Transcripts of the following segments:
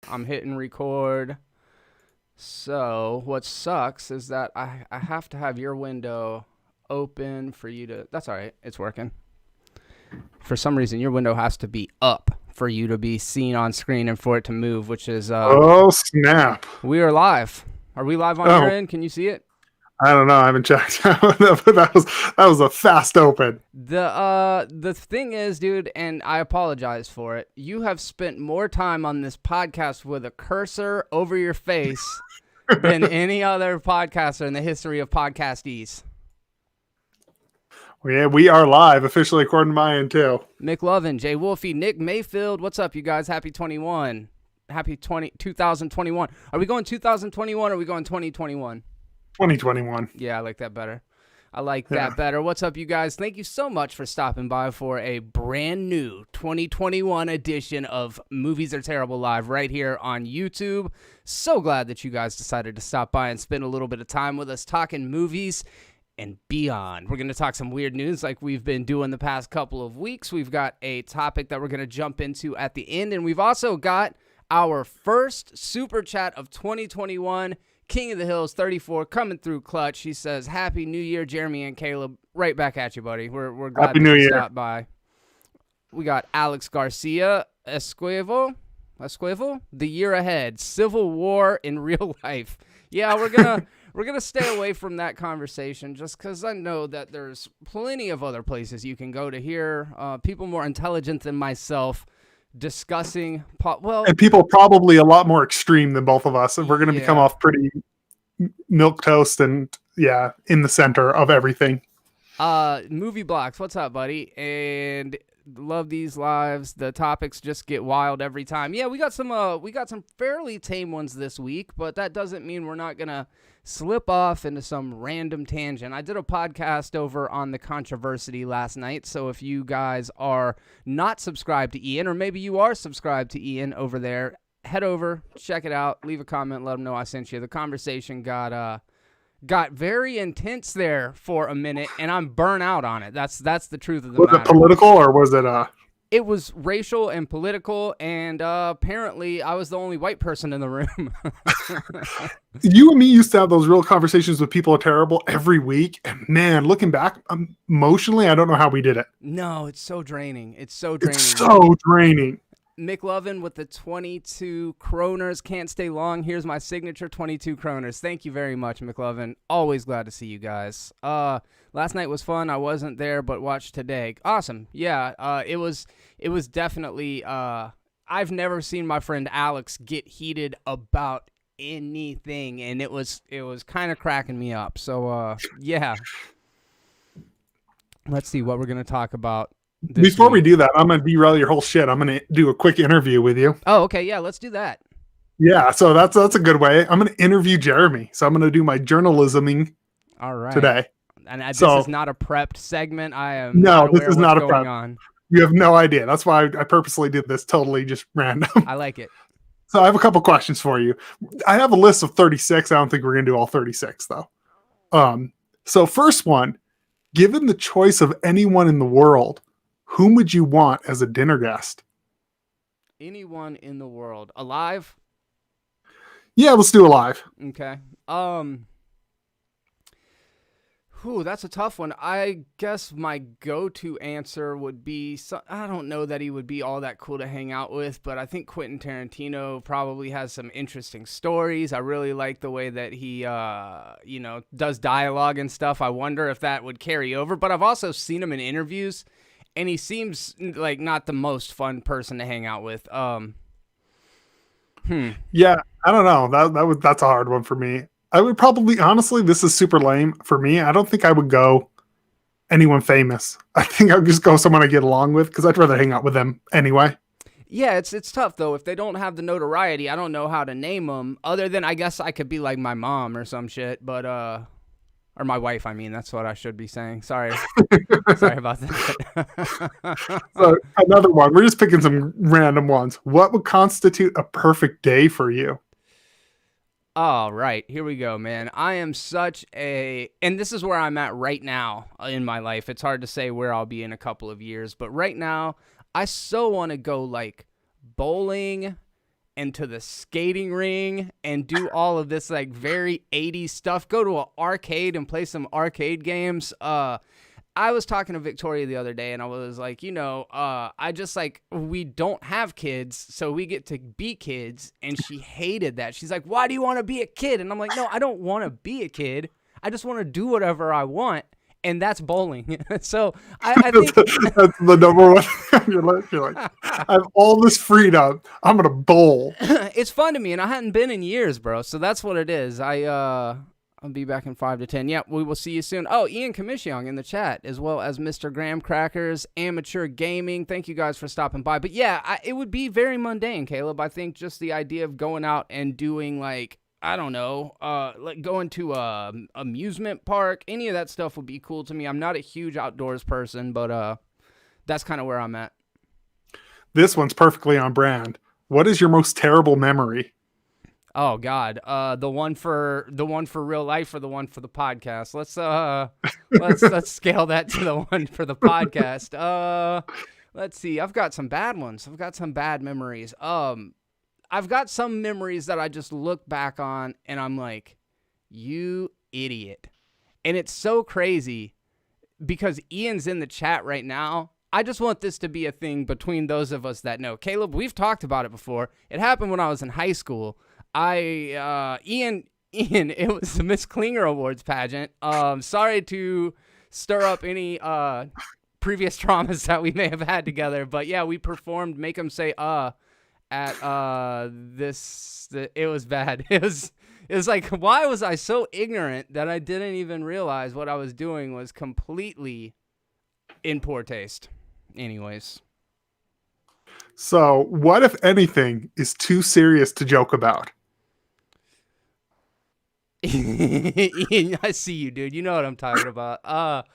I'm hitting record. So what sucks is that I have to have your window open for you to... That's all right. It's working. For some reason, your window has to be up for you to be seen on screen and for it to move, which is... Oh, snap. We are live. Are we live on your end? Can you see it? I don't know. I haven't checked. that was a fast open. The thing is, dude, and I apologize for it. You have spent more time on this podcast with a cursor over your face than any other podcaster in the history of podcastees. Yeah, we are live officially according to my end too. Mick Lovin, Jay Wolfie, Nick Mayfield. What's up, you guys? Happy 21. Happy 2021. Are we going 2021 or are we going 2021? 2021. Yeah, I like that better. I like that better. What's up, you guys? Thank you so much for stopping by for a brand new 2021 edition of Movies Are Terrible Live right here on YouTube. So glad that you guys decided to stop by and spend a little bit of time with us talking movies and beyond. We're going to talk some weird news like we've been doing the past couple of weeks. We've got a topic that we're going to jump into at the end, and we've also got our first super chat of 2021. King of the Hills 34 coming through clutch. He says, Happy New Year, Jeremy and Caleb. Right back at you, buddy. We're glad Happy that New you Year. stopped by. We got Alex Garcia Esquivel, the year ahead, Civil War in real life. Yeah, we're gonna stay away from that conversation just because I know that there's plenty of other places you can go to hear people more intelligent than myself discussing and people probably a lot more extreme than both of us, and we're going to become off pretty milk toast and in the center of everything. Movie Blocks, what's up, buddy? And love these lives. The topics just get wild every time. Yeah, we got some fairly tame ones this week, but that doesn't mean we're not gonna slip off into some random tangent. I did a podcast over on the Controversy last night, so if you guys are not subscribed to Ian, or maybe you are subscribed to Ian over there, head over, check it out, leave a comment, let them know I sent you. The conversation got very intense there for a minute, and I'm burnt out on it. That's the truth of the matter. Was it political or was it It was racial and political, and apparently I was the only white person in the room. You and me used to have those real conversations with People Are Terrible every week, and man, looking back, emotionally, I don't know how we did it. No, it's so draining. It's so draining. Mick Lovin with the 22 kroners. Can't stay long. Here's my signature 22 kroners. Thank you very much, Mick Lovin. Always glad to see you guys. Last night was fun. I wasn't there, but watched today. Awesome. Yeah, it was definitely... I've never seen my friend Alex get heated about anything, and it was kind of cracking me up. So, yeah. Let's see what we're going to talk about. Before we do that, I'm going to derail your whole shit. I'm going to do a quick interview with you. Oh, okay. Yeah, let's do that. Yeah, so that's a good way. I'm going to interview Jeremy. So I'm going to do my journalisming today. And this is not a prepped segment. I am this is not a prep. On. You have no idea. That's why I purposely did this totally just random. I like it. So I have a couple questions for you. I have a list of 36. I don't think we're going to do all 36, though. So first one, given the choice of anyone in the world, whom would you want as a dinner guest? Anyone in the world. Alive? Yeah, let's do alive. Okay. That's a tough one. I guess my go-to answer would be, I don't know that he would be all that cool to hang out with, but I think Quentin Tarantino probably has some interesting stories. I really like the way that he, does dialogue and stuff. I wonder if that would carry over, but I've also seen him in interviews, and he seems like not the most fun person to hang out with. Yeah, I don't know. That's a hard one for me. I would probably, honestly, this is super lame for me. I don't think I would go anyone famous. I think I would just go someone I get along with because I'd rather hang out with them anyway. Yeah, it's tough, though. If they don't have the notoriety, I don't know how to name them. Other than, I guess I could be like my mom or some shit, but, or my wife, I mean. That's what I should be saying. Sorry. Sorry about that. So, another one. We're just picking some random ones. What would constitute a perfect day for you? All right, here we go, man. I am and this is where I'm at right now in my life. It's hard to say where I'll be in a couple of years, but right now, I so want to go like bowling and to the skating ring and do all of this like very 80s stuff. Go to an arcade and play some arcade games. I was talking to Victoria the other day, and I was like, I just like, we don't have kids, so we get to be kids, and she hated that. She's like, why do you want to be a kid? And I'm like, no, I don't want to be a kid. I just want to do whatever I want, and that's bowling. So I think that's the number one thing on your list. You're like, I have all this freedom. I'm going to bowl. It's fun to me, and I hadn't been in years, bro, so that's what it is. I'll be back in 5 to 10. Yep, we will see you soon. Oh, Ian Commissioning in the chat, as well as Mr. Graham Crackers, Amateur Gaming. Thank you guys for stopping by. But yeah, it would be very mundane, Caleb. I think just the idea of going out and doing like, I don't know, like going to a amusement park, any of that stuff would be cool to me. I'm not a huge outdoors person, but that's kind of where I'm at. This one's perfectly on brand. What is your most terrible memory? Oh God, the one for real life or the one for the podcast? Let's scale that to the one for the podcast. Let's see. I've got some bad ones. I've got some bad memories. I've got some memories that I just look back on and I'm like, you idiot. And it's so crazy because Ian's in the chat right now. I just want this to be a thing between those of us that know. Caleb, we've talked about it before. It happened when I was in high school. Ian, it was the Miss Klinger Awards pageant. Sorry to stir up any previous traumas that we may have had together, but yeah, we performed Make 'Em Say at it was bad. It was like, why was I so ignorant that I didn't even realize what I was doing was completely in poor taste? Anyways. So, what, if anything, is too serious to joke about? Ian, I see you, dude. You know what I'm talking about.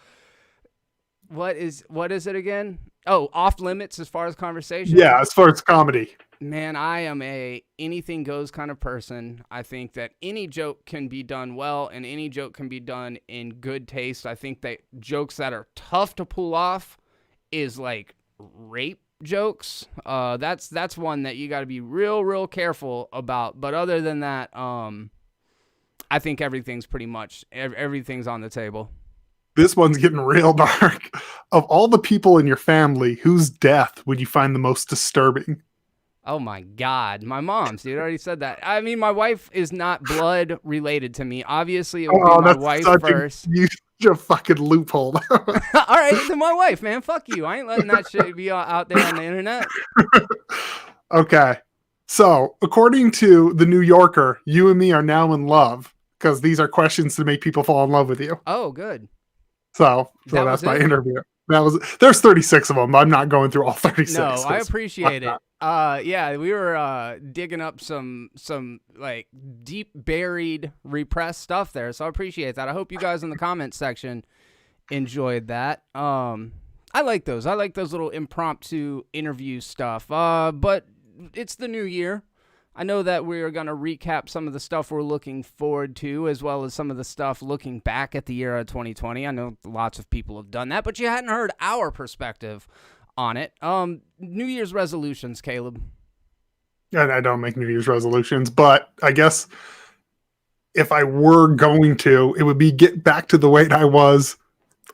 What is it again? Oh, off limits as far as conversation? Yeah, as far as comedy. Man, I am a anything goes kind of person. I think that any joke can be done well and any joke can be done in good taste. I think that jokes that are tough to pull off is like rape jokes. That's one that you got to be real careful about. But other than that, I think everything's pretty much everything's on the table. This one's getting real dark. Of all the people in your family, whose death would you find the most disturbing? Oh my God, my mom's, dude. I already said that. I mean, my wife is not blood related to me. Obviously, it would be my wife first. You're a fucking loophole. All right, then my wife, man. Fuck you. I ain't letting that shit be out there on the internet. Okay. So, according to the New Yorker, you and me are now in love because these are questions to make people fall in love with you. Oh, good. So that's my interview. There's 36 of them. I'm not going through all 36. No, I appreciate it. Yeah, we were digging up some like deep buried repressed stuff there. So I appreciate that. I hope you guys in the comments section enjoyed that. I like those. I like those little impromptu interview stuff. But it's the new year. I know that we're going to recap some of the stuff we're looking forward to, as well as some of the stuff looking back at the year of 2020. I know lots of people have done that, but you hadn't heard our perspective on it. New Year's resolutions, Caleb. And I don't make New Year's resolutions, but I guess if I were going to, it would be get back to the weight I was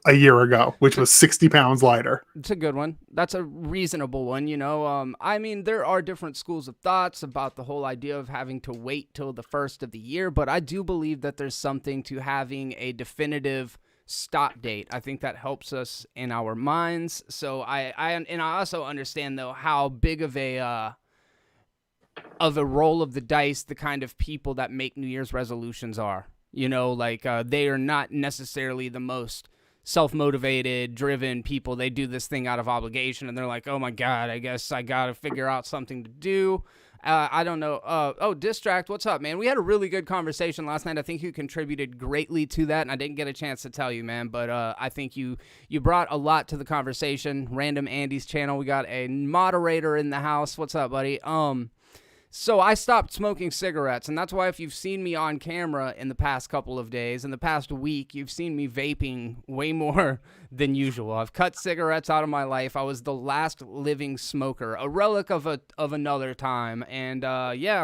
a year ago, which was 60 pounds lighter. It's a good one. That's a reasonable one, you know. I mean, there are different schools of thoughts about the whole idea of having to wait till the first of the year, but I do believe that there's something to having a definitive stop date. I think that helps us in our minds. So I also understand though how big of a roll of the dice the kind of people that make New Year's resolutions are. You know, like they are not necessarily the most self-motivated, driven people. They do this thing out of obligation, and they're like, oh my God, I guess I got to figure out something to do. I don't know. Distract, what's up, man? We had a really good conversation last night. I think you contributed greatly to that, and I didn't get a chance to tell you, man, but I think you brought a lot to the conversation. Random Andy's channel. We got a moderator in the house. What's up, buddy? So I stopped smoking cigarettes, and that's why if you've seen me on camera in the past couple of days, in the past week, you've seen me vaping way more than usual. I've cut cigarettes out of my life. I was the last living smoker, a relic of another time. And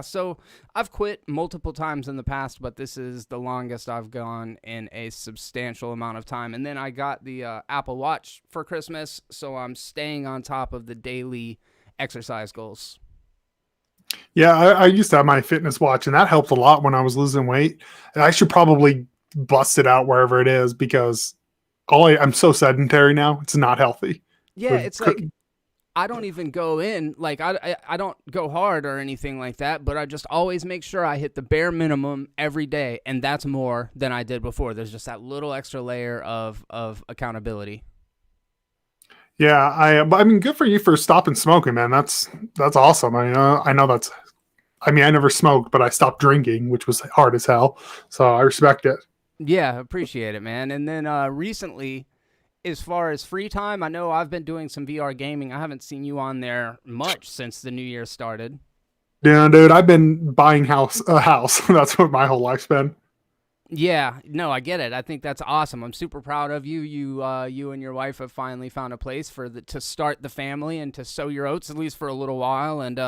so I've quit multiple times in the past, but this is the longest I've gone in a substantial amount of time. And then I got the Apple Watch for Christmas, so I'm staying on top of the daily exercise goals. Yeah, I used to have my fitness watch, and that helped a lot when I was losing weight. And I should probably bust it out wherever it is because I'm so sedentary now. It's not healthy. Yeah, it's like I don't even go in, like I don't go hard or anything like that, but I just always make sure I hit the bare minimum every day, and that's more than I did before. There's just that little extra layer of accountability. Yeah, I mean, good for you for stopping smoking, man. That's awesome. I know that's. I mean, I never smoked, but I stopped drinking, which was hard as hell. So I respect it. Yeah, appreciate it, man. And then recently, as far as free time, I know I've been doing some VR gaming. I haven't seen you on there much since the new year started. Yeah, dude, I've been buying a house. That's what my whole life's been. Yeah, no, I get it. I think that's awesome. I'm super proud of you. You and your wife have finally found a place to start the family and to sow your oats, at least for a little while. And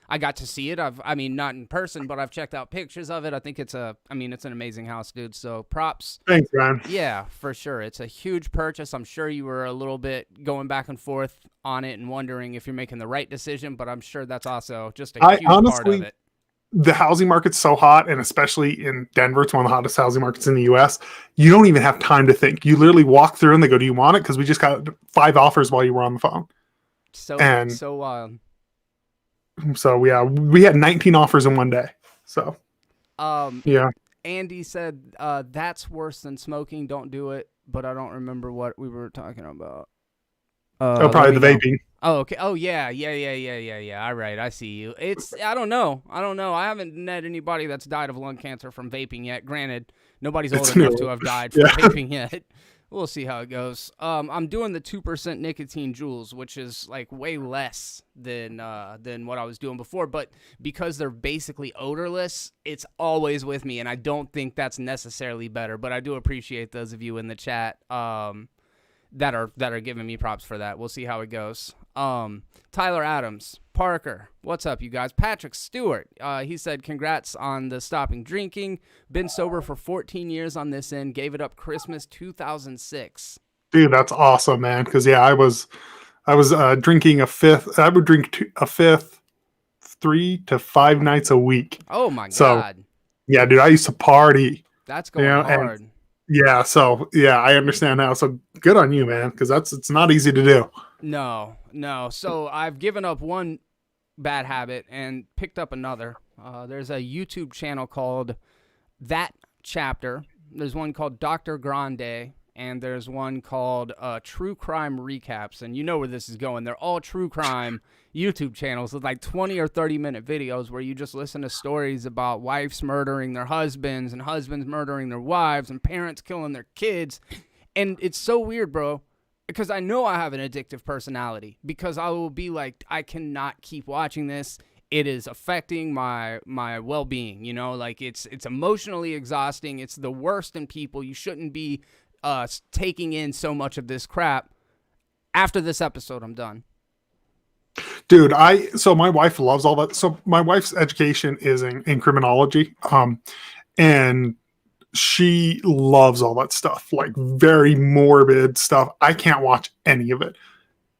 I got to see it. I mean, not in person, but I've checked out pictures of it. I think it's an amazing house, dude. So props. Thanks, man. Yeah, for sure. It's a huge purchase. I'm sure you were a little bit going back and forth on it and wondering if you're making the right decision, but I'm sure that's also just a huge part of it. The housing market's so hot, and especially in Denver, it's one of the hottest housing markets in the U.S. You don't even have time to think. You literally walk through and they go, "Do you want it?" Because we just got 5 offers while you were on the phone. So wild. So yeah, we had 19 offers in one day. So yeah. Andy said that's worse than smoking. Don't do it. But I don't remember what we were talking about. Probably the vaping. Oh, okay. Oh, yeah. All right, I see you. I don't know. I haven't met anybody that's died of lung cancer from vaping yet. Granted, nobody's old enough to have died from vaping yet. We'll see how it goes. I'm doing the 2% nicotine Juuls, which is like way less than what I was doing before. But because they're basically odorless, it's always with me, and I don't think that's necessarily better. But I do appreciate those of you in the chat that are giving me props for that. We'll see how it goes. Tyler Adams, Parker, what's up, you guys? Patrick Stewart, he said, congrats on the stopping drinking. Been sober for 14 years on this end. Gave it up Christmas 2006. Dude, that's awesome, man. Because I was drinking a fifth. I would drink a fifth 3 to 5 nights a week. Oh my God. Yeah, dude, I used to party. That's going hard. Yeah, so yeah, I understand now. So good on you, man, because it's not easy to do. No. So I've given up one bad habit and picked up another. There's a YouTube channel called That Chapter. There's one called Dr. Grande, and there's one called True Crime Recaps. And you know where this is going. They're all true crime YouTube channels with like 20 or 30-minute videos where you just listen to stories about wives murdering their husbands and husbands murdering their wives and parents killing their kids. And it's so weird, bro, because I know I have an addictive personality, because I will be like, I cannot keep watching this. It is affecting my well-being, you know, like it's emotionally exhausting. It's the worst in people. You shouldn't be taking in so much of this crap. After this episode, I'm done. Dude, so my wife loves all that. So my wife's education is in criminology. And she loves all that stuff, like very morbid stuff. I can't watch any of it.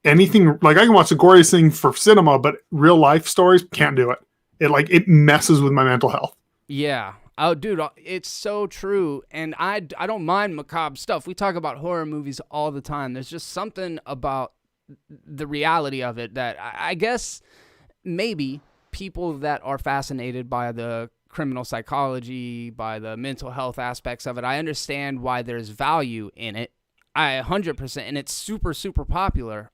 Anything, like I can watch the goriest thing for cinema, but real life stories, can't do it. It messes with my mental health. Yeah. Oh, dude, it's so true. And I don't mind macabre stuff. We talk about horror movies all the time. There's just something about the reality of it that I guess maybe people that are fascinated by the criminal psychology, by the mental health aspects of it, I understand why there's value in it. 100%, and it's super, super popular.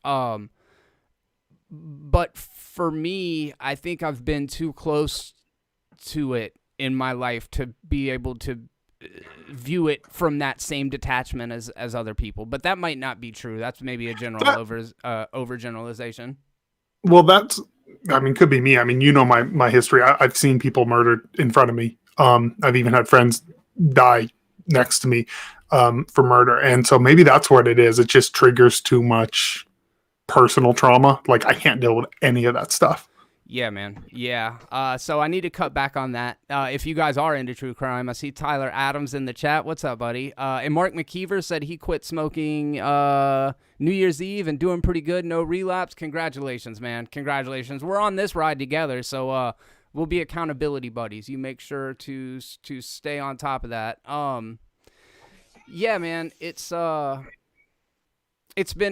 But for me, I think I've been too close to it in my life to be able to view it from that same detachment as other people. But that might not be true. That's maybe a general overgeneralization. Well, that's I mean, could be me. I mean, you know my history. I've seen people murdered in front of me. I've even had friends die next to me for murder, and so maybe that's what it is. It just triggers too much personal trauma. Like I can't deal with any of that stuff. Yeah, man. Yeah. So I need to cut back on that. If you guys are into true crime, I see Tyler Adams in the chat. What's up, buddy? And Mark McKeever said he quit smoking New Year's Eve and doing pretty good. No relapse. Congratulations, man. Congratulations. We're on this ride together, so we'll be accountability buddies. You make sure to stay on top of that. Yeah, man. It's been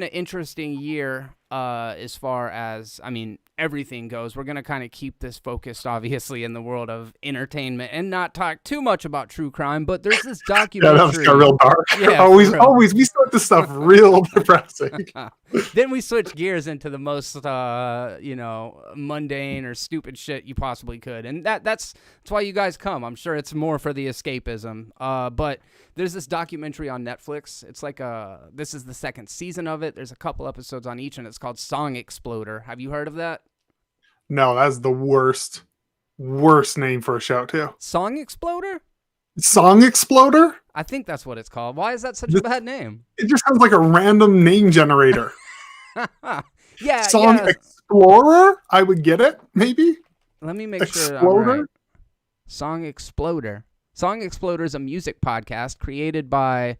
an interesting year as far as, I mean, everything goes. We're going to kind of keep this focused, obviously, in the world of entertainment and not talk too much about true crime, but there's this documentary. Yeah, that got real dark. Yeah, always, we start this stuff real depressing. Then we switch gears into the most, mundane or stupid shit you possibly could. And that's why you guys come. I'm sure it's more for the escapism. But there's this documentary on Netflix. It's like this is the second season of it. There's a couple episodes on each, and it's called Song Exploder. Have you heard of that? No, that's the worst name for a show too. Song Exploder? Song Exploder? I think that's what it's called. Why is that such a bad name? It just sounds like a random name generator. Yeah. Song Explorer? I would get it, maybe. Let me make Exploder? sure I'm right. Song Exploder. Song Exploder is a music podcast created by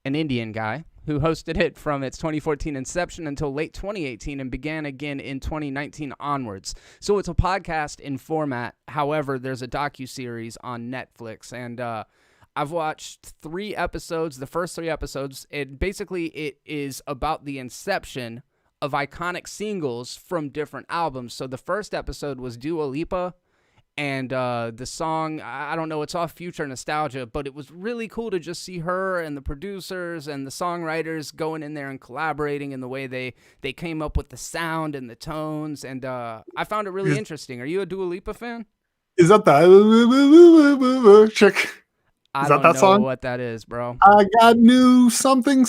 an Indian guy who hosted it from its 2014 inception until late 2018 and began again in 2019 onwards. So it's a podcast in format. However, there's a docuseries on Netflix, and I've watched 3 episodes. The first 3 episodes, it is about the inception of iconic singles from different albums. So the first episode was Dua Lipa, and the song, I don't know, it's off Future Nostalgia, but it was really cool to just see her and the producers and the songwriters going in there and collaborating in the way they came up with the sound and the tones, and I found it really interesting. Are you a Dua Lipa fan? Is that the chick? I don't know song? What that is, bro. I got new something.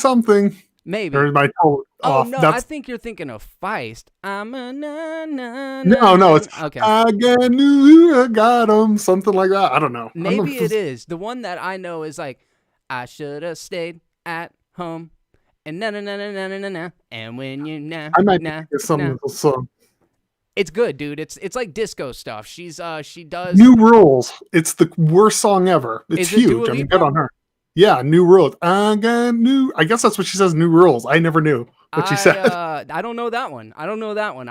Maybe. There's my tone off. No, I think you're thinking of Feist. I'm a No, it's okay. I got him, something like that. I don't know. Maybe it is. The one that I know is like, I should have stayed at home, and na. And when you I might get some song. It's good, dude. It's like disco stuff. She does New Rules. It's the worst song ever. It's huge. I mean, good on her. Yeah, New Rules. I guess that's what she says, New Rules. I never knew what she said. I don't know that one. I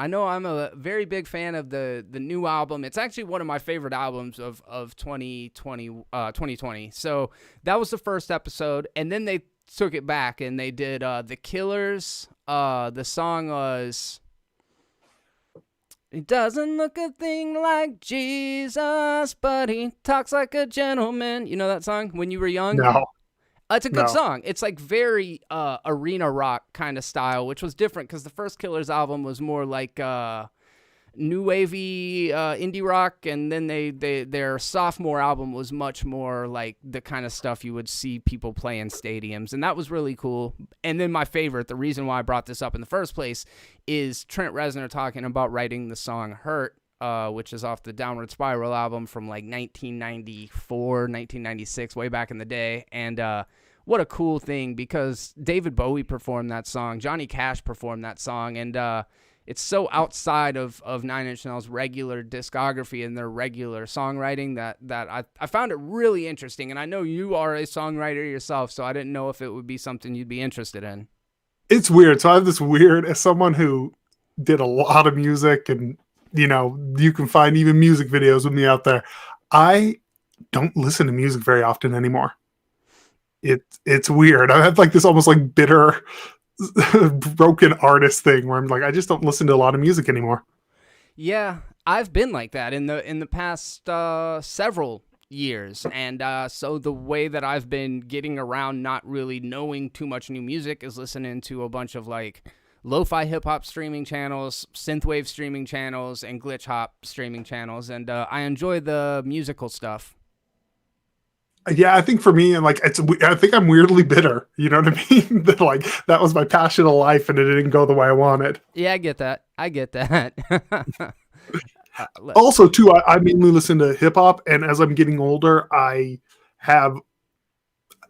know I'm a very big fan of the new album. It's actually one of my favorite albums of 2020. So that was the first episode. And then they took it back and they did The Killers. The song was... He doesn't look a thing like Jesus, but he talks like a gentleman. You know that song, When You Were Young? No. It's a good song. It's like very arena rock kind of style, which was different because the first Killers album was more like new wavy indie rock, and then their sophomore album was much more like the kind of stuff you would see people play in stadiums, and that was really cool. And then my favorite, the reason why I brought this up in the first place, is Trent Reznor talking about writing the song Hurt, which is off the Downward Spiral album from like 1994, 1996, way back in the day. And what a cool thing, because David Bowie performed that song, Johnny Cash performed that song, and it's so outside of Nine Inch Nails' regular discography and their regular songwriting that I found it really interesting. And I know you are a songwriter yourself, so I didn't know if it would be something you'd be interested in. It's weird. So I have this weird, as someone who did a lot of music, and you can find even music videos with me out there, I don't listen to music very often anymore. It's weird. I have like this almost like bitter broken artist thing where I'm like, I just don't listen to a lot of music anymore. Yeah, I've been like that in the past several years, and so the way that I've been getting around not really knowing too much new music is listening to a bunch of like lo-fi hip-hop streaming channels, synthwave streaming channels, and glitch hop streaming channels, and I enjoy the musical stuff. Yeah, I think for me, and like I think I'm weirdly bitter. You know what I mean? That like that was my passion of life, and it didn't go the way I wanted. Yeah, I get that. Also, too, I mainly listen to hip hop, and as I'm getting older,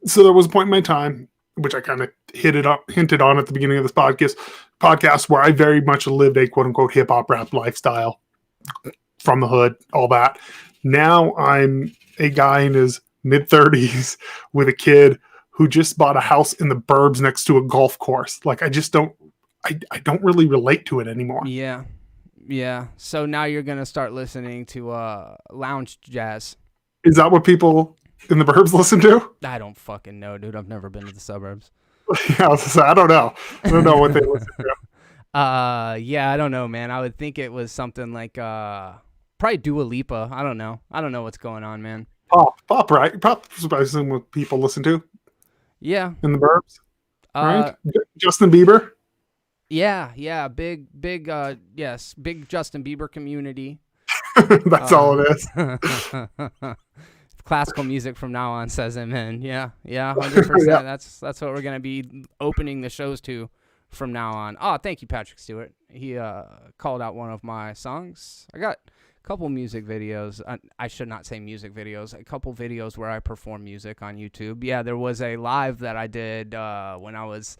so there was a point in my time, which I kind of hinted on at the beginning of this podcast, where I very much lived a quote unquote hip hop rap lifestyle from the hood, all that. Now I'm a guy in his mid 30s with a kid who just bought a house in the burbs next to a golf course. Like, I don't really relate to it anymore. Yeah. Yeah. So now you're going to start listening to lounge jazz. Is that what people in the burbs listen to? I don't fucking know, dude. I've never been to the suburbs. Yeah, I don't know. I don't know what they listen to. Yeah, I don't know, man. I would think it was something like probably Dua Lipa. I don't know what's going on, man. Pop, right? Pop is what people listen to. Yeah. In the burbs, right? Justin Bieber. Yeah, big, yes, big Justin Bieber community. That's all it is. Classical music from now on, says amen. Yeah, 100%. Yeah. That's what we're gonna be opening the shows to from now on. Oh, thank you, Patrick Stewart. He called out one of my songs. I got a couple music videos. I should not say music videos. A couple videos where I perform music on YouTube. Yeah, there was a live that I did when I was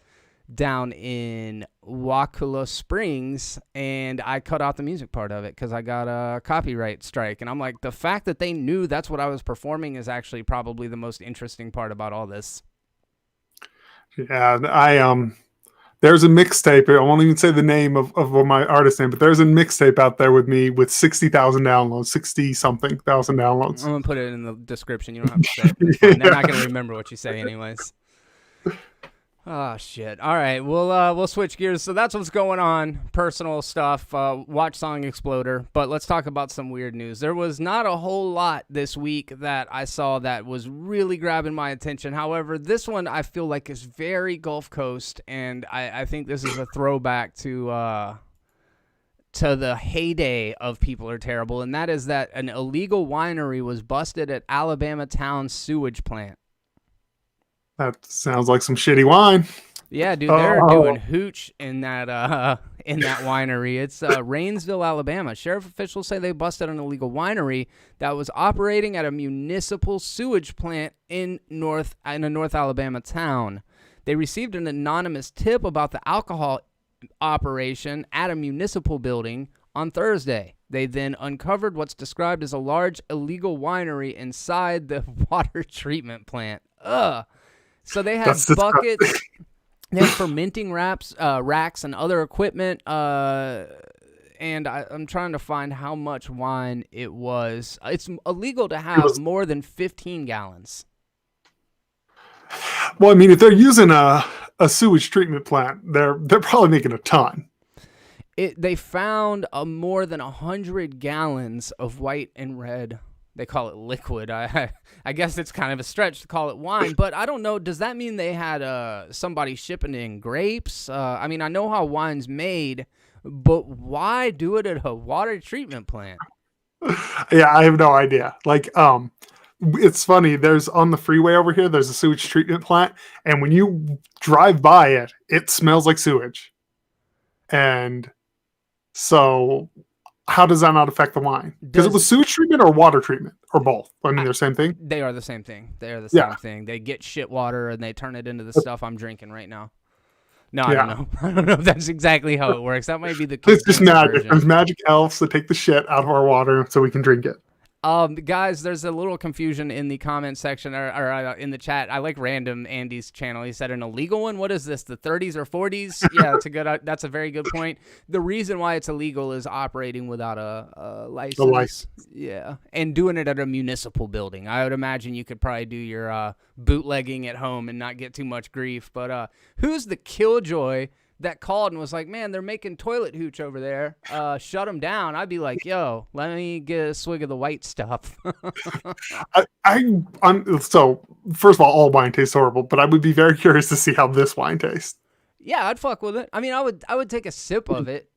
down in Wakulla Springs, and I cut out the music part of it because I got a copyright strike. And I'm like, the fact that they knew that's what I was performing is actually probably the most interesting part about all this. Yeah, there's a mixtape. I won't even say the name of my artist name, but there's a mixtape out there with me with 60,000 downloads, 60-something thousand downloads. I'm going to put it in the description. You don't have to say it. Yeah. They're not going to remember what you say anyways. Oh, shit. All right, we'll switch gears. So that's what's going on, personal stuff, Watch Song Exploder. But let's talk about some weird news. There was not a whole lot this week that I saw that was really grabbing my attention. However, this one I feel like is very Gulf Coast, and I think this is a throwback to the heyday of People Are Terrible, and that is that an illegal winery was busted at Alabama Town sewage plant. That sounds like some shitty wine. Yeah, dude, they're doing hooch in that winery. It's Rainsville, Alabama. Sheriff officials say they busted an illegal winery that was operating at a municipal sewage plant in a North Alabama town. They received an anonymous tip about the alcohol operation at a municipal building on Thursday. They then uncovered what's described as a large illegal winery inside the water treatment plant. Ugh. So they had buckets, they had fermenting racks, and other equipment. And I'm trying to find how much wine it was. It's illegal to have more than 15 gallons. Well, I mean, if they're using a sewage treatment plant, they're probably making a ton. They found more than 100 gallons of white and red. They call it liquid. I guess it's kind of a stretch to call it wine, but I don't know. Does that mean they had somebody shipping in grapes? I mean, I know how wine's made, but why do it at a water treatment plant? Yeah, I have no idea. Like, it's funny. There's on the freeway over here, there's a sewage treatment plant, and when you drive by it, it smells like sewage. And so how does that not affect the wine? Because it was sewage treatment or water treatment or both. I mean, they're the same thing. They are the same thing. They are the same thing. They get shit water and they turn it into the stuff I'm drinking right now. No, I don't know. I don't know if that's exactly how it works. That might be the. It's just magic. Version. There's magic elves that take the shit out of our water so we can drink it. Guys, there's a little confusion in the comment section or in the chat. I like random Andy's channel. He said an illegal one. What is this? The 30s or 40s? Yeah, that's a very good point. The reason why it's illegal is operating without a license. The license. Yeah, and doing it at a municipal building. I would imagine you could probably do your bootlegging at home and not get too much grief. But who's the killjoy that called and was like, man, they're making toilet hooch over there. Shut them down. I'd be like, yo, let me get a swig of the white stuff. So, first of all wine tastes horrible, but I would be very curious to see how this wine tastes. Yeah, I'd fuck with it. I mean, I would take a sip of it.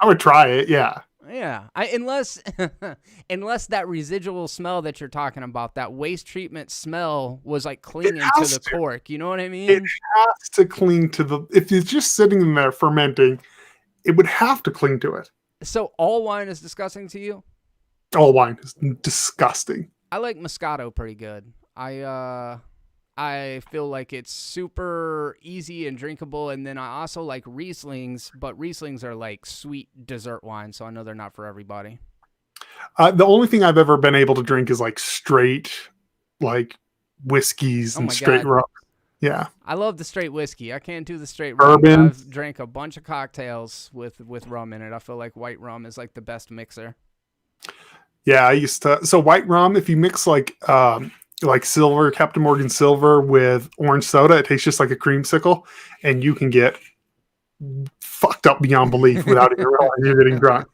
I would try it, yeah. Yeah, unless that residual smell that you're talking about, that waste treatment smell was like clinging to the cork. You know what I mean? It has to cling to if it's just sitting in there fermenting, it would have to cling to it. So all wine is disgusting to you? All wine is disgusting. I like Moscato pretty good. I feel like it's super easy and drinkable, and then I also like Rieslings, but Rieslings are like sweet dessert wine, so I know they're not for everybody. The only thing I've ever been able to drink is like straight, like whiskeys Oh and my straight God. rum. Yeah, I love the straight whiskey. I can't do the straight rum. bourbon. I've drank a bunch of cocktails with rum in it. I feel like white rum is like the best mixer. Yeah, I used to. So white rum, if you mix like silver, Captain Morgan silver with orange soda, it tastes just like a creamsicle, and you can get fucked up beyond belief without even realizing you're getting drunk.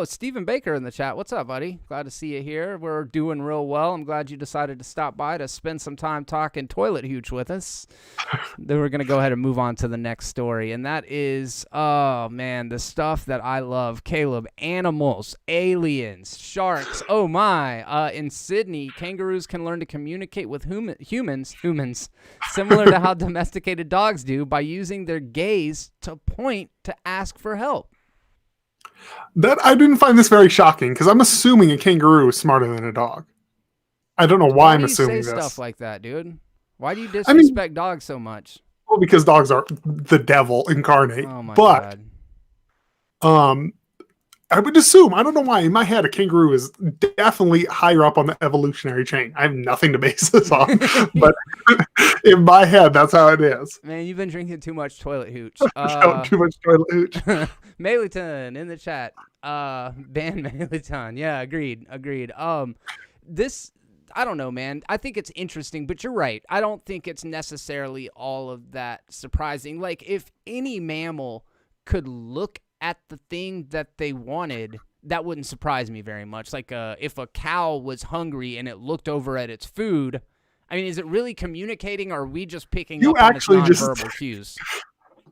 Stephen Baker in the chat. What's up, buddy? Glad to see you here. We're doing real well. I'm glad you decided to stop by to spend some time talking toilet hooch with us. Then we're going to go ahead and move on to the next story, and that is, oh, man, the stuff that I love. Caleb, animals, aliens, sharks, oh, my. In Sydney, kangaroos can learn to communicate with humans, similar to how domesticated dogs do, by using their gaze to point to ask for help. That I didn't find this very shocking because I'm assuming a kangaroo is smarter than a dog. I don't know why I'm assuming this. this. Stuff like that, dude? Why do you disrespect dogs so much? Well, because dogs are the devil incarnate. Oh my God. I would assume, I don't know why, in my head, a kangaroo is definitely higher up on the evolutionary chain. I have nothing to base this on, but in my head, that's how it is. Man, you've been drinking too much toilet hooch. Too much toilet hooch. Meliton in the chat. Ban Meliton. Yeah, agreed. This, I don't know, man. I think it's interesting, but you're right. I don't think it's necessarily all of that surprising. Like, if any mammal could look at the thing that they wanted, that wouldn't surprise me very much. Like, if a cow was hungry and it looked over at its food, I mean, is it really communicating, or are we just picking up on its nonverbal cues?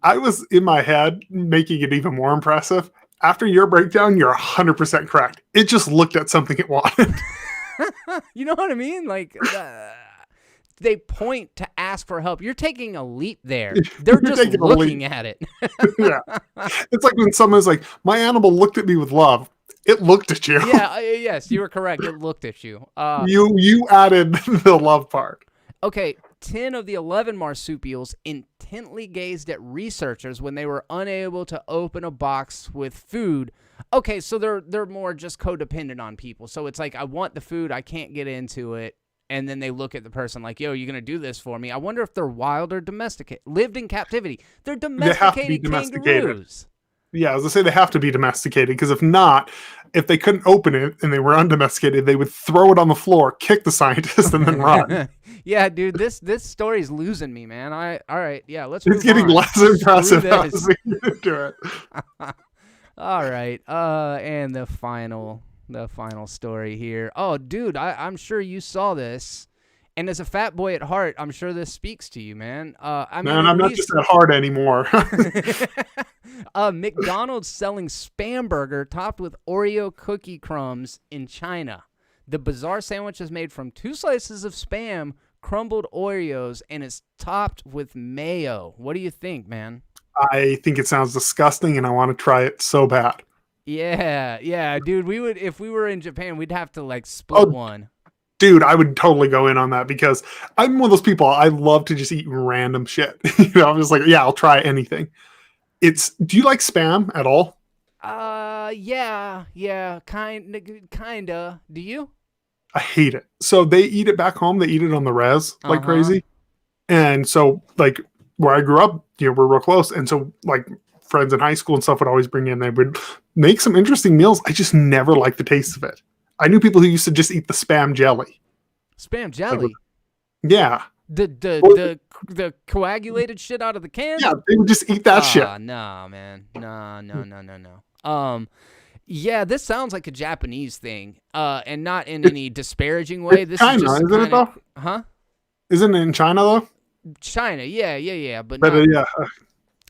I was in my head making it even more impressive. After your breakdown, you're 100% correct. It just looked at something it wanted. You know what I mean? Like, they point to ask for help. You're taking a leap there. They're just looking at it. Yeah. It's like when someone's like, my animal looked at me with love. It looked at you. Yeah, yes, you were correct. It looked at you. You added the love part. Okay, 10 of the 11 marsupials intently gazed at researchers when they were unable to open a box with food. Okay, so they're more just codependent on people. So it's like, I want the food, I can't get into it. And then they look at the person like, yo, you're going to do this for me. I wonder if they're wild or domesticated. Lived in captivity. They're domesticated kangaroos. Yeah, as I say, they have to be domesticated, because if not, if they couldn't open it and they were undomesticated, they would throw it on the floor, kick the scientist, and then run. Yeah, dude, this story's losing me, man. All right, yeah, let's. It's getting less impressive as we get to it. All right, and the final story here. Oh, dude, I'm sure you saw this. And as a fat boy at heart, I'm sure this speaks to you, man. I'm not just at heart anymore. McDonald's selling Spam Burger topped with Oreo cookie crumbs in China. The bizarre sandwich is made from 2 slices of Spam, crumbled Oreos, and is topped with mayo. What do you think, man? I think it sounds disgusting, and I want to try it so bad. Yeah, dude. We would, if we were in Japan, we'd have to like split one. Dude, I would totally go in on that, because I'm one of those people, I love to just eat random shit. I'm just like, yeah, I'll try anything. Do you like Spam at all? Yeah, kinda. Do you? I hate it. So they eat it back home. They eat it on the res like crazy. And so, like, where I grew up, we're real close. And so, like, friends in high school and stuff would always bring in, they would make some interesting meals. I just never liked the taste of it. I knew people who used to just eat the Spam jelly. Spam jelly? Like, yeah. The coagulated shit out of the can? Yeah, they would just eat that shit. No, man. No. Yeah, this sounds like a Japanese thing, and not in any disparaging way. This China, is just isn't it though? Huh? Isn't it in China though? China, yeah. But yeah.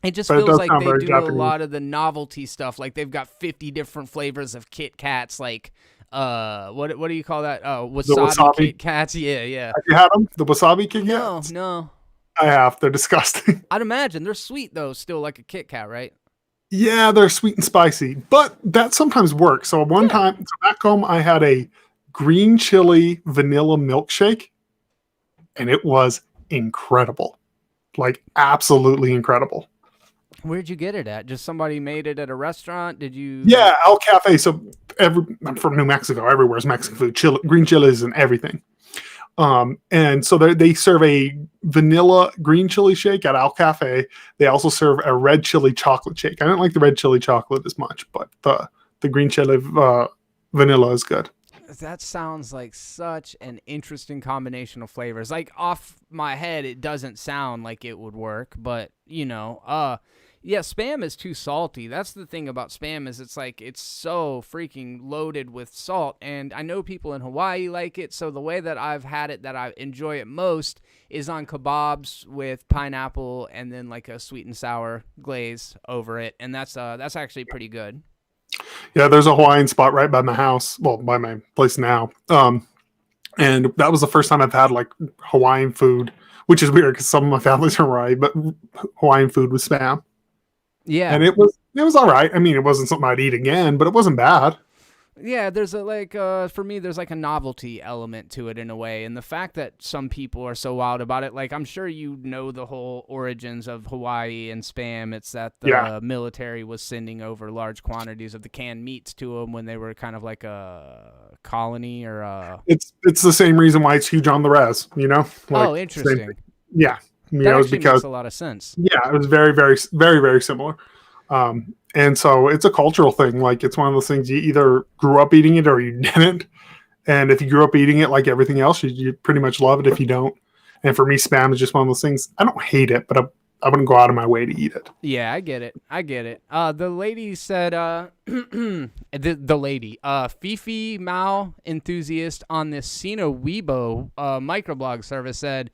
It just feels like they do Japanese. A lot of the novelty stuff. Like they've got 50 different flavors of Kit Kats. Like, what do you call that? Wasabi Kit Kats. Yeah. Have you had them? The wasabi Kit Kats? No. I have. They're disgusting. I'd imagine they're sweet though. Still like a Kit Kat, right? Yeah, they're sweet and spicy, but that sometimes works. So one time, so back home, I had a green chili vanilla milkshake, and it was incredible. Like, absolutely incredible. Where'd you get it at? Just somebody made it at a restaurant? Did you? Yeah, El Cafe. So I'm from New Mexico. Everywhere's Mexican food, green chilies and everything. And so they serve a vanilla green chili shake at Al Cafe. They also serve a red chili chocolate shake. I don't like the red chili chocolate as much, but the green chili vanilla is good. That sounds like such an interesting combination of flavors. Like off my head, it doesn't sound like it would work, but yeah, Spam is too salty. That's the thing about Spam is it's like it's so freaking loaded with salt, and I know people in Hawaii like it, so the way that I've had it that I enjoy it most is on kebabs with pineapple and then like a sweet and sour glaze over it, and that's actually pretty good. Yeah, there's a Hawaiian spot right by my house. Well, by my place now. And that was the first time I've had like Hawaiian food, which is weird because some of my family's from Hawaii, but Hawaiian food with Spam. Yeah. And it was all right. I mean, it wasn't something I'd eat again, but it wasn't bad. Yeah, there's for me, there's like a novelty element to it in a way. And the fact that some people are so wild about it, like I'm sure you know the whole origins of Hawaii and Spam. It's that the military was sending over large quantities of the canned meats to them when they were kind of like a colony or It's the same reason why it's huge on the res, you know? Like, interesting. Yeah. That actually makes a lot of sense. Yeah, it was very, very, very, very similar. And so it's a cultural thing. Like it's one of those things you either grew up eating it or you didn't. And if you grew up eating it like everything else, you pretty much love it if you don't. And for me, Spam is just one of those things. I don't hate it, but I wouldn't go out of my way to eat it. Yeah, I get it. The lady said, the lady, Fifi Mao enthusiast on this Sina Weibo microblog service said,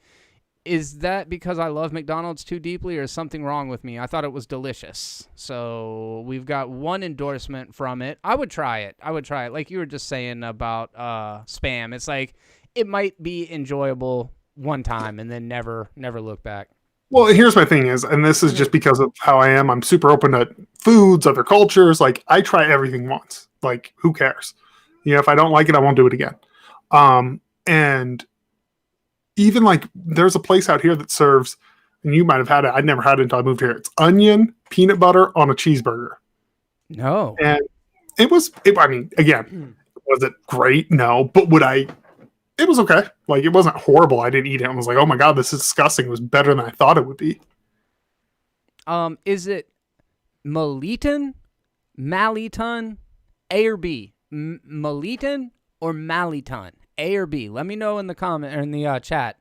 is that because I love McDonald's too deeply or is something wrong with me? I thought it was delicious. So we've got one endorsement from it. I would try it. Like you were just saying about Spam. It's like it might be enjoyable one time and then never look back. Well, here's my thing is, and this is just because of how I am, I'm super open to foods, other cultures. Like I try everything once. Like who cares? You know, if I don't like it, I won't do it again. And even like there's a place out here that serves, and you might have had it. I'd never had it until I moved here. It's onion, peanut butter on a cheeseburger. No. And I mean, again, was it great? No. But it was okay. Like it wasn't horrible. I didn't eat it. I was like, oh my God, this is disgusting. It was better than I thought it would be. Is it Maliton, A or B? Maliton or Maliton? A or B? Let me know in the comment or in the chat.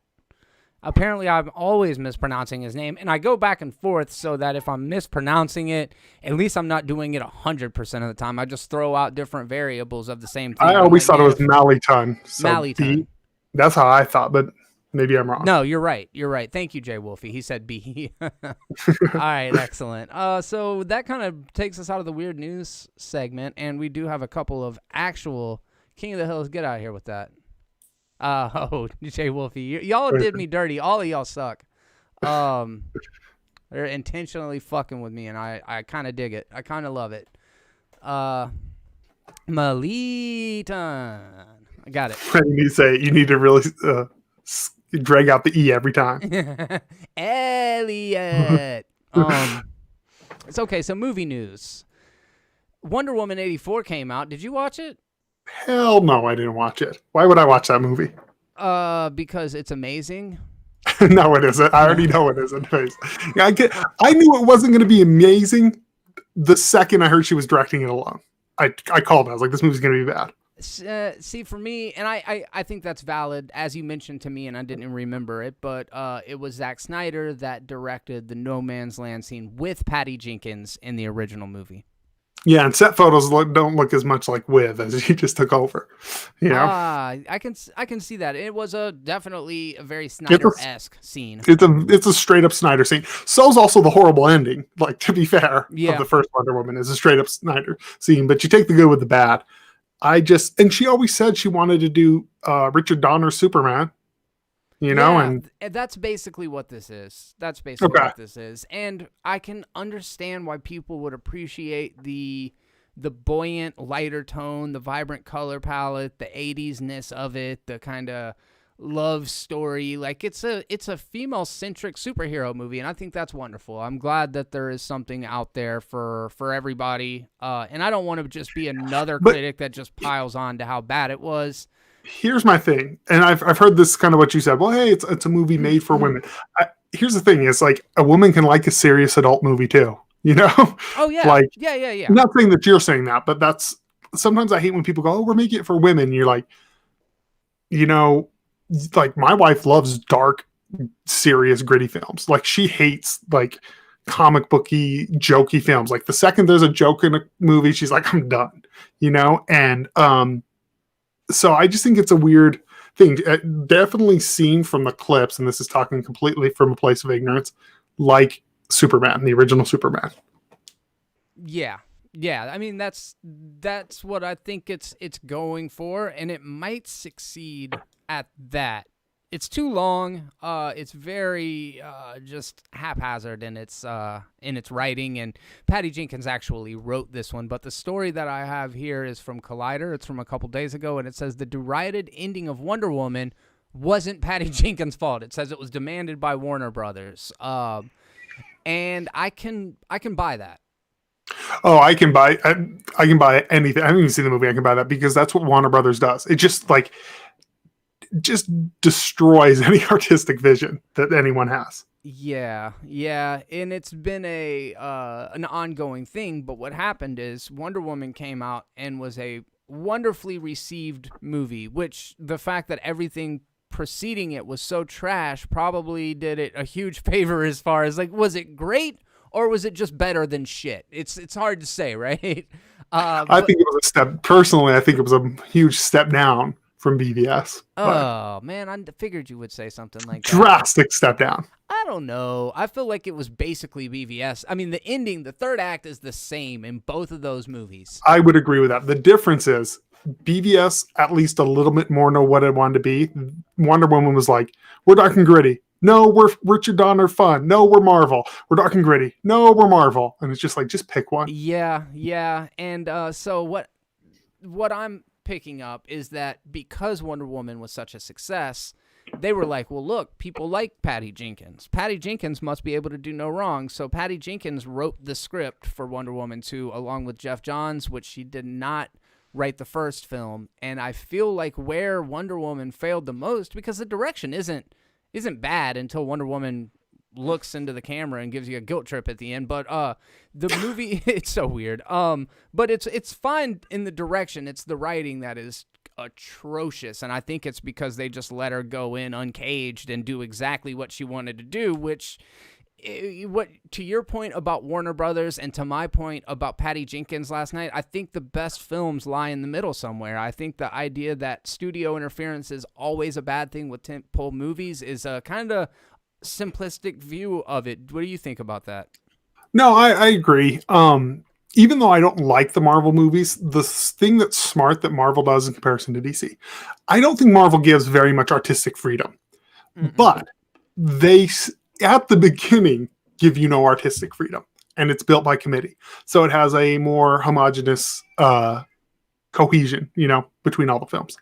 Apparently, I'm always mispronouncing his name, and I go back and forth so that if I'm mispronouncing it, at least I'm not doing it 100% of the time. I just throw out different variables of the same thing. I always thought it was Maliton. So Maliton. That's how I thought, but maybe I'm wrong. No, you're right. Thank you, Jay Wolfie. He said B. All right, excellent. So that kind of takes us out of the weird news segment, and we do have a couple of actual King of the Hills. Get out of here with that. Jay Wolfie, y'all did me dirty. All of y'all suck. They're intentionally fucking with me, and I kind of dig it. I kind of love it. Maliton. I got it. You need to really drag out the E every time. Elliot. It's okay. So movie news. Wonder Woman 84 came out. Did you watch it? Hell no, I didn't watch it. Why would I watch that movie? Because it's amazing. No, it isn't. I already know it isn't. I knew it wasn't going to be amazing the second I heard she was directing it alone. I called it. I was like, this movie's going to be bad. See, for me, and I think that's valid, as you mentioned to me, and I didn't remember it, but it was Zack Snyder that directed the No Man's Land scene with Patty Jenkins in the original movie. Yeah, and set photos don't look as much like with as he just took over. You know? I can see that. It was definitely a very Snyder-esque scene. It's a straight up Snyder scene. So's also the horrible ending. Like, to be fair, of the first Wonder Woman is a straight up Snyder scene. But you take the good with the bad. And she always said she wanted to do Richard Donner's Superman. you know, Yeah, and that's basically what this is. That's basically okay. what this is. And I can understand why people would appreciate the buoyant, lighter tone, the vibrant color palette, the 80s-ness of it, the kind of love story. Like it's a female-centric superhero movie, and I think that's wonderful. I'm glad that there is something out there for everybody. And I don't want to just be another But critic that just piles on to how bad it was. here's my thing, and I've heard this kind of what you said. Well, hey, it's a movie made for women. Here's the thing: is like a woman can like a serious adult movie too. You know, Oh yeah, like yeah. I'm not saying that you're saying that, but that's sometimes I hate when people go, "Oh, we're making it for women." You're like, you know, like my wife loves dark, serious, gritty films. Like she hates like comic booky, jokey films. Like the second there's a joke in a movie, she's like, I'm done. You know, and so I just think it's a weird thing. It definitely seen from the clips, and this is talking completely from a place of ignorance, like Superman, the original Superman. Yeah. Yeah, I mean that's what I think it's going for, and it might succeed at that. It's too long. It's very just haphazard in its writing, and Patty Jenkins actually wrote this one. But the story that I have here is from Collider. It's from a couple days ago, and it says the derided ending of Wonder Woman wasn't Patty Jenkins' fault. It says it was demanded by Warner Brothers, and I can buy that. Oh, I can buy anything. I haven't even seen the movie. I can buy that because that's what Warner Brothers does. It just destroys any artistic vision that anyone has. Yeah, and it's been an ongoing thing. But what happened is Wonder Woman came out and was a wonderfully received movie, which the fact that everything preceding it was so trash probably did it a huge favor as far as like, was it great? Or was it just better than shit? It's hard to say, right? I think it was a step. Personally, I think it was a huge step down from BVS. Oh man, I figured you would say something like that. Drastic step down. I don't know. I feel like it was basically BVS. I mean, the ending, the third act is the same in both of those movies. I would agree with that. The difference is BVS at least a little bit more know what it wanted to be. Wonder Woman was like, we're dark and gritty. No, we're Richard Donner fun. No, we're Marvel. We're dark and gritty. No, we're Marvel. And it's just like, just pick one. Yeah. And so what I'm picking up is that because Wonder Woman was such a success, they were like, well, look, people like Patty Jenkins. Patty Jenkins must be able to do no wrong. So Patty Jenkins wrote the script for Wonder Woman 2 along with Jeff Johns, which she did not write the first film. And I feel like where Wonder Woman failed the most, because the direction isn't bad until Wonder Woman looks into the camera and gives you a guilt trip at the end. But the movie, it's so weird. But it's fine in the direction. It's the writing that is atrocious, and I think it's because they just let her go in uncaged and do exactly what she wanted to do, which, what to your point about Warner Brothers and to my point about Patty Jenkins last night, I think the best films lie in the middle somewhere. I think the idea that studio interference is always a bad thing with tentpole movies is a kind of simplistic view of it. What do you think about that? No, I agree. Even though I don't like the Marvel movies, the thing that's smart that Marvel does in comparison to DC, I don't think Marvel gives very much artistic freedom. Mm-mm. But they, at the beginning, give you no artistic freedom. And it's built by committee. So it has a more homogenous cohesion, between all the films.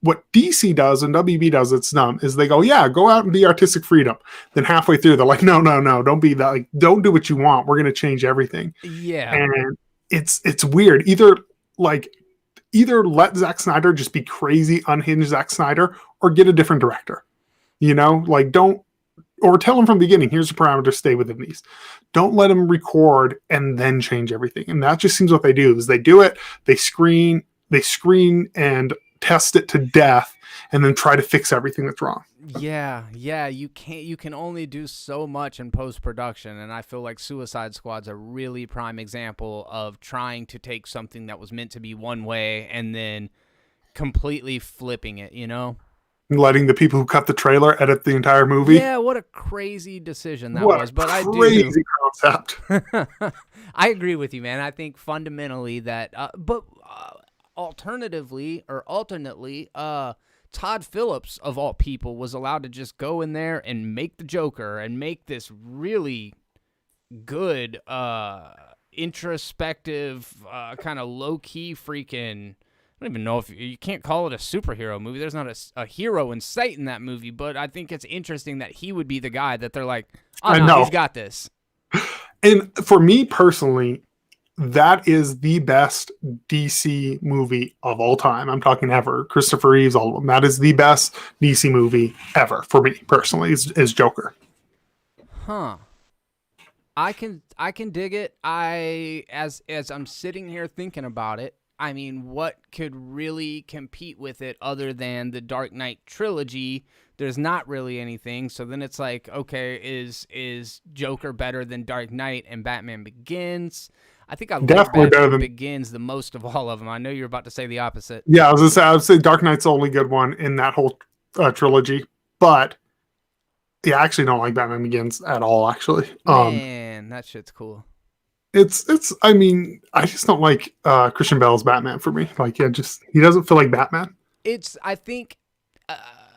What DC does and WB does that's dumb is they go, yeah, go out and be artistic freedom. Then halfway through, they're like, no, don't be that. Like, don't do what you want. We're going to change everything. Yeah. And it's weird. Either let Zack Snyder just be crazy, unhinged Zack Snyder, or get a different director. Or tell him from the beginning, here's the parameters, stay within these. Don't let him record and then change everything. And that just seems what they do is they do it, they screen and test it to death and then try to fix everything that's wrong. Yeah, you can only do so much in post-production, and I feel like Suicide Squad's a really prime example of trying to take something that was meant to be one way and then completely flipping it, Letting the people who cut the trailer edit the entire movie. Yeah, what a crazy decision that was. But I do. Crazy concept. I agree with you, man. I think fundamentally that, alternately, to Todd Phillips, of all people, was allowed to just go in there and make the Joker and make this really good, introspective, kind of low-key freaking... I don't even know if you can't call it a superhero movie. There's not a hero in sight in that movie, but I think it's interesting that he would be the guy that they're like, oh, no, he's got this. And for me personally, that is the best DC movie of all time. I'm talking ever. Christopher Reeves, all of them. That is the best DC movie ever for me personally. Is Joker. Huh. I can dig it. As I'm sitting here thinking about it, I mean, what could really compete with it other than the Dark Knight trilogy? There's not really anything. So then it's like, okay, is Joker better than Dark Knight and Batman Begins? I think I like Batman Begins the most of all of them. I know you're about to say the opposite. Yeah, I would say Dark Knight's the only good one in that whole trilogy. But yeah, I actually don't like Batman Begins at all, actually. Man, that shit's cool. I mean, I just don't like Christian Bale's Batman for me. Like, he doesn't feel like Batman. I think,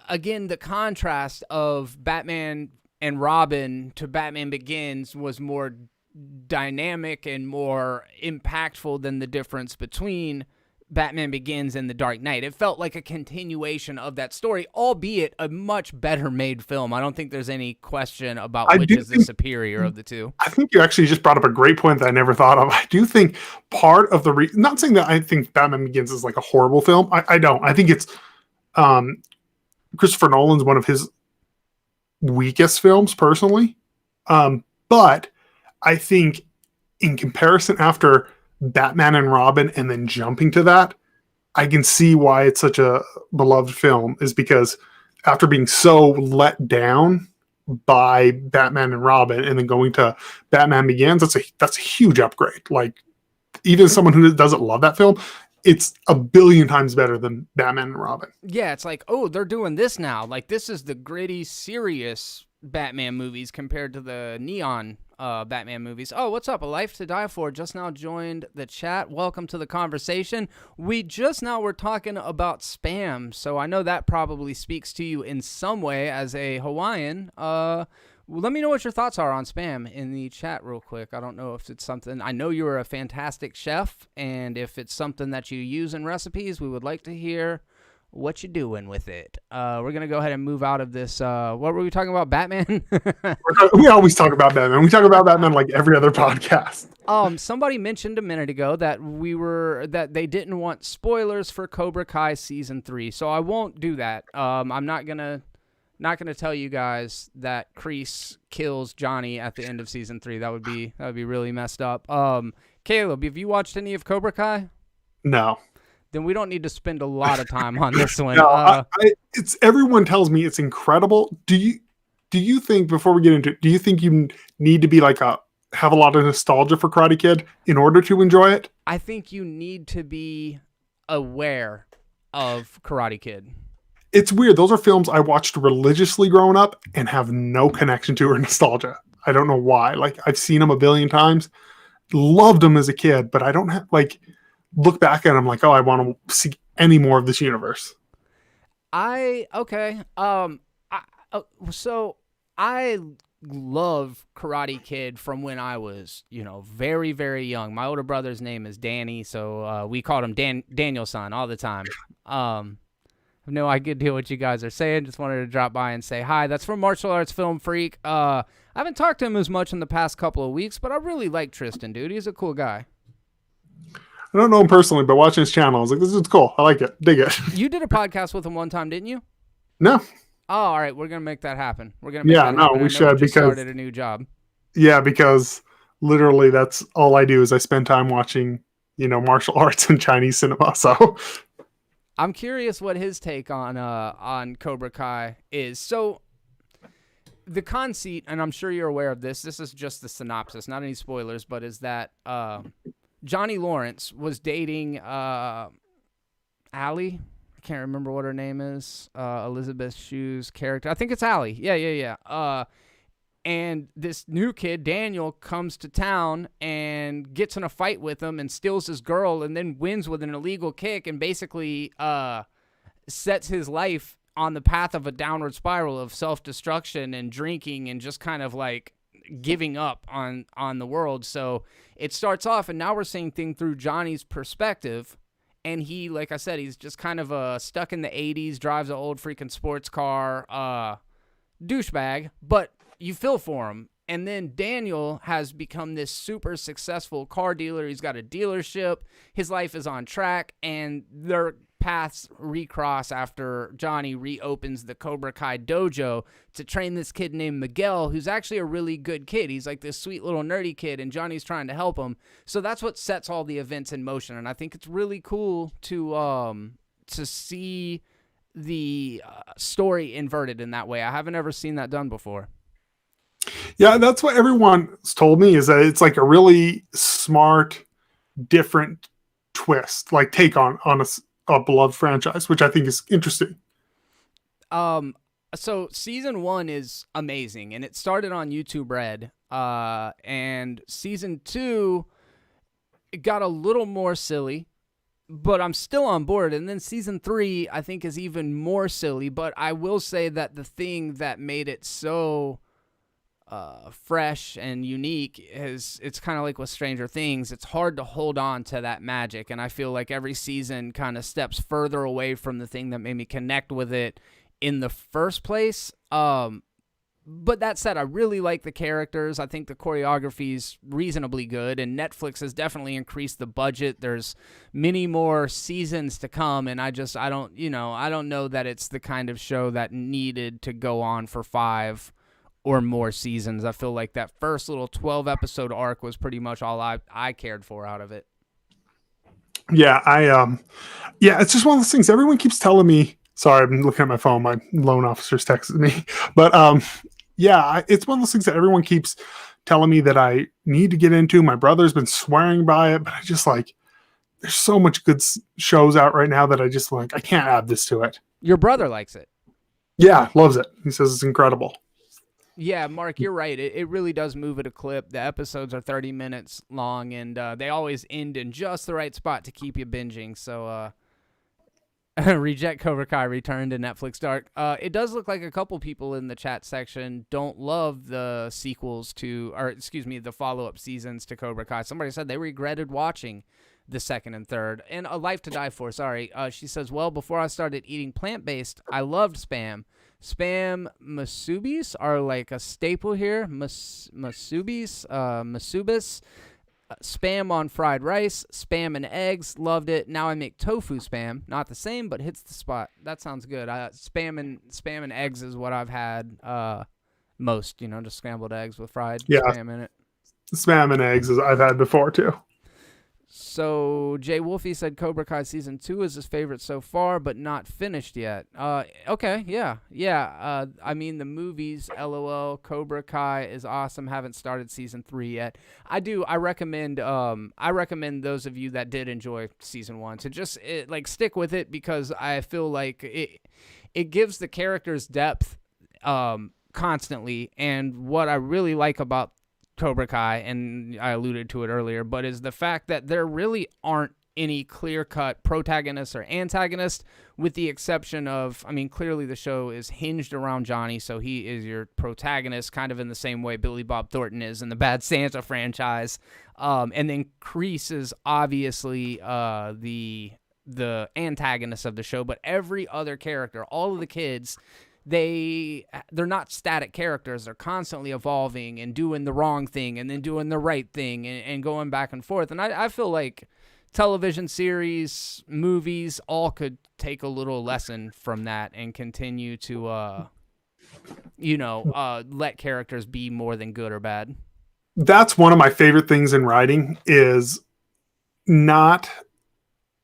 again, the contrast of Batman and Robin to Batman Begins was more dynamic and more impactful than the difference between Batman Begins and The Dark Knight. It felt like a continuation of that story, albeit a much better made film. I don't think there's any question about which is the superior of the two. I think you actually just brought up a great point that I never thought of. I do think part of the not saying that I think Batman Begins is like a horrible film. I don't. I think it's Christopher Nolan's one of his weakest films personally. But I think in comparison after Batman and Robin and then jumping to that, I can see why it's such a beloved film, is because after being so let down by Batman and Robin and then going to Batman Begins, that's a huge upgrade. Like, even someone who doesn't love that film, it's a billion times better than Batman and Robin. Yeah, it's like, oh, they're doing this now. Like, this is the gritty, serious Batman movies compared to the neon Batman movies. Oh, what's up? A Life to Die For just now joined the chat. Welcome to the conversation. We just now were talking about spam, so I know that probably speaks to you in some way as a Hawaiian. Let me know what your thoughts are on spam in the chat real quick. I don't know if it's something... I know you're a fantastic chef, and if it's something that you use in recipes, we would like to hear what you doing with it. We're going to go ahead and move out of this. What were we talking about? Batman? We always talk about Batman. We talk about Batman like every other podcast. Somebody mentioned a minute ago that they didn't want spoilers for Cobra Kai Season 3. So I won't do that. I'm not going to tell you guys that Kreese kills Johnny at the end of Season 3. That would be really messed up. Caleb, have you watched any of Cobra Kai? No. Then we don't need to spend a lot of time on this one. No, it's everyone tells me it's incredible. Do you think, before we get into it, do you think you need to be like have a lot of nostalgia for Karate Kid in order to enjoy it? I think you need to be aware of Karate Kid. It's weird. Those are films I watched religiously growing up and have no connection to or nostalgia. I don't know why. Like, I've seen them a billion times, loved them as a kid, but I don't have look back at them like, oh, I want to see any more of this universe. So I love Karate Kid from when I was, very, very young. My older brother's name is Danny, so we called him Daniel-san all the time. I have no idea what you guys are saying. Just wanted to drop by and say hi. That's from Martial Arts Film Freak. I haven't talked to him as much in the past couple of weeks, but I really like Tristan, dude. He's a cool guy. I don't know him personally, but watching his channel, I was like, this is cool. I like it. Dig it. You did a podcast with him one time, didn't you? No. Oh, all right. We're going to make that happen. We should, because started a new job. Yeah, because literally that's all I do is I spend time watching, martial arts and Chinese cinema. So I'm curious what his take on Cobra Kai is. So the conceit, and I'm sure you're aware of this is just the synopsis, not any spoilers, but is that Johnny Lawrence was dating Allie. I can't remember what her name is. Elizabeth Shue's character. I think it's Allie. Yeah. And this new kid, Daniel, comes to town and gets in a fight with him and steals his girl and then wins with an illegal kick and basically sets his life on the path of a downward spiral of self-destruction and drinking and just kind of like giving up on the world. So it starts off, and now we're seeing things through Johnny's perspective. And he, like I said, he's just kind of stuck in the 80s, drives an old freaking sports car, douchebag, but you feel for him. And then Daniel has become this super successful car dealer. He's got a dealership. His life is on track, and their paths recross after Johnny reopens the Cobra Kai dojo to train this kid named Miguel, who's actually a really good kid. He's like this sweet little nerdy kid, and Johnny's trying to help him. So that's what sets all the events in motion, and I think it's really cool to see the story inverted in that way. I haven't ever seen that done before. Yeah, that's what everyone's told me, is that it's like a really smart, different twist, like take on a beloved franchise, which I think is interesting. So season 1 is amazing, and it started on YouTube Red. And season 2, it got a little more silly, but I'm still on board. And then season 3, I think, is even more silly. But I will say that the thing that made it so fresh and unique is, it's kind of like with Stranger Things. It's hard to hold on to that magic, and I feel like every season kind of steps further away from the thing that made me connect with it in the first place. But that said, I really like the characters. I think the choreography is reasonably good, and Netflix has definitely increased the budget. There's many more seasons to come, and I don't know that it's the kind of show that needed to go on for 5 or more seasons. I feel like that first little 12-episode arc was pretty much all I cared for out of it. Yeah, it's just one of those things. Everyone keeps telling me. Sorry, I'm looking at my phone. My loan officer's texted me, but it's one of those things that everyone keeps telling me that I need to get into. My brother's been swearing by it, but I just like, there's so much good shows out right now that I just like, I can't add this to it. Your brother likes it. Yeah, loves it. He says it's incredible. Yeah, Mark, you're right. It really does move at a clip. The episodes are 30 minutes long, and they always end in just the right spot to keep you binging. So, Reject Cobra Kai returned to Netflix Dark. It does look like a couple people in the chat section don't love the the follow-up seasons to Cobra Kai. Somebody said they regretted watching the second and third. And A Life to Die For, she says, well, before I started eating plant-based, I loved Spam. Spam musubis are like a staple here. Musubis. Spam on fried rice, spam and eggs, loved it. Now I make tofu spam, not the same, but hits the spot. That sounds good. Spam and eggs is what I've had most. Just scrambled eggs with fried spam in it. Spam and eggs I've had before too. So Jay Wolfie said Cobra Kai Season 2 is his favorite so far, but not finished yet. Okay, yeah. I mean, the movies, LOL, Cobra Kai is awesome. Haven't started Season 3 yet. I recommend those of you that did enjoy Season 1 to just stick with it, because I feel like it gives the characters depth constantly. And what I really like about Cobra Kai, and I alluded to it earlier, but is the fact that there really aren't any clear-cut protagonists or antagonists, with the exception of, clearly the show is hinged around Johnny, so he is your protagonist, kind of in the same way Billy Bob Thornton is in the Bad Santa franchise. And then Kreese is obviously the antagonist of the show, but every other character, all of the kids, they're not static characters. They're constantly evolving and doing the wrong thing and then doing the right thing and going back and forth. And I feel like television series, movies, all could take a little lesson from that and continue to, let characters be more than good or bad. That's one of my favorite things in writing is not...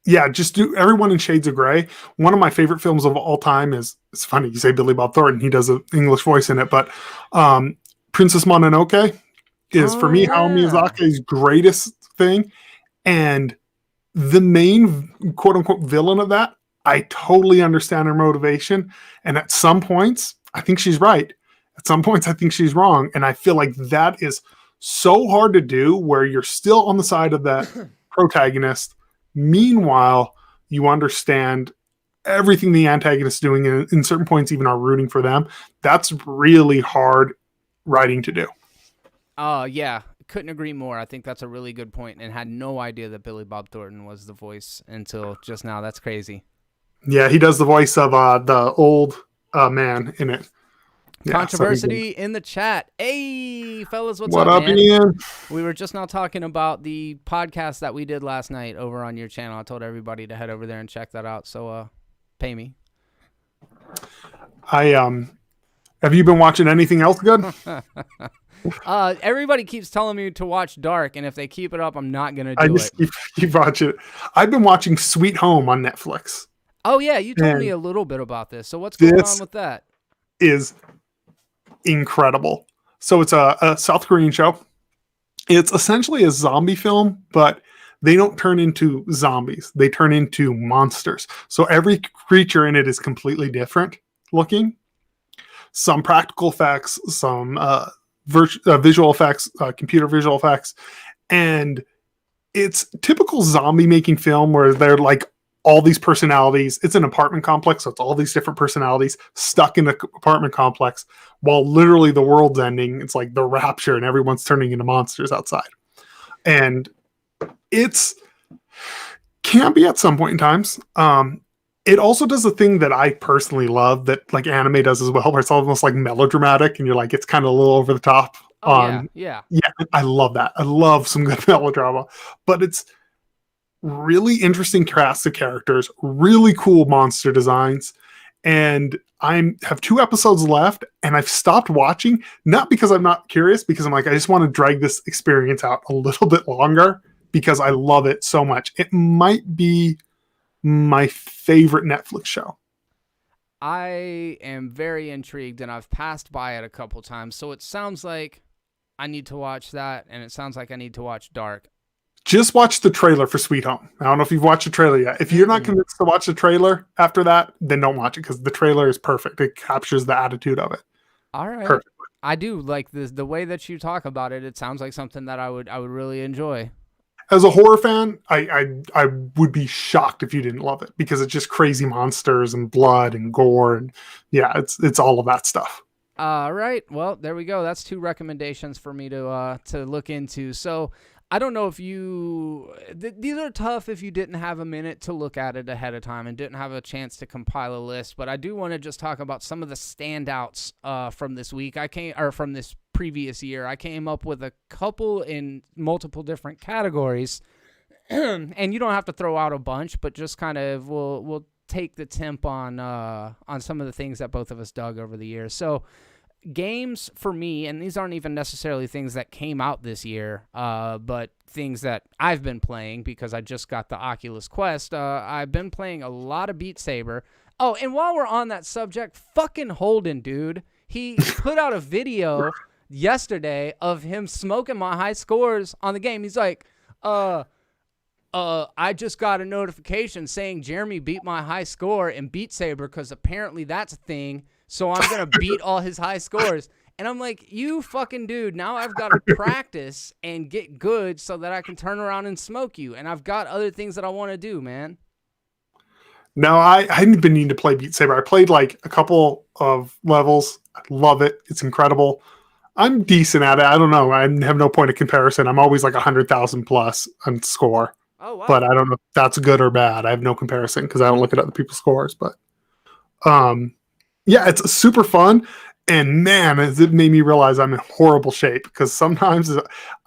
Yeah, just do Everyone in Shades of Grey. One of my favorite films of all time is, it's funny you say Billy Bob Thornton, he does an English voice in it, but Princess Mononoke is for me Hayao Miyazaki's greatest thing. And the main quote unquote villain of that, I totally understand her motivation. And at some points, I think she's right. At some points, I think she's wrong. And I feel like that is so hard to do, where you're still on the side of that protagonist. Meanwhile, you understand everything the antagonist is doing, and in certain points even are rooting for them. That's really hard writing to do. Yeah, couldn't agree more. I think that's a really good point, and had no idea that Billy Bob Thornton was the voice until just now. That's crazy. Yeah, he does the voice of the old man in it. Yeah, Controversy in the chat. Hey, fellas, what's what up, up, man? Ian? We were just now talking about the podcast that we did last night over on your channel. I told everybody to head over there and check that out. So, pay me. Have you been watching anything else good? Everybody keeps telling me to watch Dark, and if they keep it up, I'm not gonna do I just keep watching it. I've been watching Sweet Home on Netflix. Oh yeah, you told me a little bit about this. So what's going on with that? Is incredible. So it's a South Korean show. It's essentially a zombie film, but they don't turn into zombies. They turn into monsters. So every creature in it is completely different looking. Some practical effects, some visual effects, computer visual effects. And it's typical zombie making film where they're like all these personalities. It's an apartment complex, so it's all these different personalities stuck in an apartment complex while literally the world's ending. It's like the rapture and everyone's turning into monsters outside. And it's campy at some point in times. It also does a thing that I personally love that like anime does as well, where it's almost like melodramatic and you're like, it's kind of a little over the top. Yeah, I love that. I love some good melodrama, but it's really interesting cast of characters, really cool monster designs. And I have 2 episodes left and I've stopped watching, not because I'm not curious, because I'm like, I just want to drag this experience out a little bit longer because I love it so much. It might be my favorite Netflix show. I am very intrigued and I've passed by it a couple times. So it sounds like I need to watch that, and it sounds like I need to watch Dark. Just watch the trailer for Sweet Home. I don't know if you've watched the trailer yet. If you're not convinced to watch the trailer after that, then don't watch it because the trailer is perfect. It captures the attitude of it. All right. Perfect. I do like this. The way that you talk about it, it sounds like something that I would really enjoy. As a horror fan, I would be shocked if you didn't love it because it's just crazy monsters and blood and gore and yeah, it's all of that stuff. All right. Well, there we go. That's 2 recommendations for me to look into. So I don't know if these are tough if you didn't have a minute to look at it ahead of time and didn't have a chance to compile a list, but I do want to just talk about some of the standouts from this week. From this previous year. I came up with a couple in multiple different categories, and you don't have to throw out a bunch, but just kind of we'll take the temp on some of the things that both of us dug over the years. So games for me, and these aren't even necessarily things that came out this year, but things that I've been playing because I just got the Oculus Quest. I've been playing a lot of Beat Saber. Oh, and while we're on that subject, fucking Holden, dude. He put out a video yesterday of him smoking my high scores on the game. He's like, I just got a notification saying Jeremy beat my high score in Beat Saber because apparently that's a thing. So I'm going to beat all his high scores. And I'm like, you fucking dude, now I've got to practice and get good so that I can turn around and smoke you. And I've got other things that I want to do, man. No, I hadn't been needing to play Beat Saber. I played like a couple of levels. I love it. It's incredible. I'm decent at it. I don't know. I have no point of comparison. I'm always like 100,000 plus on score. Oh, wow. But I don't know if that's good or bad. I have no comparison because I don't look at other people's scores. But yeah, it's super fun. And man, it made me realize I'm in horrible shape because sometimes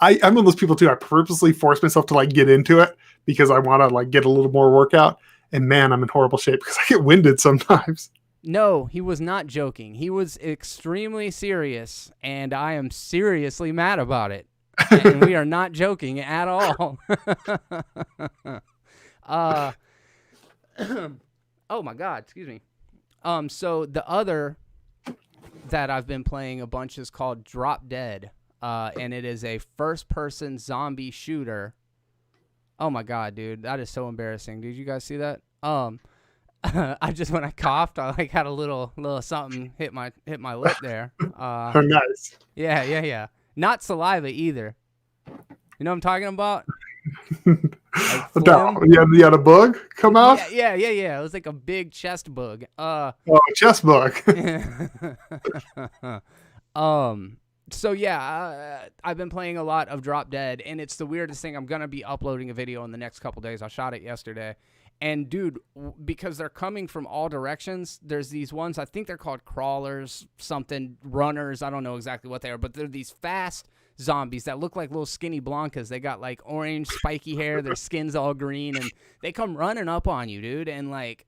I'm one of those people too. I purposely force myself to like get into it because I want to like get a little more workout. And man, I'm in horrible shape because I get winded sometimes. No, he was not joking. He was extremely serious, and I am seriously mad about it. And we are not joking at all. Oh my God, excuse me. So the other that I've been playing a bunch is called Drop Dead, and it is a first-person zombie shooter. Oh my God, dude, that is so embarrassing. Did you guys see that? I just when I coughed, I like had a little something hit my lip there. Oh, nice. Yeah. Not saliva either. You know what I'm talking about? Like No, phlegm. you had a bug come out? Yeah. It was like a big chest bug. Oh, a chest bug. um. So yeah, I've been playing a lot of Drop Dead, and it's the weirdest thing. I'm gonna be uploading a video in the next couple days. I shot it yesterday, and dude, because they're coming from all directions, there's these ones. I think they're called crawlers, something runners. I don't know exactly what they are, but they're these fast zombies that look like little skinny Blancas. They got like orange spiky hair. Their skin's all green, and they come running up on you, dude. And like,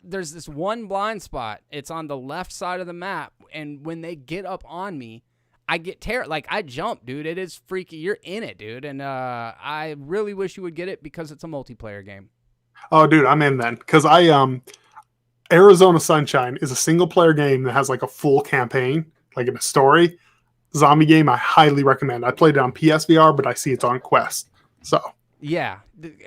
there's this one blind spot. It's on the left side of the map, and when they get up on me, I get terrified. Like, I jump, dude. It is freaky. You're in it, dude. And I really wish you would get it because it's a multiplayer game. Oh, dude, I'm in then. Because Arizona Sunshine is a single player game that has like a full campaign, like in a story. Zombie game I highly recommend. I played it on PSVR, but I see it's on Quest. So yeah,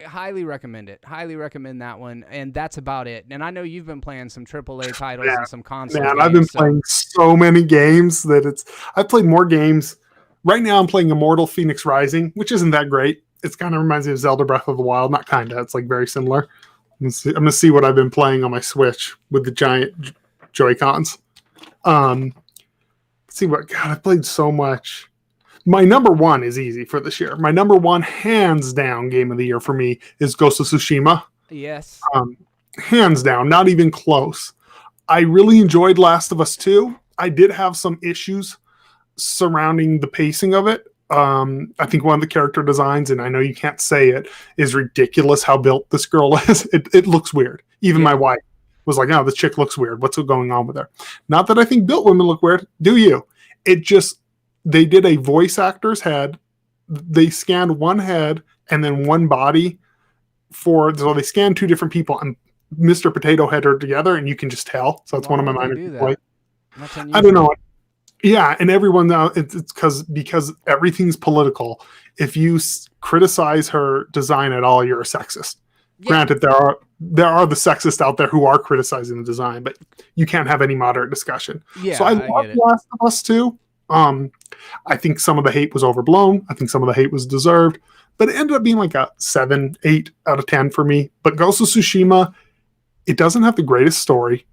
highly recommend it. Highly recommend that one. And that's about it. And I know you've been playing some AAA titles and some console games. I've been playing so many games that I've played more games. Right now I'm playing Immortal Phoenix Rising, which isn't that great. It kind of reminds me of Zelda Breath of the Wild. Not kind of. It's like very similar. I'm going to see what I've been playing on my Switch with the giant Joy-Cons. See what, God, I've played so much. My number one is easy for this year. My number one, hands down, game of the year for me is Ghost of Tsushima. Yes. Hands down, not even close. I really enjoyed Last of Us 2. I did have some issues surrounding the pacing of it. I think one of the character designs, and I know you can't say it, is ridiculous how built this girl is. It looks weird. Even my wife was like, oh, this chick looks weird. What's going on with her? Not that I think built women look weird. Do you? It just, they did a voice actor's head. They scanned one head and then one body so they scanned two different people and Mr. Potato Head her together, and you can just tell. So that's one of my minor complaints. I don't know. Yeah, and everyone now, it's because everything's political. If you criticize her design at all, you're a sexist. Yeah. Granted, there are the sexists out there who are criticizing the design, but you can't have any moderate discussion. Yeah, so I love Last of Us 2. I think some of the hate was overblown. I think some of the hate was deserved, but it ended up being like a 7, 8 out of 10 for me. But Ghost of Tsushima, it doesn't have the greatest story,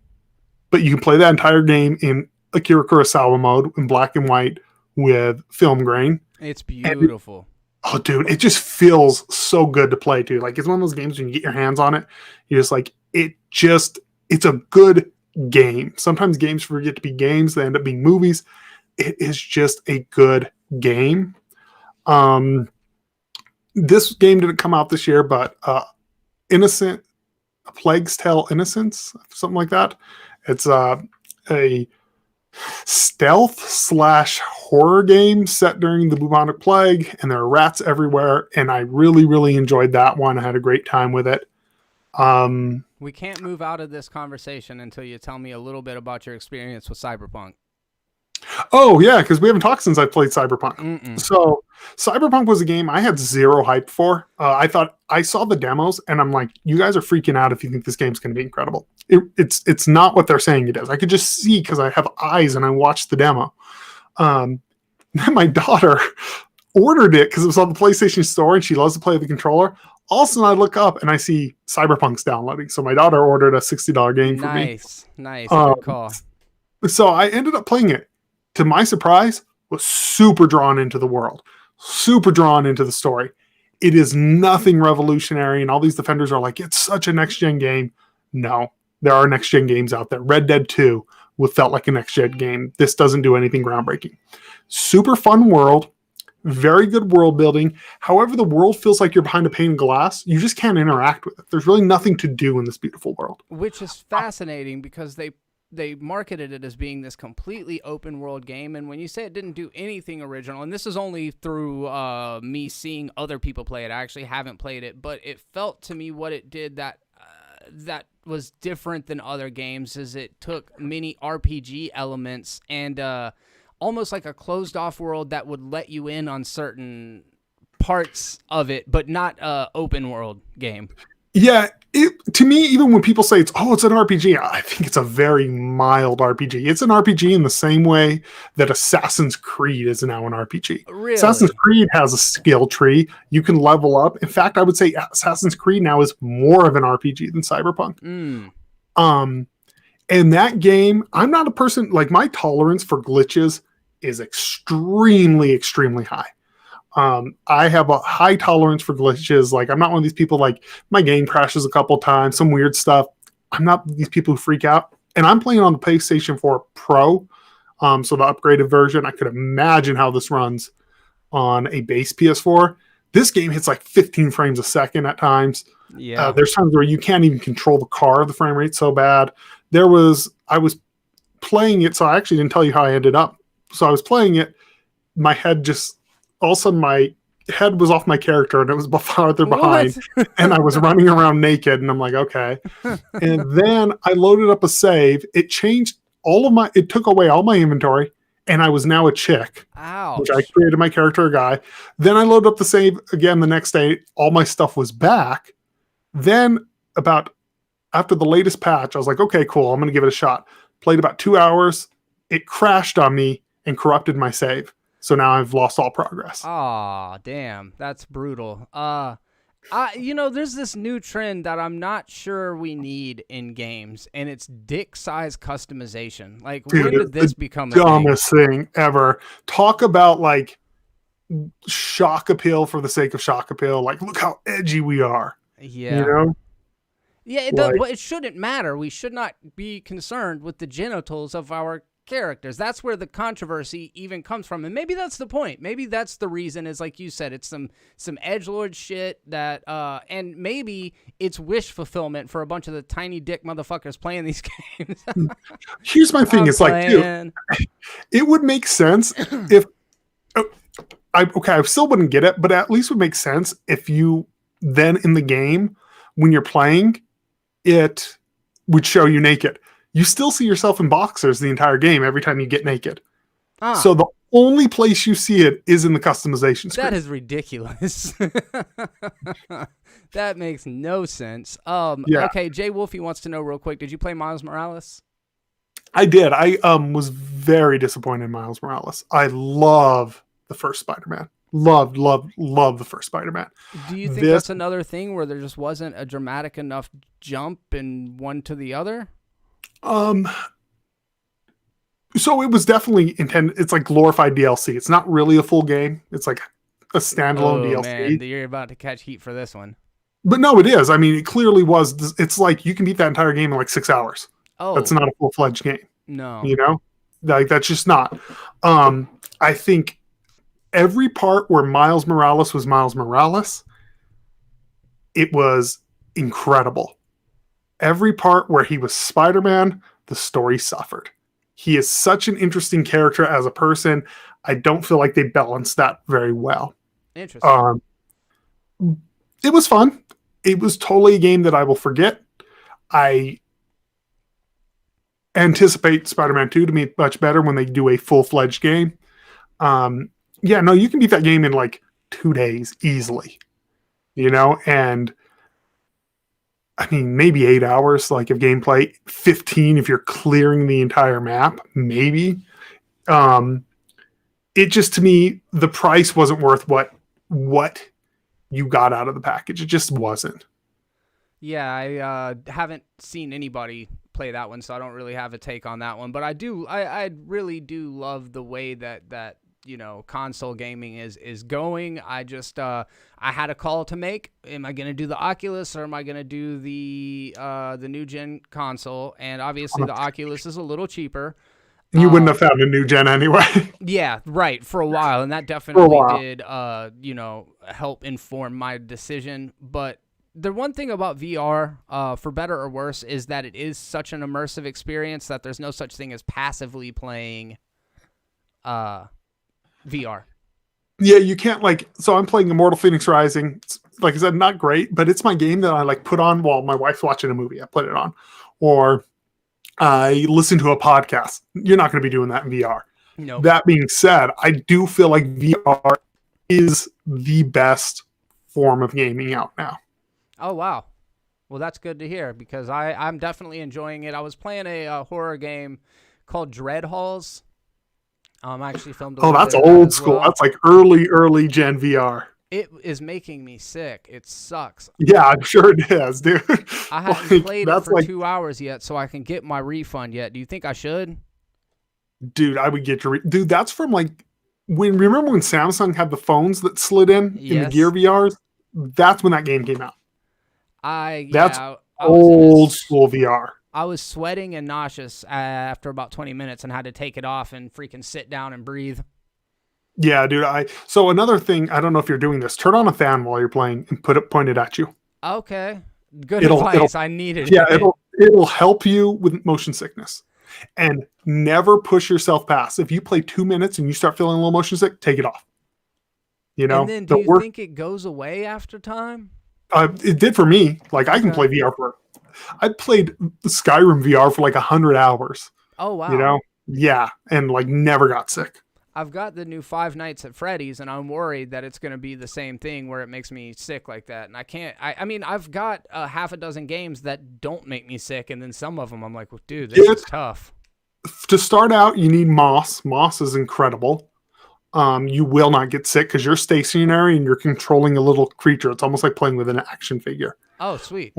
but you can play that entire game in Akira Kurosawa mode in black and white with film grain. It's beautiful. Oh, dude, it just feels so good to play, too. Like, it's one of those games when you get your hands on it, you're just like, it's a good game. Sometimes games forget to be games. They end up being movies. It is just a good game. This game didn't come out this year, but Innocent, A Plague's Tale Innocence, something like that. It's a stealth/horror game set during the bubonic plague, and there are rats everywhere, and I really, really enjoyed that one. I had a great time with it. We can't move out of this conversation until you tell me a little bit about your experience with Cyberpunk. Oh, yeah, because we haven't talked since I played Cyberpunk. So Cyberpunk was a game I had zero hype for. I thought I saw the demos, and I'm like, you guys are freaking out if you think this game's going to be incredible. It's not what they're saying it is. I could just see because I have eyes and I watched the demo. Then my daughter ordered it because it was on the PlayStation Store, and she loves to play with the controller. All of a sudden, I look up and I see Cyberpunk's downloading. So my daughter ordered a $60 game for me. Nice. Good call. So I ended up playing it. To my surprise, was super drawn into the world, super drawn into the story. It is nothing revolutionary, and all these defenders are like, it's such a next-gen game. No, there are next-gen games out there. Red Dead 2 felt like a next-gen game. This doesn't do anything groundbreaking. Super fun world, very good world building. However, the world feels like you're behind a pane of glass. You just can't interact with it. There's really nothing to do in this beautiful world. Which is fascinating because they marketed it as being this completely open world game, and when you say it didn't do anything original, and this is only through me seeing other people play it, I actually haven't played it, but it felt to me what it did that was different than other games is it took many RPG elements and almost like a closed off world that would let you in on certain parts of it, but not open world game. Yeah, to me, even when people say it's an RPG, I think it's a very mild RPG. It's an RPG in the same way that Assassin's Creed is now an RPG. Assassin's Really? Creed has a skill tree. You can level up. In fact, I would say Assassin's Creed now is more of an RPG than Cyberpunk. Mm. And that game, I'm not a person, like, my tolerance for glitches is extremely, extremely high. I have a high tolerance for glitches. Like, I'm not one of these people, like, my game crashes a couple times, some weird stuff. I'm not these people who freak out. And I'm playing on the PlayStation 4 Pro, so the upgraded version. I could imagine how this runs on a base PS4. This game hits like 15 frames a second at times. Yeah. There's times where you can't even control the car. The frame rate's so bad. I was playing it, so I actually didn't tell you how I ended up. So I was playing it. My head just, all of a sudden, my head was off my character and it was farther behind. And I was running around naked. And I'm like, okay. And then I loaded up a save. It changed it took away all my inventory. And I was now a chick. Ouch. Which I created my character a guy. Then I loaded up the save again the next day. All my stuff was back. Then after the latest patch, I was like, okay, cool. I'm going to give it a shot. Played about 2 hours. It crashed on me and corrupted my save. So now I've lost all progress. Aw, damn. That's brutal. There's this new trend that I'm not sure we need in games, and it's dick size customization. Like, Dude, when did this become a dumbest thing ever? Talk about, like, shock appeal for the sake of shock appeal. Like, look how edgy we are. Yeah. You know? Yeah, it does. Well, it shouldn't matter. We should not be concerned with the genitals of our characters. That's where the controversy even comes from. And maybe that's the point. Maybe that's the reason, is like you said, it's some edgelord shit that and maybe it's wish fulfillment for a bunch of the tiny dick motherfuckers playing these games. Here's my thing. It's like, dude, it would make sense if I still wouldn't get it, but at least would make sense if you then in the game when you're playing, it would show you naked. You still see yourself in boxers the entire game every time you get naked. So the only place you see it is in the customization screen. That is ridiculous. That makes no sense. Yeah. Okay, Jay Wolfie wants to know real quick, did you play Miles Morales? I did. I was very disappointed in Miles Morales. I love the first Spider-Man. Love the first Spider-Man. Do you think that's another thing where there just wasn't a dramatic enough jump in one to the other? So it was definitely intended. It's like glorified DLC. It's not really a full game. It's like a standalone DLC. Man, you're about to catch heat for this one. But no, it is. I mean, it clearly was. It's like you can beat that entire game in like 6 hours. Oh, that's not a full-fledged game. No, you know, like that's just not. I think every part where Miles Morales was Miles Morales, it was incredible. Every part where he was Spider-Man, the story suffered. He is such an interesting character as a person. I don't feel like they balanced that very well. Interesting. It was fun. It was totally a game that I will forget. I anticipate Spider-Man 2 to be much better when they do a full-fledged game. Yeah, no, you can beat that game in like 2 days easily, you know, and I mean, maybe 8 hours like of gameplay, 15 if you're clearing the entire map, maybe. It just, to me, the price wasn't worth what you got out of the package. It just wasn't. Yeah, I haven't seen anybody play that one, so I don't really have a take on that one. But I really do love the way that you know, console gaming is going. I just I had a call to make. Am I going to do the Oculus or am I going to do the new gen console? And obviously the Oculus is a little cheaper. You wouldn't have found a new gen anyway. Yeah, right, for a while, and that definitely did you know, help inform my decision. But the one thing about VR, for better or worse, is that it is such an immersive experience that there's no such thing as passively playing VR. Yeah, you can't so I'm playing Immortal Phoenix Rising. It's, like I said, not great, but it's my game that I like put on while my wife's watching a movie. I put it on. Or I listen to a podcast. You're not going to be doing that in VR. No. That being said, I do feel like VR is the best form of gaming out now. Oh, wow. Well, that's good to hear because I'm definitely enjoying it. I was playing a horror game called Dread Halls. I actually filmed a Oh, little that's bit of that old as school. well. That's like early gen VR. It is making me sick. It sucks. Yeah, I'm sure it is, dude. I haven't Like, played it that's for like, 2 hours yet, so I can get my refund yet. Do you think I should? dude, I would get your dude. That's from like remember when Samsung had the phones that slid in the Gear Yes. VRs? That's when that game came out. That's I was in old school VR. I was sweating and nauseous after about 20 minutes and had to take it off and freaking sit down and breathe. Yeah, dude. So another thing, I don't know if you're doing this. Turn on a fan while you're playing and put it pointed at you. Okay. Good It'll advice. I needed yeah, it. it'll help you with motion sickness. And never push yourself past. If you play 2 minutes and you start feeling a little motion sick, take it off. You know, And then do you think it goes away after time? It did for me. Like I can play VR I played Skyrim VR for like 100 hours. Oh, wow. You know, yeah, and like never got sick. I've got the new Five Nights at Freddy's, and I'm worried that it's going to be the same thing where it makes me sick like that. And I can't. I mean, I've got half a dozen games that don't make me sick, and then some of them I'm like, well, dude, this is tough. To start out, you need moss. Moss is incredible. You will not get sick because you're stationary and you're controlling a little creature. It's almost like playing with an action figure. Oh, sweet.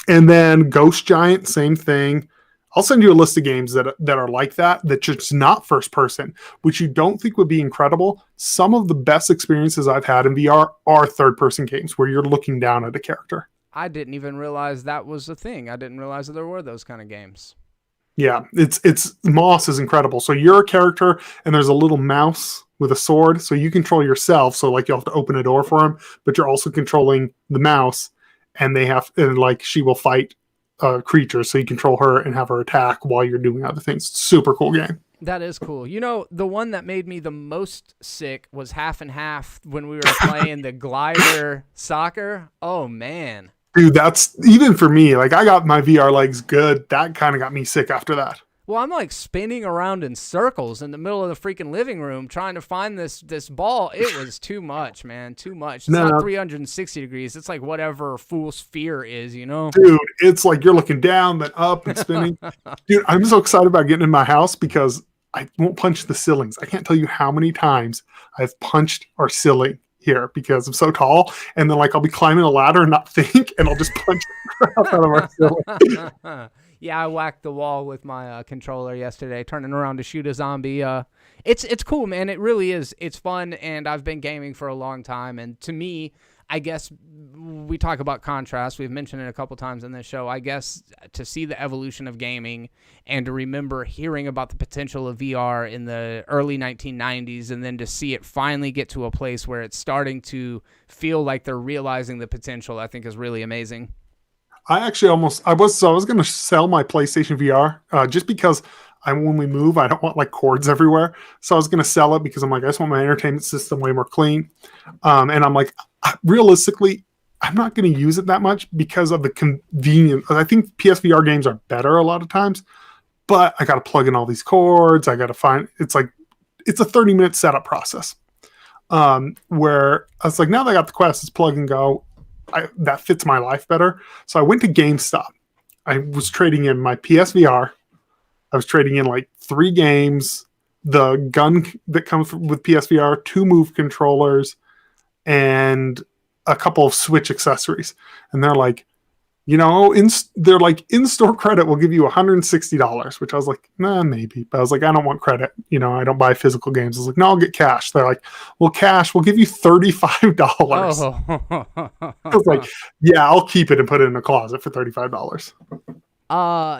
And then Ghost Giant, same thing. I'll send you a list of games that are like that just not first person, which you don't think would be incredible. Some of the best experiences I've had in VR are third person games where you're looking down at a character. I didn't even realize that was a thing. I didn't realize that there were those kind of games. Yeah, it's Moss is incredible. So you're a character and there's a little mouse with a sword, so you control yourself. So like you have to open a door for him, but you're also controlling the mouse, and like she will fight creatures, so you control her and have her attack while you're doing other things. Super cool game. That is cool. You know, the one that made me the most sick was Half and Half when we were playing the glider soccer. Oh man. Dude, that's even for me. Like I got my VR legs good. That kind of got me sick after that. Well, I'm like spinning around in circles in the middle of the freaking living room trying to find this ball. It was too much, man. Too much. It's not 360 degrees. It's like whatever full sphere is, you know? Dude, it's like you're looking down, then up and spinning. Dude, I'm so excited about getting in my house because I won't punch the ceilings. I can't tell you how many times I've punched our ceiling here because I'm so tall. And then like I'll be climbing a ladder and not think, and I'll just punch the crap out of our ceiling. Yeah, I whacked the wall with my controller yesterday, turning around to shoot a zombie. It's cool, man. It really is. It's fun, and I've been gaming for a long time. And to me, I guess we talk about contrast. We've mentioned it a couple times in this show. I guess to see the evolution of gaming and to remember hearing about the potential of VR in the early 1990s and then to see it finally get to a place where it's starting to feel like they're realizing the potential, I think is really amazing. I was going to sell my PlayStation VR just because when we move, I don't want like cords everywhere. So I was going to sell it because I'm like, I just want my entertainment system way more clean. And I'm like, realistically, I'm not going to use it that much because of the convenience. I think PSVR games are better a lot of times, but I got to plug in all these cords. I got to find, it's a 30-minute setup process. Where I was like, now that I got the Quest, it's plug and go. That fits my life better. So I went to GameStop. I was trading in my PSVR. I was trading in like 3 games, the gun that comes with PSVR, 2 Move controllers, and a couple of Switch accessories. And they're like, in-store credit will give you $160, which I was like, nah, maybe. But I was like, I don't want credit. I don't buy physical games. I was like, no, I'll get cash. They're like, well, cash, we'll give you $35. Oh. I was like, yeah, I'll keep it and put it in a closet for $35.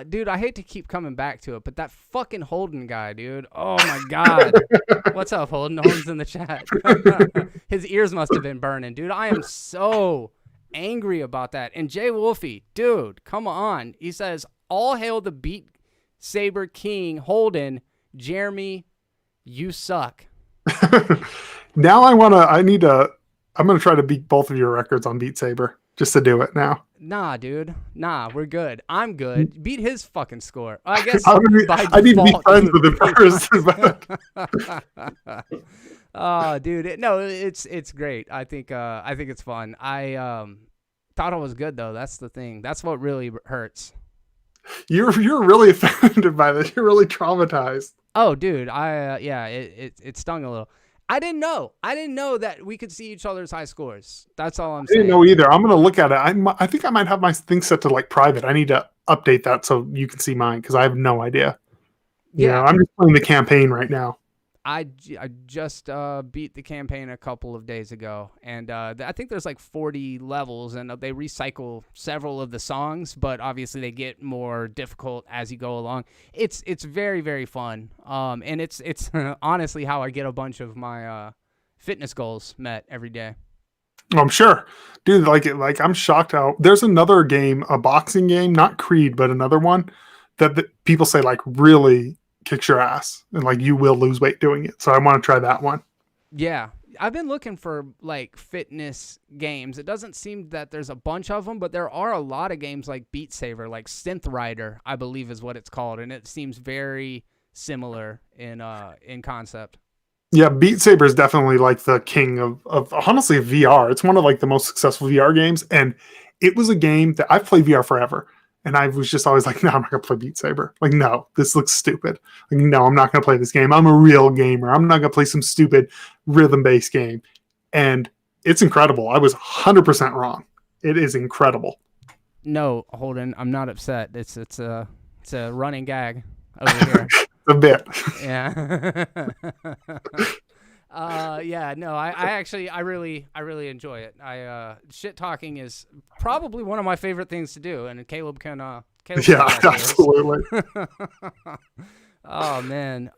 Dude, I hate to keep coming back to it, but that fucking Holden guy, dude. Oh my God. What's up, Holden? Holden's in the chat. His ears must have been burning, dude. I am so angry about that. And Jay Wolfie, dude, come on. He says, all hail the Beat Saber King, Holden. Jeremy, you suck. Now I'm going to try to beat both of your records on Beat Saber just to do it now. Nah, dude. Nah, we're good. I'm good. Beat his fucking score. I guess I need to be friends with him first. Oh, dude. It's great. I think it's fun. thought it was good though. That's the thing. That's what really hurts. You're really offended by this. You're really traumatized. Oh, dude, it stung a little. I didn't know. I didn't know that we could see each other's high scores. That's all I'm I didn't saying. know either. I'm gonna look at it. I think I might have my thing set to like private. I need to update that so you can see mine because I have no idea. Yeah, I'm just playing the campaign right now. I just beat the campaign a couple of days ago, and I think there's like 40 levels, and they recycle several of the songs, but obviously they get more difficult as you go along. It's very, very fun, and it's honestly how I get a bunch of my fitness goals met every day. I'm sure, dude. Like I'm shocked how there's another game, a boxing game, not Creed, but another one that people say like really kicks your ass and like you will lose weight doing it. So I want to try that one. Yeah, I've been looking for like fitness games. It doesn't seem that there's a bunch of them, but there are a lot of games like Beat Saber, like Synth Rider, I believe is what it's called, and it seems very similar in concept. Yeah, Beat Saber is definitely like the king of honestly VR. It's one of like the most successful VR games, and it was a game that I've played VR forever. And I was just always like, no, I'm not going to play Beat Saber. Like, no, this looks stupid. Like, no, I'm not going to play this game. I'm a real gamer. I'm not going to play some stupid rhythm-based game. And it's incredible. I was 100% wrong. It is incredible. No, Holden, I'm not upset. It's a running gag over here. A bit. Yeah. Yeah, no, I really enjoy it. Shit talking is probably one of my favorite things to do, and Caleb can yeah, absolutely. Oh man.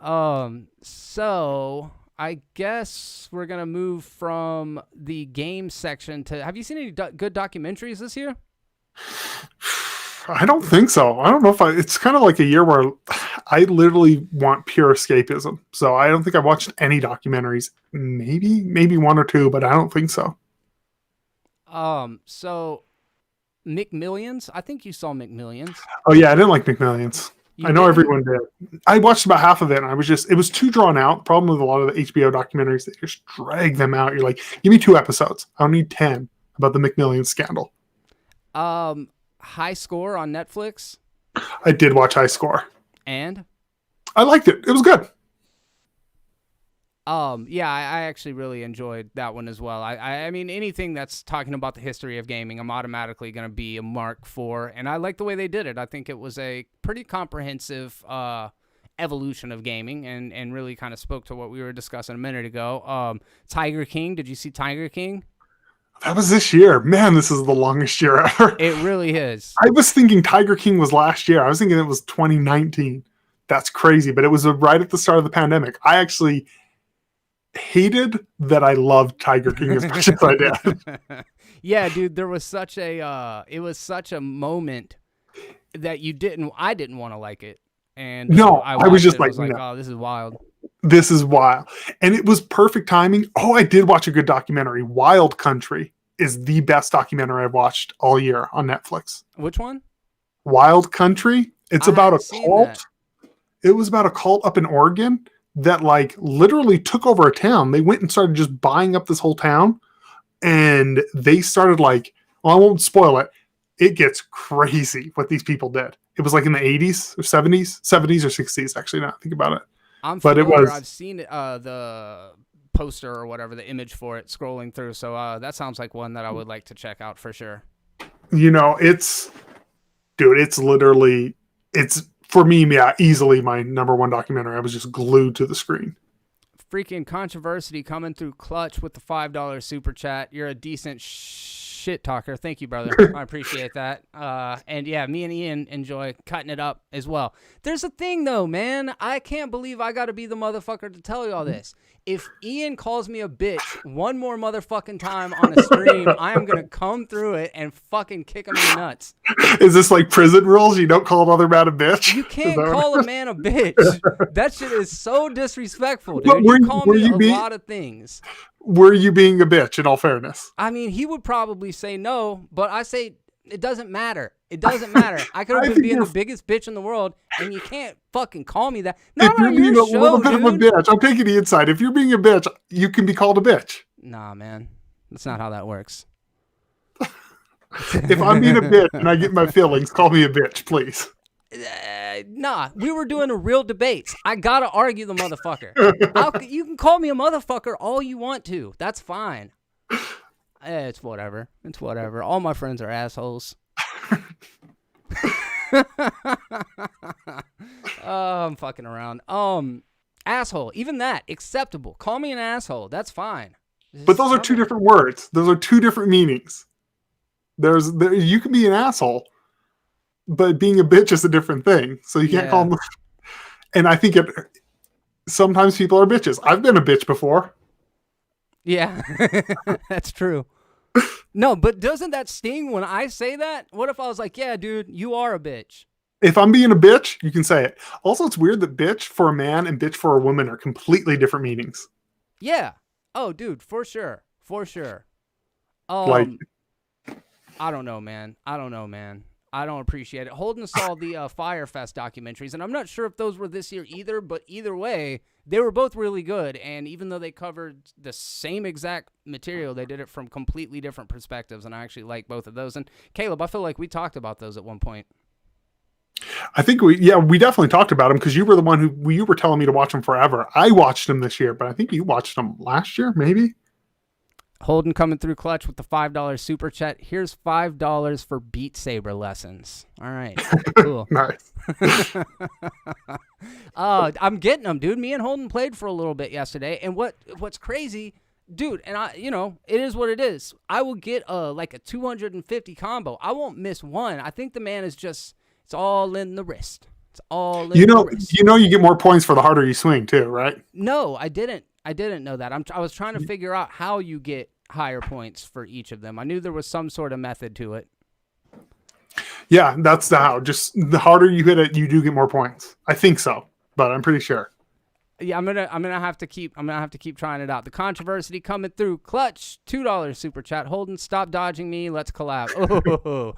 So I guess we're gonna move from the game section to. Have you seen any good documentaries this year? I don't think so. I don't know if it's kind of like a year where I literally want pure escapism. So I don't think I've watched any documentaries. Maybe one or two, but I don't think so. So McMillions, I think you saw McMillions. Oh yeah, I didn't like McMillions. I know everyone did. I watched about half of it, and it was too drawn out. The problem with a lot of the HBO documentaries, they just drag them out. You're like, give me 2 episodes. I don't need 10 about the McMillions scandal. High Score on Netflix. I did watch High Score. And? I liked it. It was good. Yeah, I actually really enjoyed that one as well. I mean, anything that's talking about the history of gaming, I'm automatically going to be a mark for, and I like the way they did it. I think it was a pretty comprehensive evolution of gaming and really kind of spoke to what we were discussing a minute ago. Tiger King, did you see Tiger King? That was this year. Man, this is the longest year ever. It really is. I was thinking Tiger King was last year. I was thinking it was 2019. That's crazy, but it was right at the start of the pandemic. I actually hated that I loved Tiger King as much as I did. Yeah, dude, there was such a it was such a moment that I didn't want to like it. And no, I was just like, no. Oh, this is wild. This is wild. And it was perfect timing. Oh, I did watch a good documentary. Wild Country is the best documentary I've watched all year on Netflix. Which one? Wild Country. It's about a cult. It was about a cult up in Oregon that like literally took over a town. They went and started just buying up this whole town. And they started like, well, I won't spoil it. It gets crazy what these people did. It was like in the 80s or 70s or 60s, actually, now I think about it. I've seen the poster or whatever, the image for it scrolling through. So that sounds like one that I would like to check out for sure. You know, it's for me, yeah, easily my number one documentary. I was just glued to the screen. Freaking controversy coming through clutch with the $5 super chat. You're a decent shit talker. Thank you, brother. I appreciate that. And yeah, me and Ian enjoy cutting it up as well. There's a thing though, man. I can't believe I got to be the motherfucker to tell you all this. If Ian calls me a bitch one more motherfucking time on a stream, I am going to come through it and fucking kick him in the nuts. Is this like prison rules? You don't call another man a bitch? You can't call a man a bitch. That shit is so disrespectful, dude. You call me a lot of things. Were you being a bitch in all fairness? I mean, he would probably say no, but I say it doesn't matter. It doesn't matter. I could have been being the biggest bitch in the world, and you can't fucking call me that. Not if you're on being your a show, little bit dude. of a bitch, I'm taking the inside. If you're being a bitch, you can be called a bitch. Nah, man. That's not how that works. If I'm being a bitch and I get my feelings, call me a bitch, please. Nah, we were doing a real debates. I gotta argue the motherfucker. You can call me a motherfucker all you want to. That's fine. It's whatever. It's whatever. All my friends are assholes. I'm fucking around. Asshole. Even that acceptable. Call me an asshole. That's fine. But those are two different words. Those are two different meanings. You can be an asshole, but being a bitch is a different thing. So you can't call them. And I think sometimes people are bitches. I've been a bitch before. Yeah, that's true. No, but doesn't that sting when I say that? What if I was like, yeah, dude, you are a bitch? If I'm being a bitch, you can say it. Also, it's weird that bitch for a man and bitch for a woman are completely different meanings. Yeah. Oh, dude, for sure. For sure. Like, I don't know, man. I don't appreciate it. Holden saw the Fyre Fest documentaries, and I'm not sure if those were this year either, but either way, they were both really good. And even though they covered the same exact material, they did it from completely different perspectives, and I actually like both of those. And Caleb, I feel like we talked about those at one point. I think we definitely talked about them because you were the one you were telling me to watch them forever. I watched them this year, but I think you watched them last year, maybe. Holden coming through clutch with the $5 super chat. Here's $5 for Beat Saber lessons. All right, cool. Nice. I'm getting them, dude. Me and Holden played for a little bit yesterday, and what's crazy, dude, and it is what it is. I will get like a 250 combo. I won't miss one. I think the man is just, it's all in the wrist. It's all in the wrist. You get more points for the harder you swing too, right? No, I didn't know that. I was trying to figure out how you get higher points for each of them. I knew there was some sort of method to it. Yeah, that's how. Just the harder you hit it, you do get more points. I think so, but I'm pretty sure. Yeah, I'm gonna have to keep trying it out. The controversy coming through. Clutch, $2 super chat. Holden, stop dodging me. Let's collab. Oh,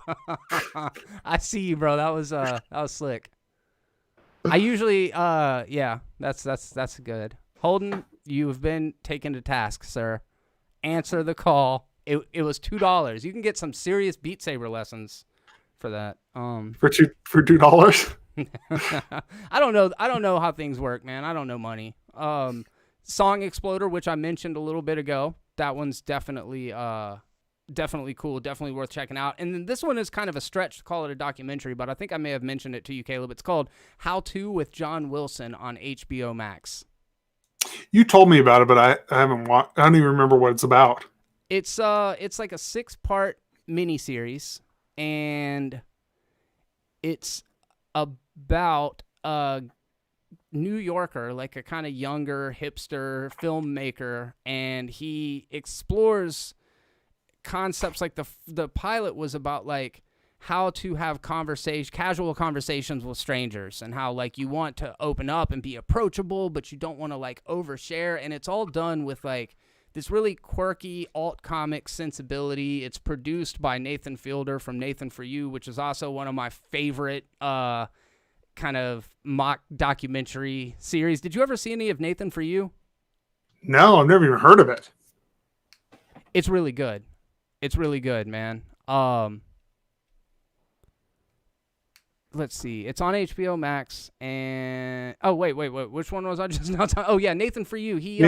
I see you, bro. That was slick. I usually that's good. Holden, you've been taken to task, sir. Answer the call. It was $2. You can get some serious Beat Saber lessons for that. For $2. I don't know how things work, man. I don't know money. Song Exploder, which I mentioned a little bit ago, that one's definitely cool, definitely worth checking out. And then this one is kind of a stretch to call it a documentary, but I think I may have mentioned it to you, Caleb. It's called How To with John Wilson on HBO Max. You told me about it, but I haven't watched. I don't even remember what it's about. It's like a 6-part miniseries, and it's about a New Yorker, like a kind of younger hipster filmmaker, and he explores concepts like the pilot was about like how to have casual conversations with strangers, and how like you want to open up and be approachable, but you don't want to like overshare. And it's all done with like this really quirky alt comic sensibility. It's produced by Nathan Fielder from Nathan For You, which is also one of my favorite kind of mock documentary series. Did you ever see any of Nathan For You? No, I've never even heard of it. It's really good. It's really good, man. Let's see. It's on HBO Max, and wait. Which one was I just now talking? Oh yeah, Nathan For You. He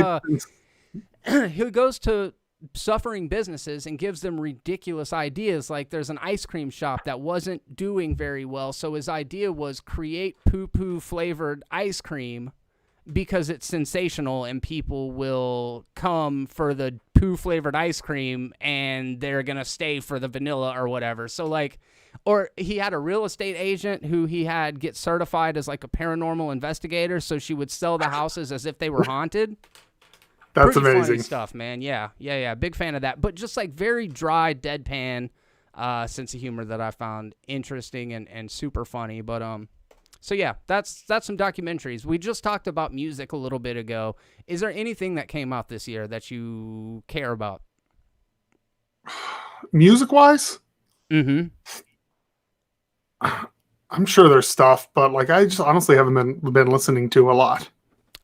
goes to suffering businesses and gives them ridiculous ideas. Like there's an ice cream shop that wasn't doing very well, so his idea was create poo-poo flavored ice cream because it's sensational and people will come for the poo flavored ice cream and they're gonna stay for the vanilla or whatever. So like, or he had a real estate agent who he had get certified as like a paranormal investigator, so she would sell the houses as if they were haunted. That's pretty amazing funny stuff, man. Yeah. Big fan of that. But just like very dry, deadpan sense of humor that I found interesting and super funny. But so yeah, that's some documentaries. We just talked about music a little bit ago. Is there anything that came out this year that you care about? Music-wise? Mm-hmm. I'm sure there's stuff, but like I just honestly haven't been listening to a lot.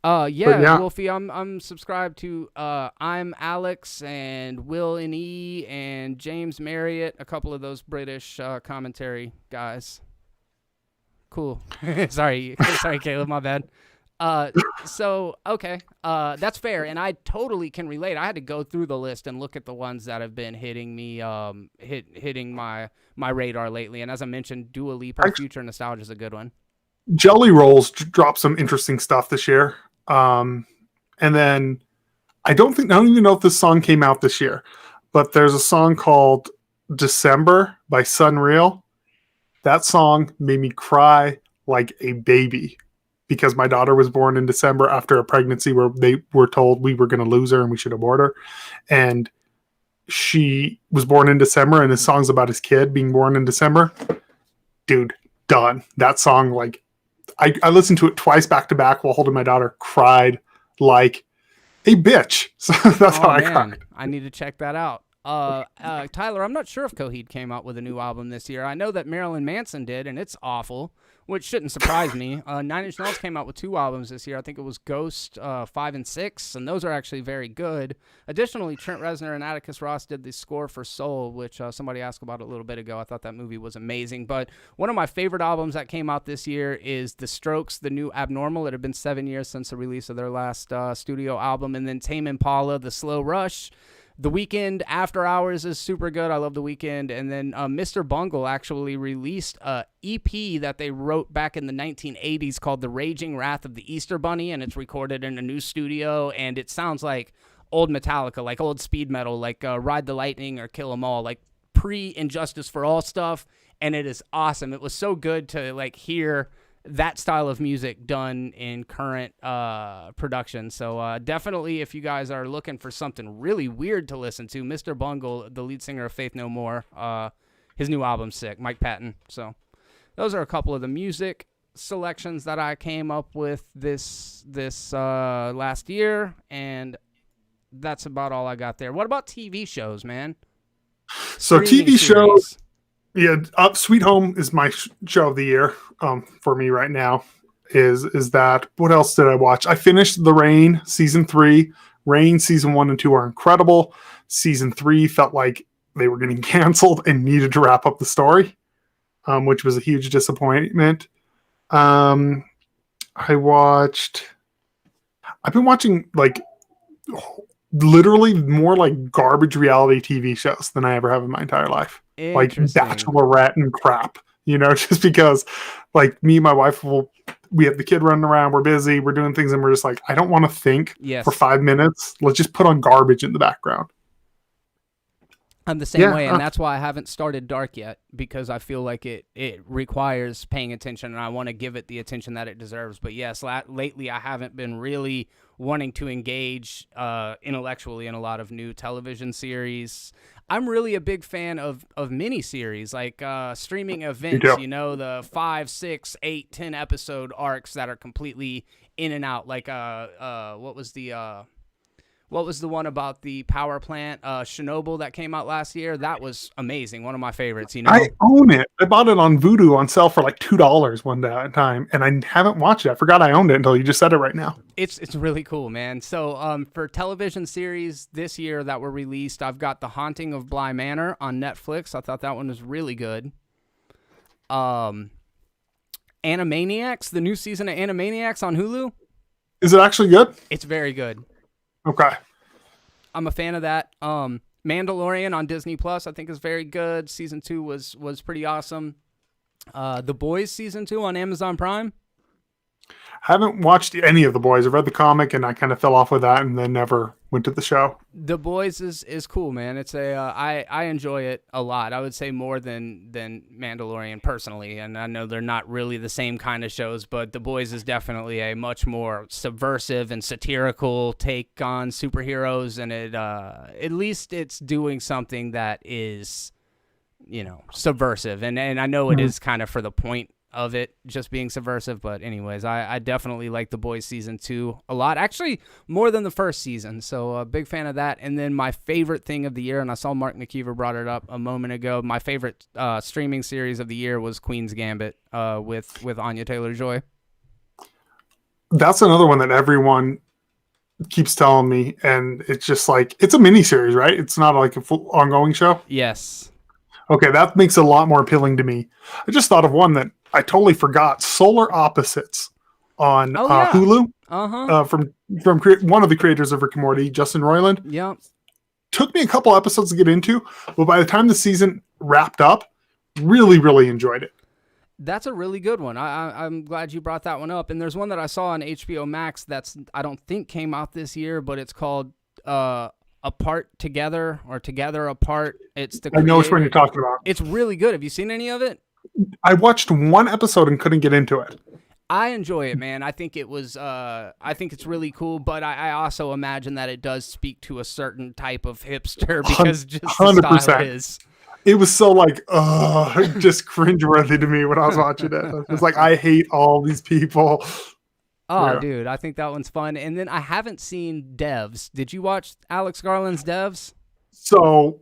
But yeah, Wolfie, I'm subscribed to I'm Alex and Will and E and James Marriott, a couple of those British commentary guys. Cool. sorry, Caleb, my bad. Okay, that's fair, and I totally can relate. I had to go through the list and look at the ones that have been hitting me, hitting my radar lately. And as I mentioned, Dua Lipa, Future Nostalgia is a good one. Jelly Rolls dropped some interesting stuff this year. And then I don't even know if this song came out this year, but there's a song called December by Sunreal. That song made me cry like a baby because my daughter was born in December after a pregnancy where they were told we were going to lose her and we should abort her. And she was born in December, and the song's about his kid being born in December. Dude, done. That song, like, I listened to it twice back to back while holding my daughter, cried like a bitch. So that's how I cried. I need to check that out. Tyler, I'm not sure if Coheed came out with a new album this year. I know that Marilyn Manson did, and it's awful, which shouldn't surprise me. Nine Inch Nails came out with 2 albums this year. I think it was Ghost 5 and 6, and those are actually very good. Additionally, Trent Reznor and Atticus Ross did the score for Soul, which somebody asked about a little bit ago. I thought that movie was amazing. But one of my favorite albums that came out this year is The Strokes, The New Abnormal. It had been 7 years since the release of their last studio album. And then Tame Impala, The Slow Rush. The Weeknd, After Hours is super good. I love The Weeknd. And then Mr. Bungle actually released a EP that they wrote back in the 1980s called The Raging Wrath of the Easter Bunny, and it's recorded in a new studio, and it sounds like old Metallica, like old speed metal, like Ride the Lightning or Kill 'Em All, like pre-Injustice for All stuff, and it is awesome. It was so good to like hear that style of music done in current production. So definitely, if you guys are looking for something really weird to listen to, Mr. Bungle, the lead singer of Faith No More, his new album's sick. Mike Patton. So those are a couple of the music selections that I came up with this last year, and that's about all I got there. What about TV shows, man? So TV shows. Yeah, Sweet Home is my show of the year for me right now. Is that what else did I watch? I finished The Rain season 3. Rain season 1 and 2 are incredible. Season 3 felt like they were getting canceled and needed to wrap up the story, which was a huge disappointment. I've been watching like literally more like garbage reality TV shows than I ever have in my entire life. Like Bachelorette and crap, just because like me and my wife we have the kid running around, we're busy, we're doing things, and we're just like, I don't want to think for 5 minutes. Let's just put on garbage in the background. I'm the same way, and that's why I haven't started Dark yet, because I feel like it requires paying attention, and I want to give it the attention that it deserves. But yes, lately I haven't been really wanting to engage intellectually in a lot of new television series. I'm really a big fan of miniseries, like streaming events, the 5, 6, 8, 10 episode arcs that are completely in and out. Like what was the one about the power plant, Chernobyl, that came out last year? That was amazing. One of my favorites, I own it. I bought it on Vudu on sale for like $2 one time, and I haven't watched it. I forgot I owned it until you just said it right now. It's really cool, man. So for television series this year that were released, I've got The Haunting of Bly Manor on Netflix. I thought that one was really good. Animaniacs, the new season of Animaniacs on Hulu. Is it actually good? It's very good. Okay. I'm a fan of that. Mandalorian on Disney Plus, I think, is very good. Season 2 was pretty awesome. The Boys Season 2 on Amazon Prime. Haven't watched any of The Boys. I've read the comic and I kind of fell off with that and then never went to the show. The Boys is cool, man. It's I enjoy it a lot. I would say more than Mandalorian personally, and I know they're not really the same kind of shows, but The Boys is definitely a much more subversive and satirical take on superheroes, and it at least it's doing something that is, subversive, and I know it is kind of for the point of it just being subversive, but anyways, I definitely like The Boys Season 2 a lot, actually more than the first season, so a big fan of that. And then my favorite thing of the year, and I saw Mark McKeever brought it up a moment ago, my favorite streaming series of the year was Queen's Gambit with Anya Taylor-Joy. That's another one that everyone keeps telling me, and it's just like, it's a miniseries, right? It's not like a full ongoing show. Yes. Okay, that makes it a lot more appealing to me. I just thought of one that I totally forgot: Solar Opposites on Hulu. From one of the creators of Rick and Morty, Justin Roiland. Yep. Took me a couple episodes to get into, but by the time the season wrapped up, really enjoyed it. That's a really good one. I'm glad you brought that one up. And there's one that I saw on HBO Max that's, I don't think came out this year, but it's called Apart Together or Together Apart. I know which one you're talking about. It's really good. Have you seen any of it? I watched one episode and couldn't get into it. I enjoy it, man. I think it's really cool, but I also imagine that it does speak to a certain type of hipster because just 100%. The style it is. It was so like, just cringeworthy to me when I was watching it. It was like, I hate all these people. Oh, yeah. Dude, I think that one's fun. And then I haven't seen Devs. Did you watch Alex Garland's Devs? So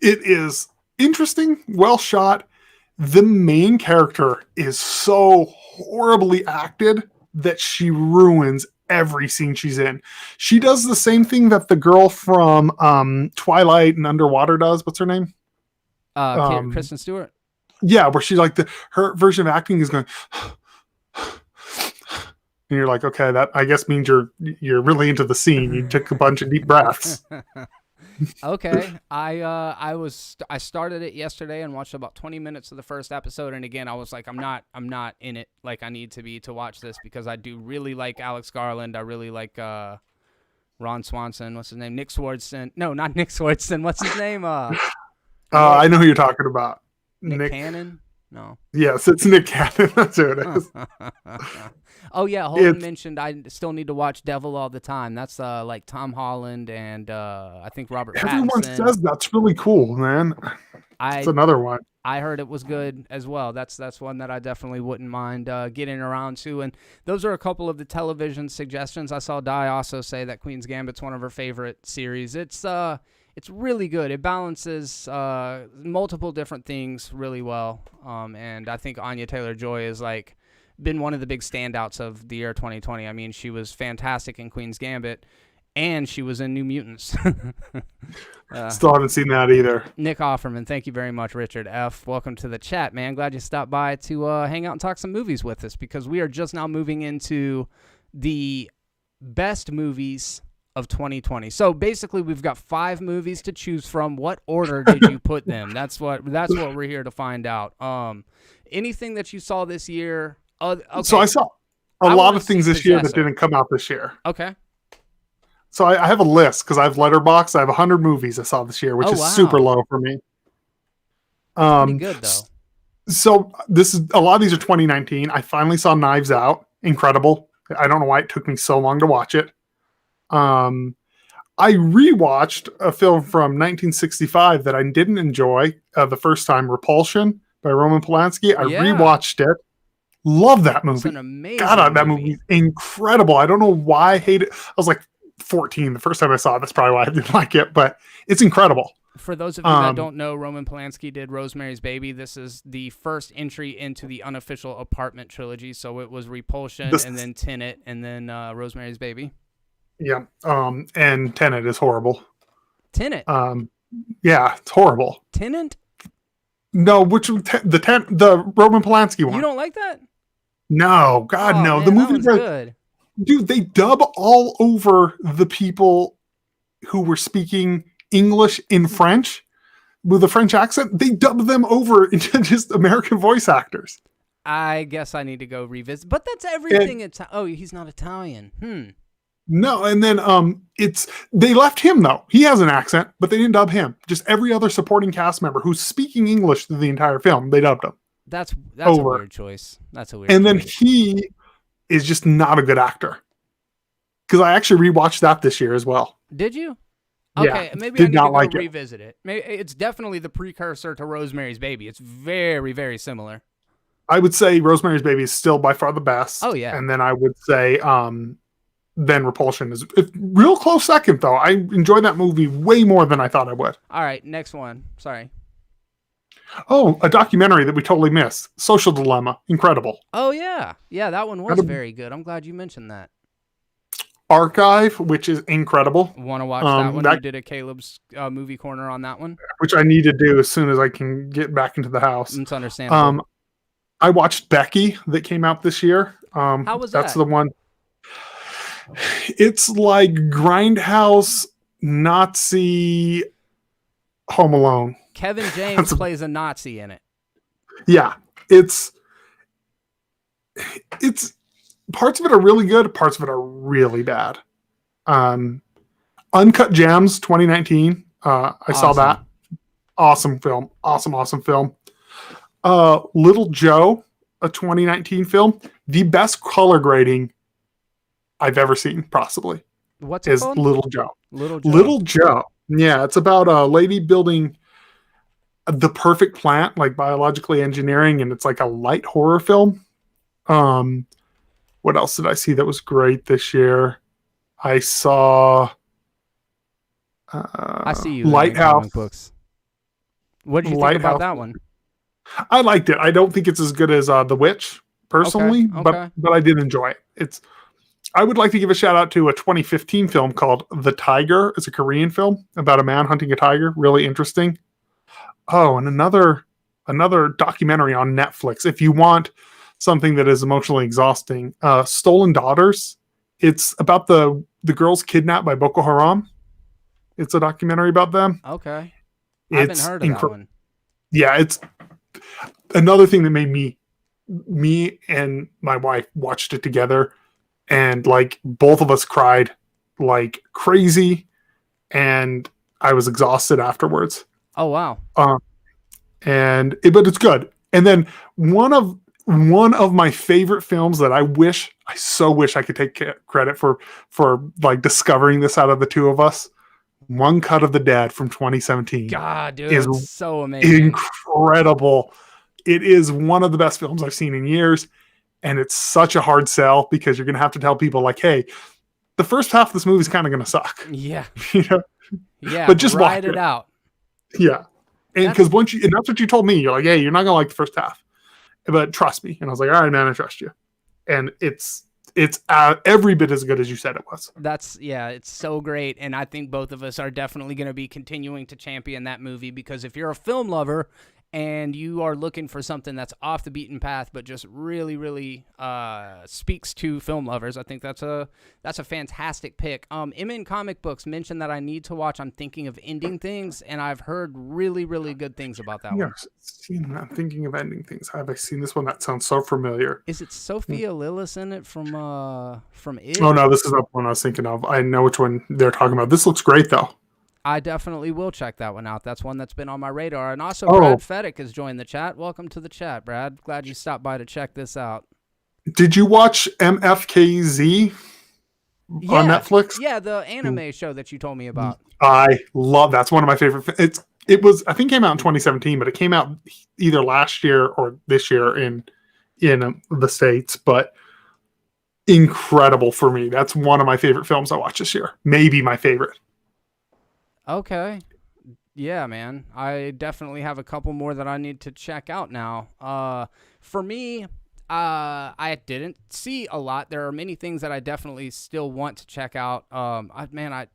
it is interesting, well shot. The main character is so horribly acted that she ruins every scene she's in. She does the same thing that the girl from Twilight and Underwater does. What's her name? Kristen Stewart. Yeah, where she's like her version of acting is going, and you're like, okay, that I guess means you're really into the scene. You took a bunch of deep breaths. Okay, I started it yesterday and watched about 20 minutes of the first episode, and again I was like, I'm not in it like I need to be to watch this because I do really like Alex Garland. I really like Ron Swanson. What's his name? Nick Swardson. No, not Nick Swardson. What's his name? I know who you're talking about. Nick Cannon. No. Yes, it's Nick Cannon. That's who it is. Oh yeah, Holden mentioned I still need to watch Devil All the Time. That's like Tom Holland and I think Robert Pattinson. Everyone says that's really cool, man. It's another one. I heard it was good as well. That's one that I definitely wouldn't mind getting around to. And those are a couple of the television suggestions. I saw Di also say that Queen's Gambit's one of her favorite series. It's really good. It balances multiple different things really well. And I think Anya Taylor-Joy is like been one of the big standouts of the year 2020. I mean, she was fantastic in Queen's Gambit, and she was in New Mutants. Still haven't seen that either. Nick Offerman, thank you very much, Richard F. Welcome to the chat, man. Glad you stopped by to hang out and talk some movies with us because we are just now moving into the best movies of 2020. So basically, we've got 5 movies to choose from. What order did you put them? That's what we're here to find out. Anything that you saw this year? Okay. So I saw a lot of things this year that didn't come out this year. Okay. So I have a list because I have Letterboxd. I have 100 movies I saw this year, which is super low for me. Pretty good though. So a lot of these are 2019. I finally saw Knives Out. Incredible. I don't know why it took me so long to watch it. I rewatched a film from 1965 that I didn't enjoy the first time, Repulsion by Roman Polanski. I rewatched it. Love that movie. It's an amazing that movie is incredible. I don't know why I hate it. I was like 14 the first time I saw it. That's probably why I didn't like it, but it's incredible. For those of you that don't know, Roman Polanski did Rosemary's Baby. This is the first entry into the unofficial Apartment trilogy. So it was Repulsion and then Tenet and then Rosemary's Baby. Yeah. And Tenet is horrible. Tenet? Yeah, it's horrible. Tenet? No, the Roman Polanski one. You don't like that? No, God, no. Man, the movie was good. Dude, they dub all over the people who were speaking English in French with a French accent. They dub them over into just American voice actors. I guess I need to go revisit. But that's everything. He's not Italian. No, and then they left him though. He has an accent, but they didn't dub him. Just every other supporting cast member who's speaking English through the entire film, they dubbed him. That's a weird choice. Then he is just not a good actor. Because I actually rewatched that this year as well. Did you? Yeah, okay, maybe I need to go revisit it. It's definitely the precursor to Rosemary's Baby. It's very, very similar. I would say Rosemary's Baby is still by far the best. Oh yeah. And then I would say then Repulsion is a real close second, though. I enjoyed that movie way more than I thought I would. All right, next one. Sorry. Oh, a documentary that we totally missed. Social Dilemma. Incredible. Oh yeah, yeah, that one was very good. I'm glad you mentioned that. Archive, which is incredible. Want to watch that one? That You did a Caleb's movie corner on that one. which I need to do as soon as I can get back into the house. It's understandable. I watched Becky that came out this year. How was that? That's the one. It's like Grindhouse, Nazi, Home Alone. Kevin James plays a Nazi in it. Yeah, it's parts of it are really good, parts of it are really bad. Uncut Gems 2019. I saw that. Awesome film. Awesome film. Little Joe, a 2019 film. The best color grading I've ever seen, possibly. What's it called? Little Joe. Little Joe. Yeah, it's about a lady building the perfect plant, like biologically engineering, and it's like a light horror film. What else did I see that was great this year? I saw I see you Lighthouse books. What did you think about that one? I liked it. I don't think it's as good as The Witch, personally, okay. but I did enjoy it. I would like to give a shout out to a 2015 film called The Tiger. It's a Korean film about a man hunting a tiger. Really interesting. Oh, and another documentary on Netflix. If you want something that is emotionally exhausting, Stolen Daughters. It's about the girls kidnapped by Boko Haram. It's a documentary about them. Okay. I haven't heard of that one. Yeah, it's another thing that made me and my wife watched it together, and like both of us cried like crazy, and I was exhausted afterwards. Oh wow. But it's good. And then one of my favorite films that I so wish I could take credit for like discovering this out of the two of us. One Cut of the Dead from 2017. God, dude, it's so amazing. Incredible. It is one of the best films I've seen in years, and it's such a hard sell because you're going to have to tell people like, hey, the first half of this movie is kind of going to suck. Yeah. Yeah. But just ride it out. Yeah. And because and that's what you told me. You're like, hey, you're not going to like the first half, but trust me. And I was like, all right, man, I trust you. And it's every bit as good as you said it was. It's so great. And I think both of us are definitely going to be continuing to champion that movie, because if you're a film lover and you are looking for something that's off the beaten path but just really, really speaks to film lovers, I think that's a fantastic pick. MN Comic Books mentioned that I need to watch I'm Thinking of Ending Things, and I've heard really, really good things about that one. I'm Thinking of Ending Things. Have I seen this one? That sounds so familiar. Is it Sophia Lillis in it from It? Oh, no, this is not the one I was thinking of. I know which one they're talking about. This looks great, though. I definitely will check that one out. That's one that's been on my radar. And also, Brad Fedek has joined the chat. Welcome to the chat, Brad. Glad you stopped by to check this out. Did you watch MFKZ on Netflix? Yeah, the anime show that you told me about. I love that's one of my favorite. It was, I think, came out in 2017, but it came out either last year or this year in the States. But incredible for me. That's one of my favorite films I watched this year. Maybe my favorite. Okay. Yeah, man. I definitely have a couple more that I need to check out now. For me, I didn't see a lot. There are many things that I definitely still want to check out. I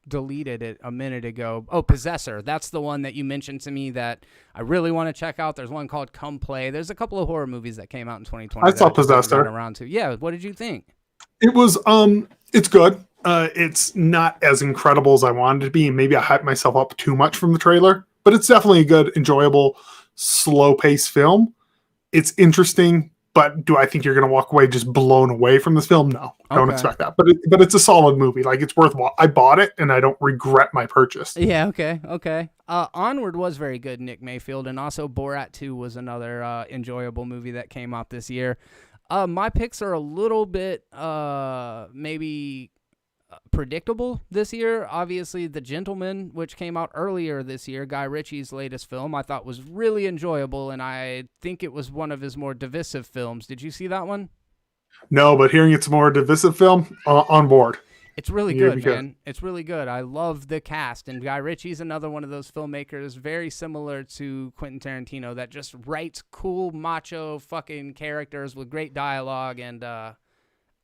deleted it a minute ago. Oh, Possessor. That's the one that you mentioned to me that I really want to check out. There's one called Come Play. There's a couple of horror movies that came out in 2020. I saw Possessor. Around to. Yeah, what did you think? It was it's good. It's not as incredible as I wanted it to be, and maybe I hyped myself up too much from the trailer, but it's definitely a good, enjoyable, slow-paced film. It's interesting, but do I think you're going to walk away just blown away from this film? No, I don't expect that. But it's a solid movie. Like, it's worth. I bought it, and I don't regret my purchase. Yeah. Okay. Onward was very good, Nick Mayfield, and also Borat 2 was another enjoyable movie that came out this year. My picks are a little bit maybe predictable this year. Obviously, The Gentleman, which came out earlier this year, Guy Ritchie's latest film, I thought was really enjoyable, and I think it was one of his more divisive films. Did you see that one? No, but hearing it's a more divisive film, on board. It's really Here we good, go. man. It's really good. I love the cast, and Guy Ritchie's another one of those filmmakers very similar to Quentin Tarantino that just writes cool, macho fucking characters with great dialogue, and I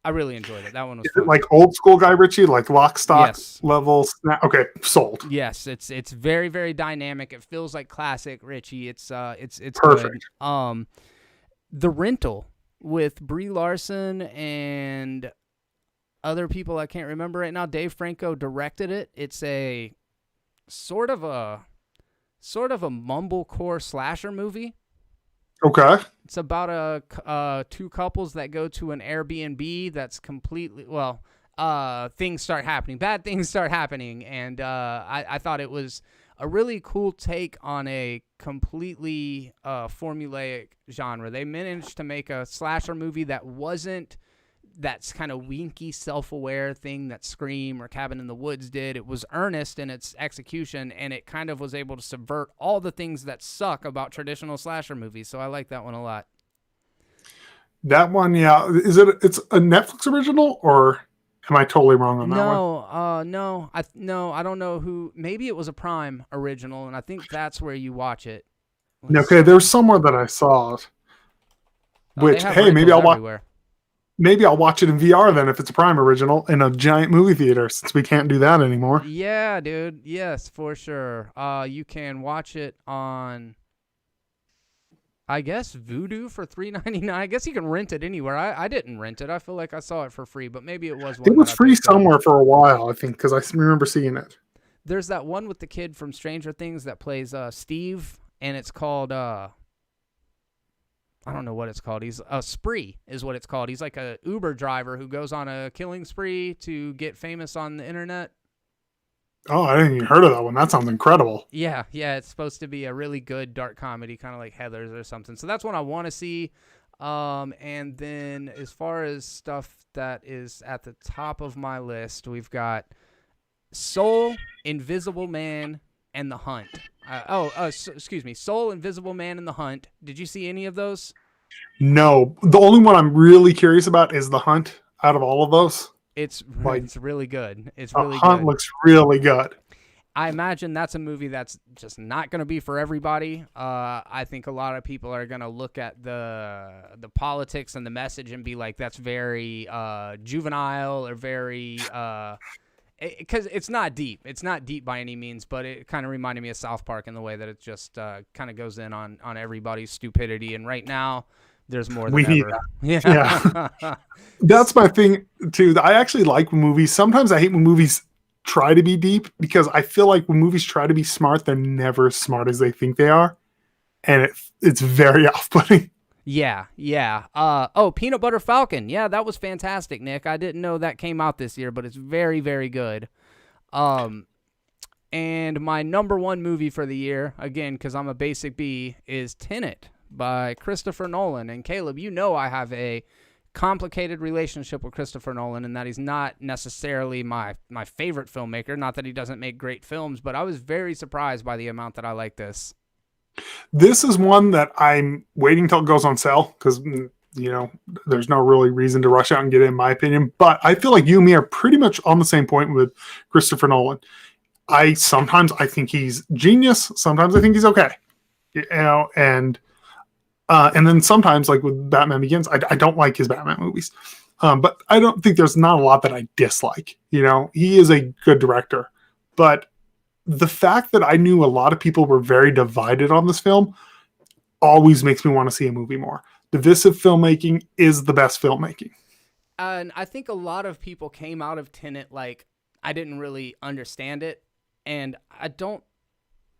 really enjoyed it. That one was Is fun. it like old school Guy Ritchie, like lock, stock Yes. level? Okay, sold. Yes, it's very, very dynamic. It feels like classic Ritchie. It's Perfect. good. The Rental with Brie Larson and other people I can't remember right now. Dave Franco directed it. It's a sort of a mumblecore slasher movie. Okay. It's about two couples that go to an Airbnb that's completely things start happening. Bad things start happening, and I thought it was a really cool take on a completely formulaic genre. They managed to make a slasher movie that wasn't that's kind of winky, self-aware thing that Scream or Cabin in the Woods did. It was earnest in its execution, and it kind of was able to subvert all the things that suck about traditional slasher movies. So I like that one a lot. That one, yeah. It's a Netflix original, or am I totally wrong on that one? No, I don't know who. Maybe it was a Prime original, and I think that's where you watch it. Okay, there was somewhere that I saw it. Which, hey, maybe I'll watch it in VR then if it's a Prime original in a giant movie theater, since we can't do that anymore. Yeah, dude. Yes, for sure. You can watch it on, I guess, Vudu for $3.99. I guess you can rent it anywhere. I didn't rent it. I feel like I saw it for free, but maybe it was one. It was free somewhere for a while, I think, because I remember seeing it. There's that one with the kid from Stranger Things that plays Steve, and it's called I don't know what it's called. He's a spree is what it's called. He's like a Uber driver who goes on a killing spree to get famous on the internet. Oh, I didn't even heard of that one. That sounds incredible. Yeah. It's supposed to be a really good dark comedy, kind of like Heathers or something. So that's one I want to see. And then as far as stuff that is at the top of my list, we've got Soul, Invisible Man, and The Hunt. Excuse me. Soul, Invisible Man, and The Hunt. Did you see any of those? No. The only one I'm really curious about is The Hunt out of all of those. It's really good. It's really good. The Hunt looks really good. I imagine that's a movie that's just not going to be for everybody. I think a lot of people are going to look at the politics and the message and be like, that's very juvenile or very because it's not deep. It's not deep by any means, but it kind of reminded me of South Park in the way that it just kind of goes in on everybody's stupidity. And right now, there's more than need ever. that. Yeah. That's my thing, too. I actually like movies. Sometimes I hate when movies try to be deep, because I feel like when movies try to be smart, they're never as smart as they think they are. And it's very off-putting. Yeah. Peanut Butter Falcon. Yeah, that was fantastic, Nick. I didn't know that came out this year, but it's very, very good. And my number one movie for the year, again, because I'm a basic B, is Tenet by Christopher Nolan. And Caleb, you know I have a complicated relationship with Christopher Nolan, and that he's not necessarily my favorite filmmaker. Not that he doesn't make great films, but I was very surprised by the amount that I like this. This is one that I'm waiting till it goes on sale, because there's no really reason to rush out and get it, in my opinion. But I feel like you and me are pretty much on the same point with Christopher Nolan. Sometimes I think he's genius. Sometimes I think he's okay. And then sometimes, like with Batman Begins, I don't like his Batman movies. But I don't think there's not a lot that I dislike. He is a good director. But the fact that I knew a lot of people were very divided on this film always makes me want to see a movie more. Divisive filmmaking is the best filmmaking. And I think a lot of people came out of Tenet like, I didn't really understand it. And I don't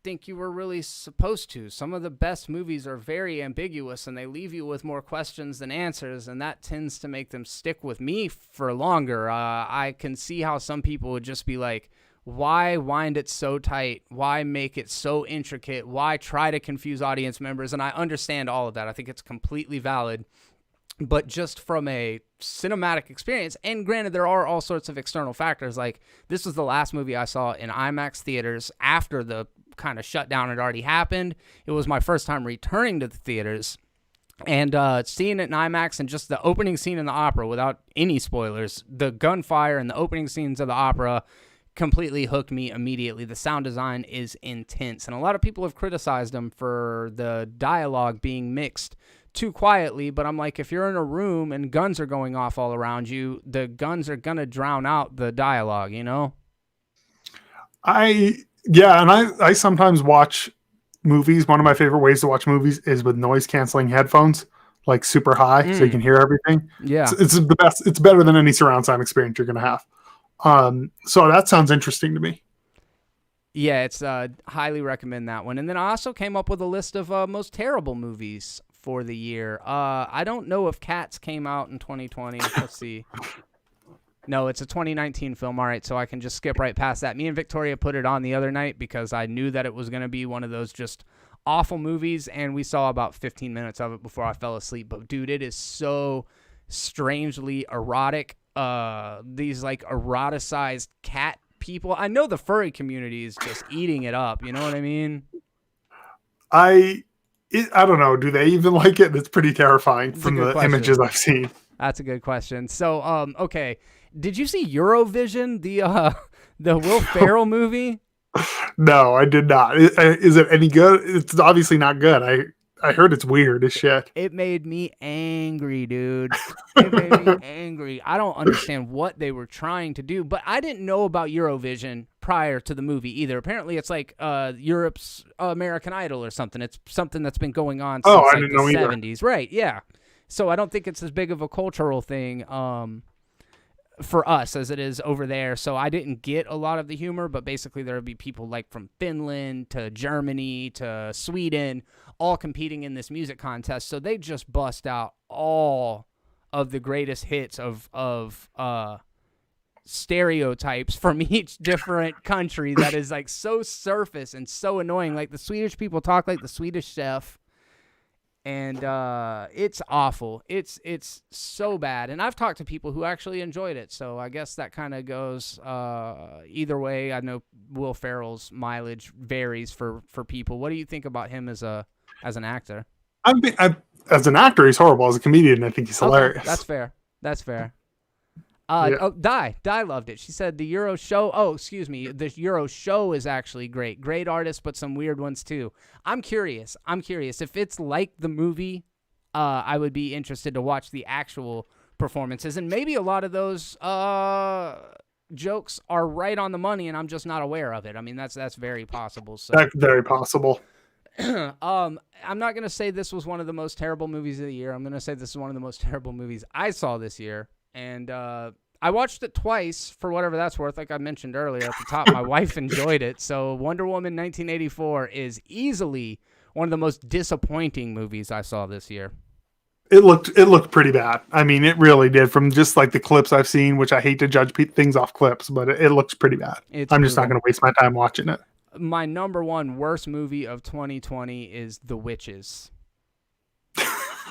think you were really supposed to. Some of the best movies are very ambiguous, and they leave you with more questions than answers, and that tends to make them stick with me for longer. I can see how some people would just be like, why wind it so tight? Why make it so intricate? Why try to confuse audience members? And I understand all of that. I think it's completely valid. But just from a cinematic experience, and granted, there are all sorts of external factors. Like, this was the last movie I saw in IMAX theaters after the kind of shutdown had already happened. It was my first time returning to the theaters. And seeing it in IMAX and just the opening scene in the opera, without any spoilers, the gunfire and the opening scenes of the opera completely hooked me immediately. The sound design is intense, and a lot of people have criticized them for the dialogue being mixed too quietly, but I'm like, if you're in a room and guns are going off all around you, the guns are going to drown out the dialogue, you know? Yeah, and I sometimes watch movies. One of my favorite ways to watch movies is with noise canceling headphones, like super high, so you can hear everything. Yeah. It's the best. It's better than any surround sound experience you're going to have. So that sounds interesting to me. Yeah, it's highly recommend that one. And then I also came up with a list of most terrible movies for the year. I don't know if Cats came out in 2020. Let's see. No, it's a 2019 film. All right, so I can just skip right past that. Me and Victoria put it on the other night because I knew that it was going to be one of those just awful movies, and we saw about 15 minutes of it before I fell asleep. But, dude, it is so strangely erotic. These, like, eroticized cat people. I know the furry community is just eating it up. You know what I mean? I don't know. Do they even like it? It's pretty terrifying from the images I've seen. That's a good question. So, okay. Did you see Eurovision, the Will Ferrell movie? No, I did not. Is it any good? It's obviously not good. I heard it's weird as shit. It made me angry, dude. It made me angry. I don't understand what they were trying to do, but I didn't know about Eurovision prior to the movie either. Apparently, it's like Europe's American Idol or something. It's something that's been going on since like the 70s. Right, yeah. So I don't think it's as big of a cultural thing for us as it is over there. So I didn't get a lot of the humor, but basically there would be people like from Finland to Germany to Sweden all competing in this music contest. So they just bust out all of the greatest hits of stereotypes from each different country that is like so surface and so annoying. Like the Swedish people talk like the Swedish chef. And it's awful. It's so bad. And I've talked to people who actually enjoyed it. So I guess that kind of goes either way. I know Will Ferrell's mileage varies for people. What do you think about him as an actor? As an actor, he's horrible. As a comedian, I think he's hilarious. That's fair. Di loved it. She said the Euro show. Oh, excuse me. The Euro show is actually great. Great artists, but some weird ones too. I'm curious. If it's like the movie, I would be interested to watch the actual performances. And maybe a lot of those jokes are right on the money, and I'm just not aware of it. I mean, that's very possible. So that's very possible. I'm not gonna say this was one of the most terrible movies of the year. I'm gonna say this is one of the most terrible movies I saw this year. And I watched it twice for whatever that's worth. Like I mentioned earlier at the top, my wife enjoyed it. So Wonder Woman 1984 is easily one of the most disappointing movies I saw this year. It looked pretty bad. I mean, it really did from just like the clips I've seen, which I hate to judge things off clips, but it looks pretty bad. I'm just not going to waste my time watching it. My number one worst movie of 2020 is The Witches.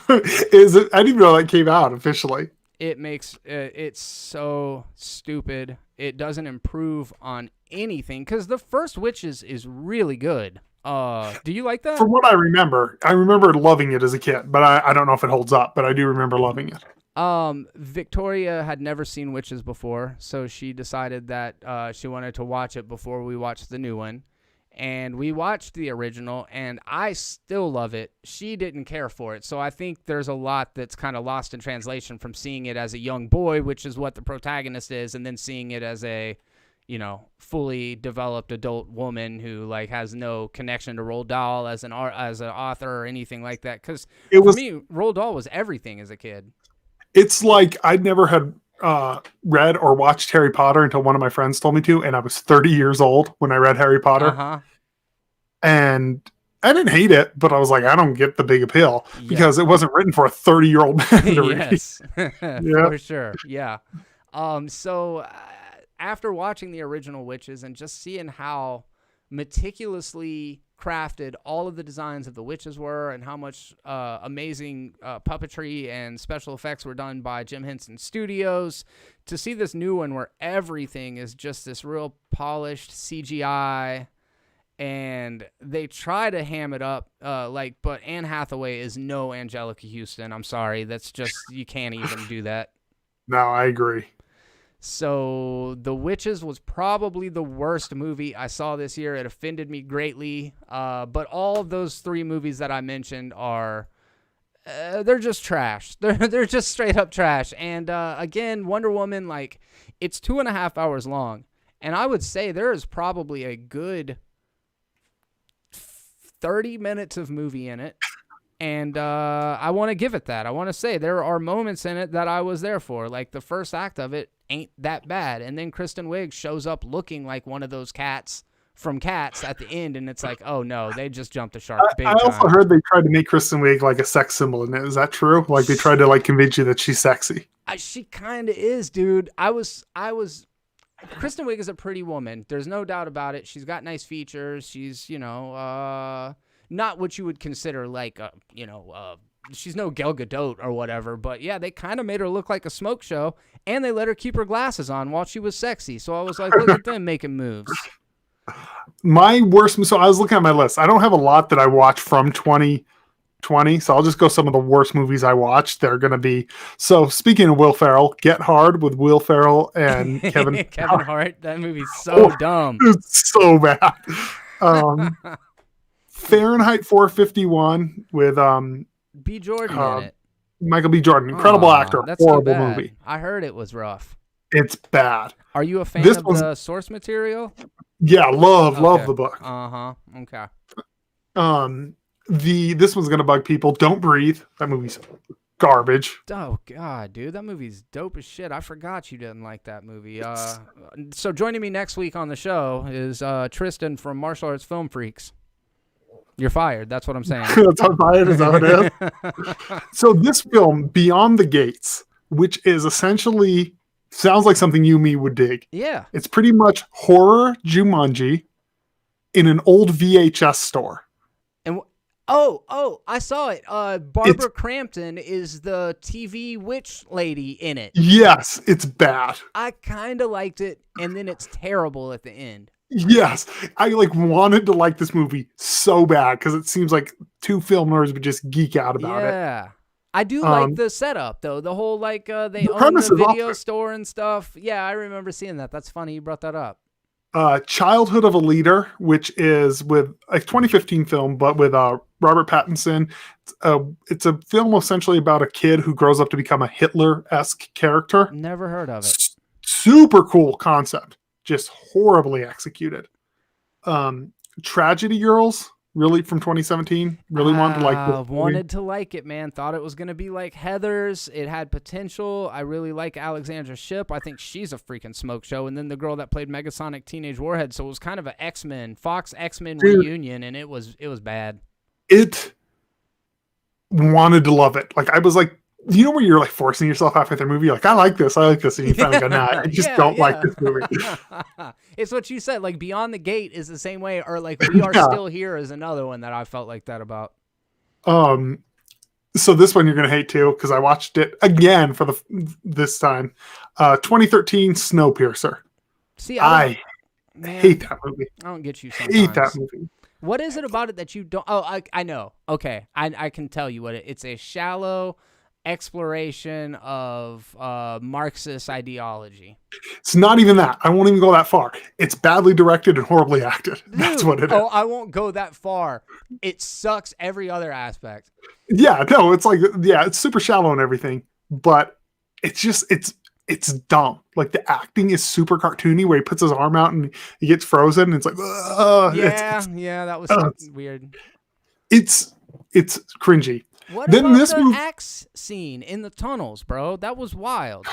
Is it? I didn't even know that came out officially. It makes it's so stupid. It doesn't improve on anything because the first Witches is really good. Do you like that? From what I remember loving it as a kid, but I don't know if it holds up, but I do remember loving it. Victoria had never seen Witches before, so she decided that she wanted to watch it before we watched the new one. And we watched the original, and I still love it. She didn't care for it. So I think there's a lot that's kind of lost in translation from seeing it as a young boy, which is what the protagonist is, and then seeing it as a, fully developed adult woman who like has no connection to Roald Dahl as an author or anything like that. Because for me, Roald Dahl was everything as a kid. It's like I never had read or watched Harry Potter until one of my friends told me to, and I was 30 years old when I read Harry Potter. And I didn't hate it, but I was like, I don't get the big appeal because it wasn't written for a 30-year-old man to read. Yes, for sure. Yeah. So after watching the original Witches and just seeing how meticulously crafted all of the designs of the witches were and how much amazing puppetry and special effects were done by Jim Henson Studios, to see this new one where everything is just this real polished CGI and they try to ham it up, but Anne Hathaway is no Angelica Houston. I'm sorry, that's just, you can't even do that. No, I agree. So The Witches was probably the worst movie I saw this year. It offended me greatly. But all of those 3 movies that I mentioned are, they're just trash. They're just straight up trash. And again, Wonder Woman, like, it's 2.5 hours long. And I would say there is probably a good 30 minutes of movie in it. And I want to give it that. I want to say there are moments in it that I was there for. Like, the first act of it ain't that bad. And then Kristen Wiig shows up looking like one of those cats from Cats at the end, and it's like, oh no, they just jumped the shark big time. I also heard they tried to make Kristen Wiig like a sex symbol in it. Is that true? Like, they tried to like convince you that she's sexy. She kind of is, dude. I was. Kristen Wiig is a pretty woman. There's no doubt about it. She's got nice features. She's, not what you would consider like, she's no Gal Gadot or whatever, but yeah, they kind of made her look like a smoke show, and they let her keep her glasses on while she was sexy. So I was like, look at them making moves. My worst, so I was looking at my list. I don't have a lot that I watched from 2020, so I'll just go some of the worst movies I watched. They're going to be, so speaking of Will Ferrell, Get Hard with Will Ferrell and Kevin Hart. That movie's so dumb. It's so bad. Fahrenheit 451 with B. Jordan in it. Michael B. Jordan, incredible actor. That's horrible movie. I heard it was rough. It's bad. Are you a fan of the source material? Yeah, love the book. Okay. This one's gonna bug people. Don't Breathe. That movie's garbage. Oh god, dude, that movie's dope as shit. I forgot you didn't like that movie. So joining me next week on the show is Tristan from Martial Arts Film Freaks. You're fired. That's what I'm saying. That's how fired is how it is. So this film, Beyond the Gates, which is essentially sounds like something you and me would dig. Yeah. It's pretty much horror Jumanji in an old VHS store. And I saw it. Barbara Crampton is the TV witch lady in it. Yes, it's bad. I kind of liked it, and then it's terrible at the end. Yes, I wanted to like this movie so bad because it seems like 2 film nerds would just geek out about it. Yeah, I do like the setup though. The whole they own the video store and stuff. Yeah, I remember seeing that. That's funny you brought that up. Childhood of a Leader, which is with a 2015 film, but with Robert Pattinson. It's a film essentially about a kid who grows up to become a Hitler-esque character. Never heard of it. Super cool concept. Just horribly executed. Tragedy Girls, really from 2017. Really wanted to like this wanted to like it, man. Thought it was going to be like Heathers. It had potential. I really like Alexandra Shipp. I think she's a freaking smoke show. And then the girl that played Megasonic Teenage Warhead. So it was kind of a Fox X-Men reunion, and it was bad. It wanted to love it. Like, I was like, you know where you're like forcing yourself halfway through the movie? You're like, I like this. And you finally go, nah, I just don't like this movie. It's what you said. Like, Beyond the Gate is the same way. Or like, We Are Still Here is another one that I felt like that about. So this one you're going to hate too, because I watched it again for this time. 2013 Snowpiercer. See, I hate that movie. I don't get you sometimes. Hate that movie. What is it about it that you don't? Oh, I know. Okay. I can tell you what it's a shallow exploration of Marxist ideology. It's not even that. I won't even go that far. It's badly directed and horribly acted. Dude, that's what it is. Oh, I won't go that far. It sucks every other aspect. Yeah, no, it's like, yeah, it's super shallow and everything, but it's just, it's dumb. Like, the acting is super cartoony where he puts his arm out and he gets frozen and it's like, that was weird. It's cringy. What about the axe scene in the tunnels, bro? That was wild.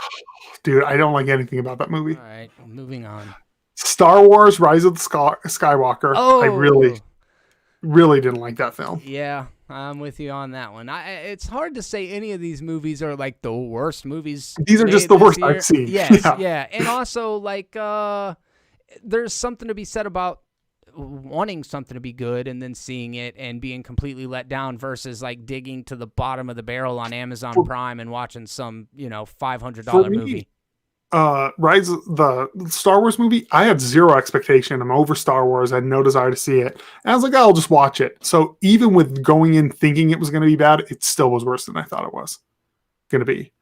Dude, I don't like anything about that movie. All right, moving on. Star Wars Rise of the Skywalker. Oh. I really didn't like that film. Yeah, I'm with you on that one. It's hard to say any of these movies are like the worst movies. These are just the worst I've seen. Yes, yeah. And also, like, there's something to be said about wanting something to be good and then seeing it and being completely let down versus like digging to the bottom of the barrel on Amazon Prime and watching some $500 movie. Rise the Star Wars movie, I had zero expectation. I'm over Star Wars. I had no desire to see it. And I was like, I'll just watch it. So even with going in thinking it was going to be bad, it still was worse than I thought it was going to be.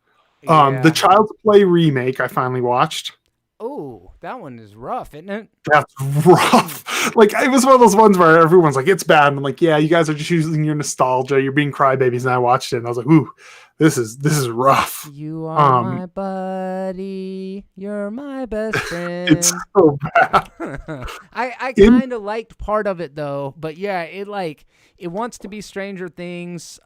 The Yeah. Child's Play remake I finally watched. Oh, that one is rough, isn't it? That's rough. Like, it was one of those ones where everyone's like, it's bad. And I'm like, yeah, you guys are just using your nostalgia. You're being crybabies. And I watched it and I was like, ooh, this is rough. You are my buddy. You're my best friend. It's so bad. I kind of liked part of it though, but yeah, it wants to be Stranger Things.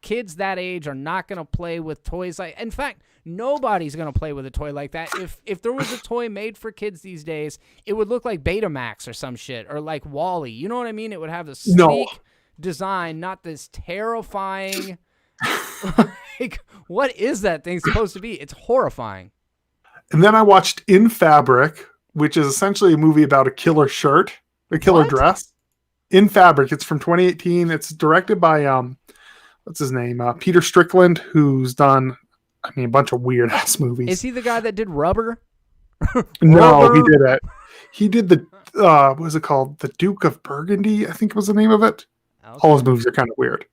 Kids that age are not gonna play with toys like. In fact, nobody's gonna play with a toy like that. If there was a toy made for kids these days, it would look like Betamax or some shit, or like Wall-E. You know what I mean? It would have the sleek design, not this terrifying. Like, what is that thing supposed to be? It's horrifying. And then I watched In Fabric, which is essentially a movie about a killer shirt, a killer dress. In Fabric. It's from 2018. It's directed by what's his name? Peter Strickland, who's done a bunch of weird ass movies. Is he the guy that did Rubber? No, he did it. He did the what was it called? The Duke of Burgundy, I think was the name of it. Okay. All his movies are kind of weird.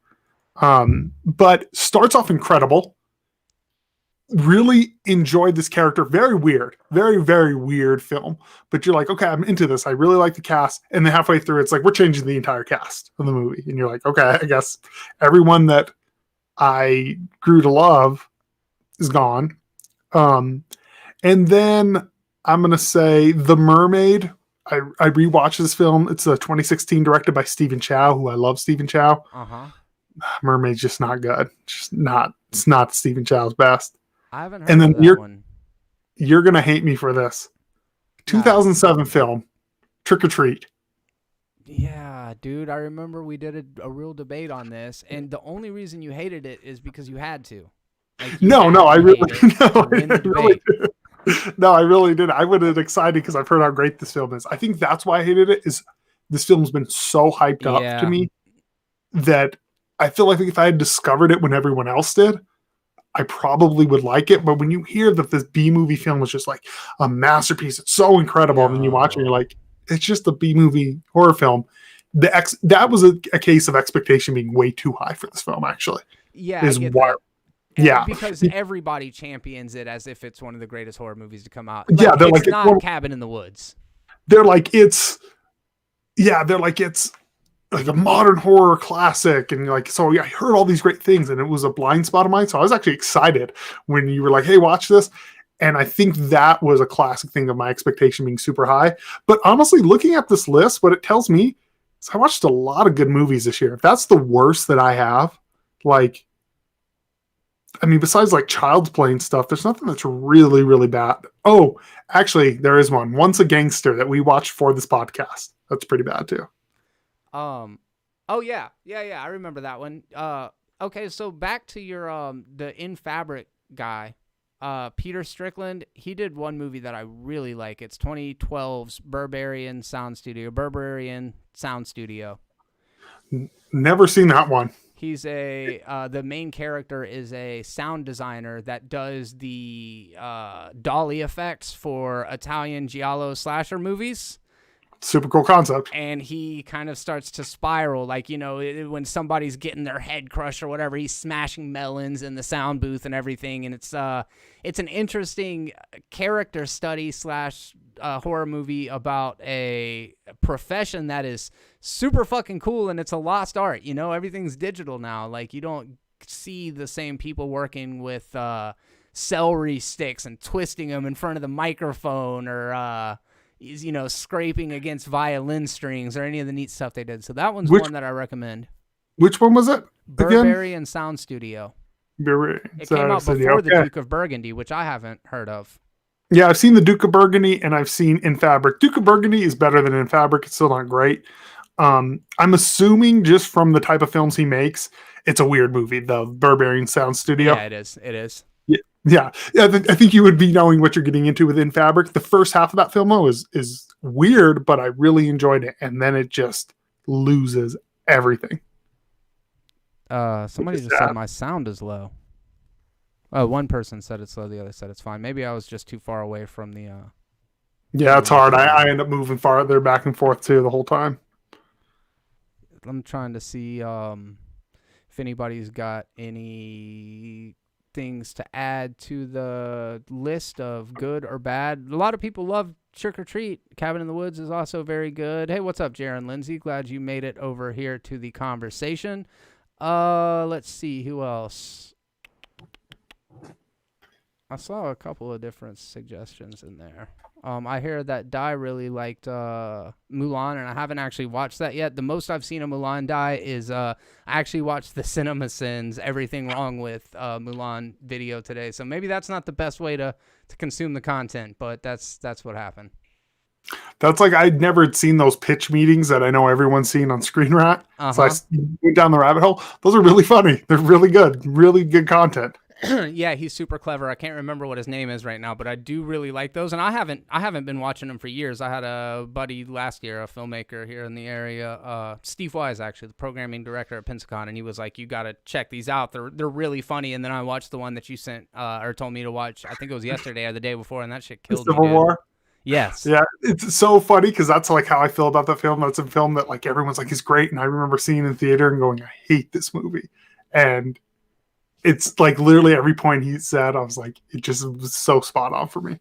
But starts off incredible. Really enjoyed this character. Very weird. Very, very weird film. But you're like, okay, I'm into this. I really like the cast. And then halfway through, it's like, we're changing the entire cast of the movie. And you're like, okay, I guess everyone that I grew to love is gone. And then I'm going to say The Mermaid. I rewatched this film. It's a 2016 directed by Stephen Chow, who I love Stephen Chow. Uh-huh. Mermaid's just not good. It's not Stephen Chow's best. I haven't heard of that one. You're going to hate me for this. 2007 film, Trick or Treat. Yeah, dude. I remember we did a real debate on this, and the only reason you hated it is because you had to. Like, I really did. I would have excited because I've heard how great this film is. I think that's why I hated it. Is this film's been so hyped up to me that I feel like if I had discovered it when everyone else did, I probably would like it. But when you hear that this B movie film was just like a masterpiece, it's so incredible, and then you watch it, and you're like, it's just a B movie horror film. That was a case of expectation being way too high for this film. Actually, is wild. Because everybody champions it as if it's one of the greatest horror movies to come out. It's not Cabin in the Woods. They're like it's like a modern horror classic, and you're like, so I heard all these great things, and it was a blind spot of mine. So I was actually excited when you were like, hey, watch this. And I think that was a classic thing of my expectation being super high. But honestly, looking at this list, what it tells me is I watched a lot of good movies this year. If that's the worst that I have, besides like Child's Play and stuff, there's nothing that's really, really bad. Oh, actually, there is one. Once a Gangster that we watched for this podcast. That's pretty bad too. Oh yeah. I remember that one. Okay, so back to your the In Fabric guy, Peter Strickland. He did one movie that I really like. It's 2012's Berberian Sound Studio. Never seen that one. He's the main character is a sound designer that does the dolly effects for Italian giallo slasher movies. Super cool concept. And he kind of starts to spiral, like, when somebody's getting their head crushed or whatever, he's smashing melons in the sound booth and everything. And it's an interesting character study / horror movie about a profession that is super fucking cool, and it's a lost art. Everything's digital now. Like, you don't see the same people working with celery sticks and twisting them in front of the microphone, or scraping against violin strings, or any of the neat stuff they did. So that one's one that I recommend. Which one was it? Berberian Sound Studio. It came out before the Duke of Burgundy, which I haven't heard of. Yeah, I've seen the Duke of Burgundy, and I've seen In Fabric. Duke of Burgundy is better than In Fabric. It's still not great. I'm assuming just from the type of films he makes, it's a weird movie, the Berberian Sound Studio. Yeah, it is. Yeah. I think you would be knowing what you're getting into with In Fabric. The first half of that film, though, is weird, but I really enjoyed it, and then it just loses everything. Somebody just said my sound is low. One person said it's slow, the other said it's fine. Maybe I was just too far away from the. Yeah, it's hard. I end up moving farther back and forth too the whole time. I'm trying to see if anybody's got any things to add to the list of good or bad. A lot of people love Trick or Treat. Cabin in the Woods is also very good. Hey, what's up, Jaron Lindsay? Glad you made it over here to the conversation. Let's see who else. I saw a couple of different suggestions in there. I hear that Dai really liked Mulan, and I haven't actually watched that yet. The most I've seen of Mulan Dai is I actually watched the Cinema Sins Everything Wrong with Mulan video today. So maybe that's not the best way to consume the content, but that's what happened. That's like I'd never seen those pitch meetings that I know everyone's seen on Screen Rat. So I went down the rabbit hole. Those are really funny. They're really good content. Yeah, he's super clever. I can't remember what his name is right now, but I do really like those. And I haven't been watching them for years. I had a buddy last year, a filmmaker here in the area, Steve Wise, actually, the programming director at Pensacon, and he was like, "You got to check these out. They're really funny." And then I watched the one that you sent or told me to watch. I think it was yesterday or the day before, and that shit killed me. Civil War. Yes. Yeah, it's so funny because that's like how I feel about the film. That's a film that like everyone's like is great, and I remember seeing in theater and going, "I hate this movie," and it's like literally every point he said, I was like, it just was so spot on for me.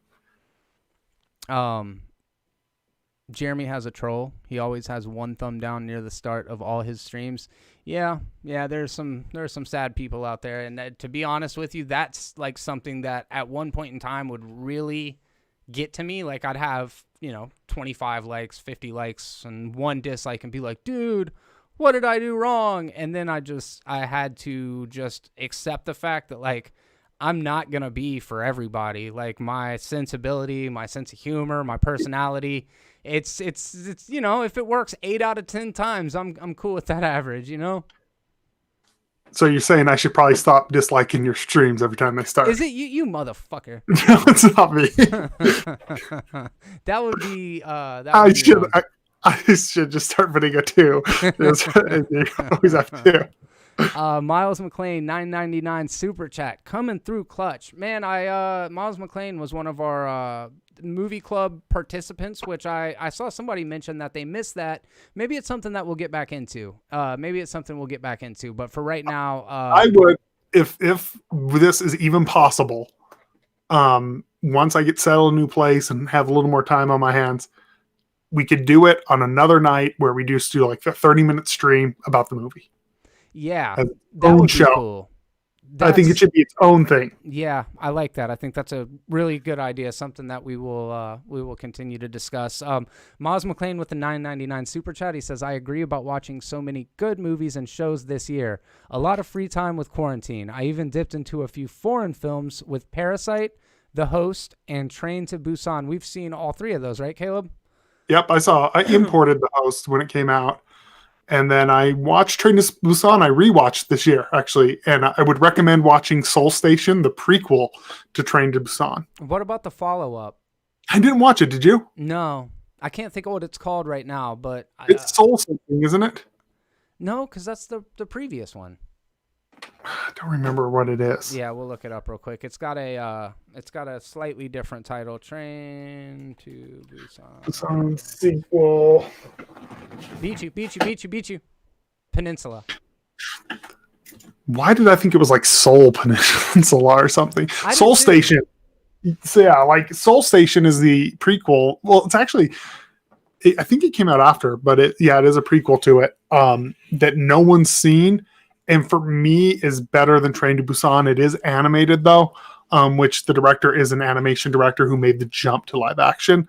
Jeremy has a troll. He always has one thumb down near the start of all his streams. Yeah. There's some sad people out there, and to be honest with you, that's like something that at one point in time would really get to me. Like I'd have 25 likes, 50 likes, and one dislike, and be like, dude, what did I do wrong? And then I had to just accept the fact that like I'm not gonna be for everybody. Like my sensibility, my sense of humor, my personality, it's if it works 8 out of 10 times, I'm cool with that average, So you're saying I should probably stop disliking your streams every time they start? Is it you motherfucker? No, it's not me. That would be I should just start putting a 2. You always have to. Miles McLean, $9.99 super chat coming through clutch. Man, Miles McLean was one of our movie club participants, which I saw somebody mention that they missed that. Maybe it's something that we'll get back into. But for right now, I would, if this is even possible, once I get settled in a new place and have a little more time on my hands, we could do it on another night where we just do like a 30-minute stream about the movie. Yeah, that would show. Be cool. I think it should be its own thing. Yeah, I like that. I think that's a really good idea. Something that we will continue to discuss. Miles McLean with the $9.99 super chat. He says, "I agree about watching so many good movies and shows this year. A lot of free time with quarantine. I even dipped into a few foreign films with Parasite, The Host, and Train to Busan. We've seen all 3 of those, right, Caleb?" Yep, I imported The Host when it came out. And then I watched Train to Busan. I rewatched this year, actually. And I would recommend watching Soul Station, the prequel to Train to Busan. What about the follow-up? I didn't watch it. Did you? No. I can't think of what it's called right now, but... It's Soul something, isn't it? No, because that's the previous one. I don't remember what it is. Yeah, we'll look it up real quick. It's got a slightly different title. Train to Busan. Busan sequel. Beat you. Peninsula. Why did I think it was like Soul Peninsula or something? Soul Station. So yeah, like Soul Station is the prequel. Well, it's actually, I think it came out after, but it is a prequel to it that no one's seen. And for me, is better than Train to Busan. It is animated though, which the director is an animation director who made the jump to live action.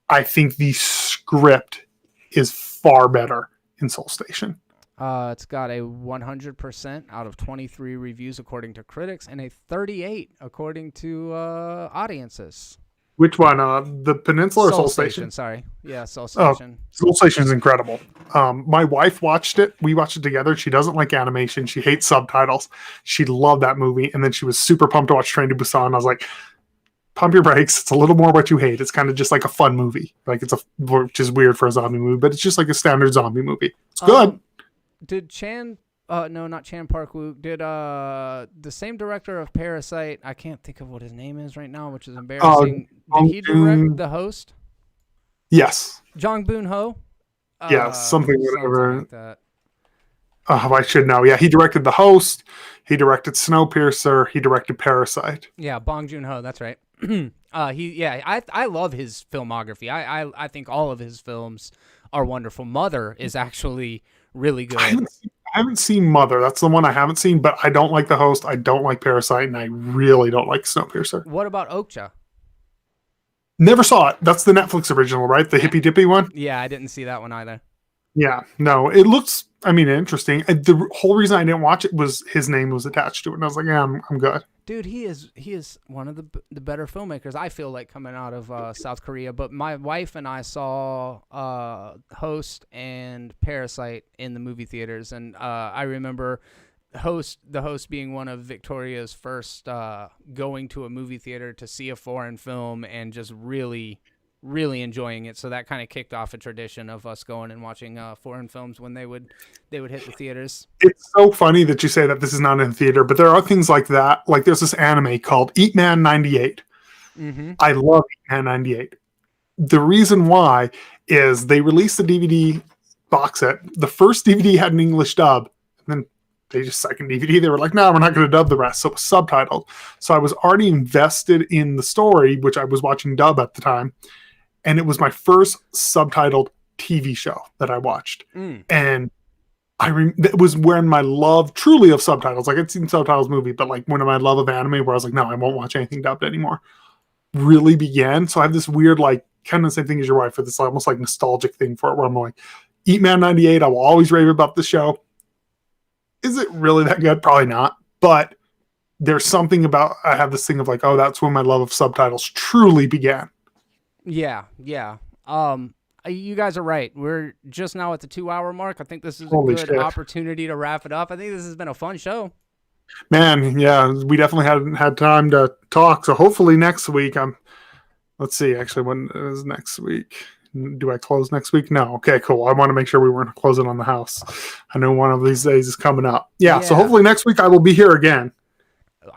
I think the script is far better in Soul Station. It's got a 100% out of 23 reviews according to critics and a 38 according to audiences. Which one? The Peninsula or Soul Station? Sorry. Yeah, Soul Station. Soul Station is incredible. My wife watched it. We watched it together. She doesn't like animation. She hates subtitles. She loved that movie. And then she was super pumped to watch Train to Busan. I was like, pump your brakes. It's a little more what you hate. It's kind of just like a fun movie. Which is weird for a zombie movie, but it's just like a standard zombie movie. It's good. Did Chan No, not Chan Park-wook. Did the same director of Parasite? I can't think of what his name is right now, which is embarrassing. Did he direct The Host? Yes. Jong Boon-ho. Yes, something whatever. Like that. I should know. Yeah, he directed The Host. He directed Snowpiercer. He directed Parasite. Yeah, Bong Joon-ho. That's right. I love his filmography. I think all of his films are wonderful. Mother is actually really good. I haven't seen Mother. That's the one I haven't seen, but I don't like The Host. I don't like Parasite, and I really don't like Snowpiercer. What about Okja? Never saw it. That's the Netflix original, right? The hippy dippy one? Yeah, I didn't see that one either. Yeah, no, it looks, interesting. The whole reason I didn't watch it was his name was attached to it, and I was like, yeah, I'm good. Dude, he is one of the better filmmakers, I feel like, coming out of South Korea. But my wife and I saw Host and Parasite in the movie theaters, and I remember the Host being one of Victoria's first going to a movie theater to see a foreign film and just really enjoying it. So that kind of kicked off a tradition of us going and watching foreign films when they would hit the theaters. It's so funny that you say that this is not in the theater, but there are things like that. Like there's this anime called Eat Man 98. Mm-hmm. I love Eat Man 98. The reason why is they released the DVD box set. The first DVD had an English dub, and then they just second DVD. They were like, no, we're not going to dub the rest. So it was subtitled. So I was already invested in the story, which I was watching dub at the time. And it was my first subtitled TV show that I watched. And that was when my love truly of subtitles, like I'd seen subtitles movie, but like when my love of anime where I was like, no, I won't watch anything dubbed anymore, really began. So I have this weird, like kind of the same thing as your wife, for this almost like nostalgic thing for it, where I'm like, Eat Man 98, I will always rave about the show. Is it really that good? Probably not. But there's something about, I have this thing of like, oh, that's when my love of subtitles truly began. Yeah. You guys are right. We're just now at the 2-hour mark. I think this is a good opportunity to wrap it up. I think this has been a fun show. Man, yeah, we definitely hadn't had time to talk. So hopefully next week, let's see, actually, when is next week? Do I close next week? No. Okay, cool. I want to make sure we weren't closing on the house. I know one of these days is coming up. Yeah, so hopefully next week I will be here again.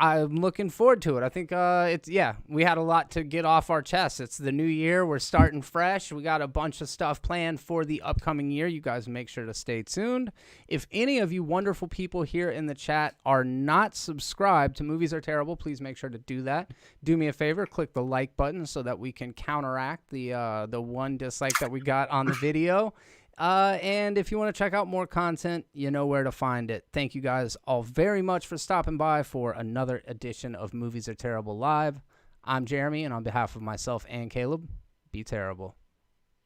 I'm looking forward to it. I think we had a lot to get off our chests. It's the new year. We're starting fresh. We got a bunch of stuff planned for the upcoming year. You guys make sure to stay tuned. If any of you wonderful people here in the chat are not subscribed to Movies Are Terrible, please make sure to do that. Do me a favor, click the like button so that we can counteract the one dislike that we got on the video. And if you want to check out more content, you know where to find it. Thank you guys all very much for stopping by for another edition of Movies Are Terrible Live. I'm Jeremy, and on behalf of myself and Caleb, be terrible.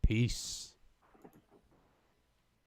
Peace.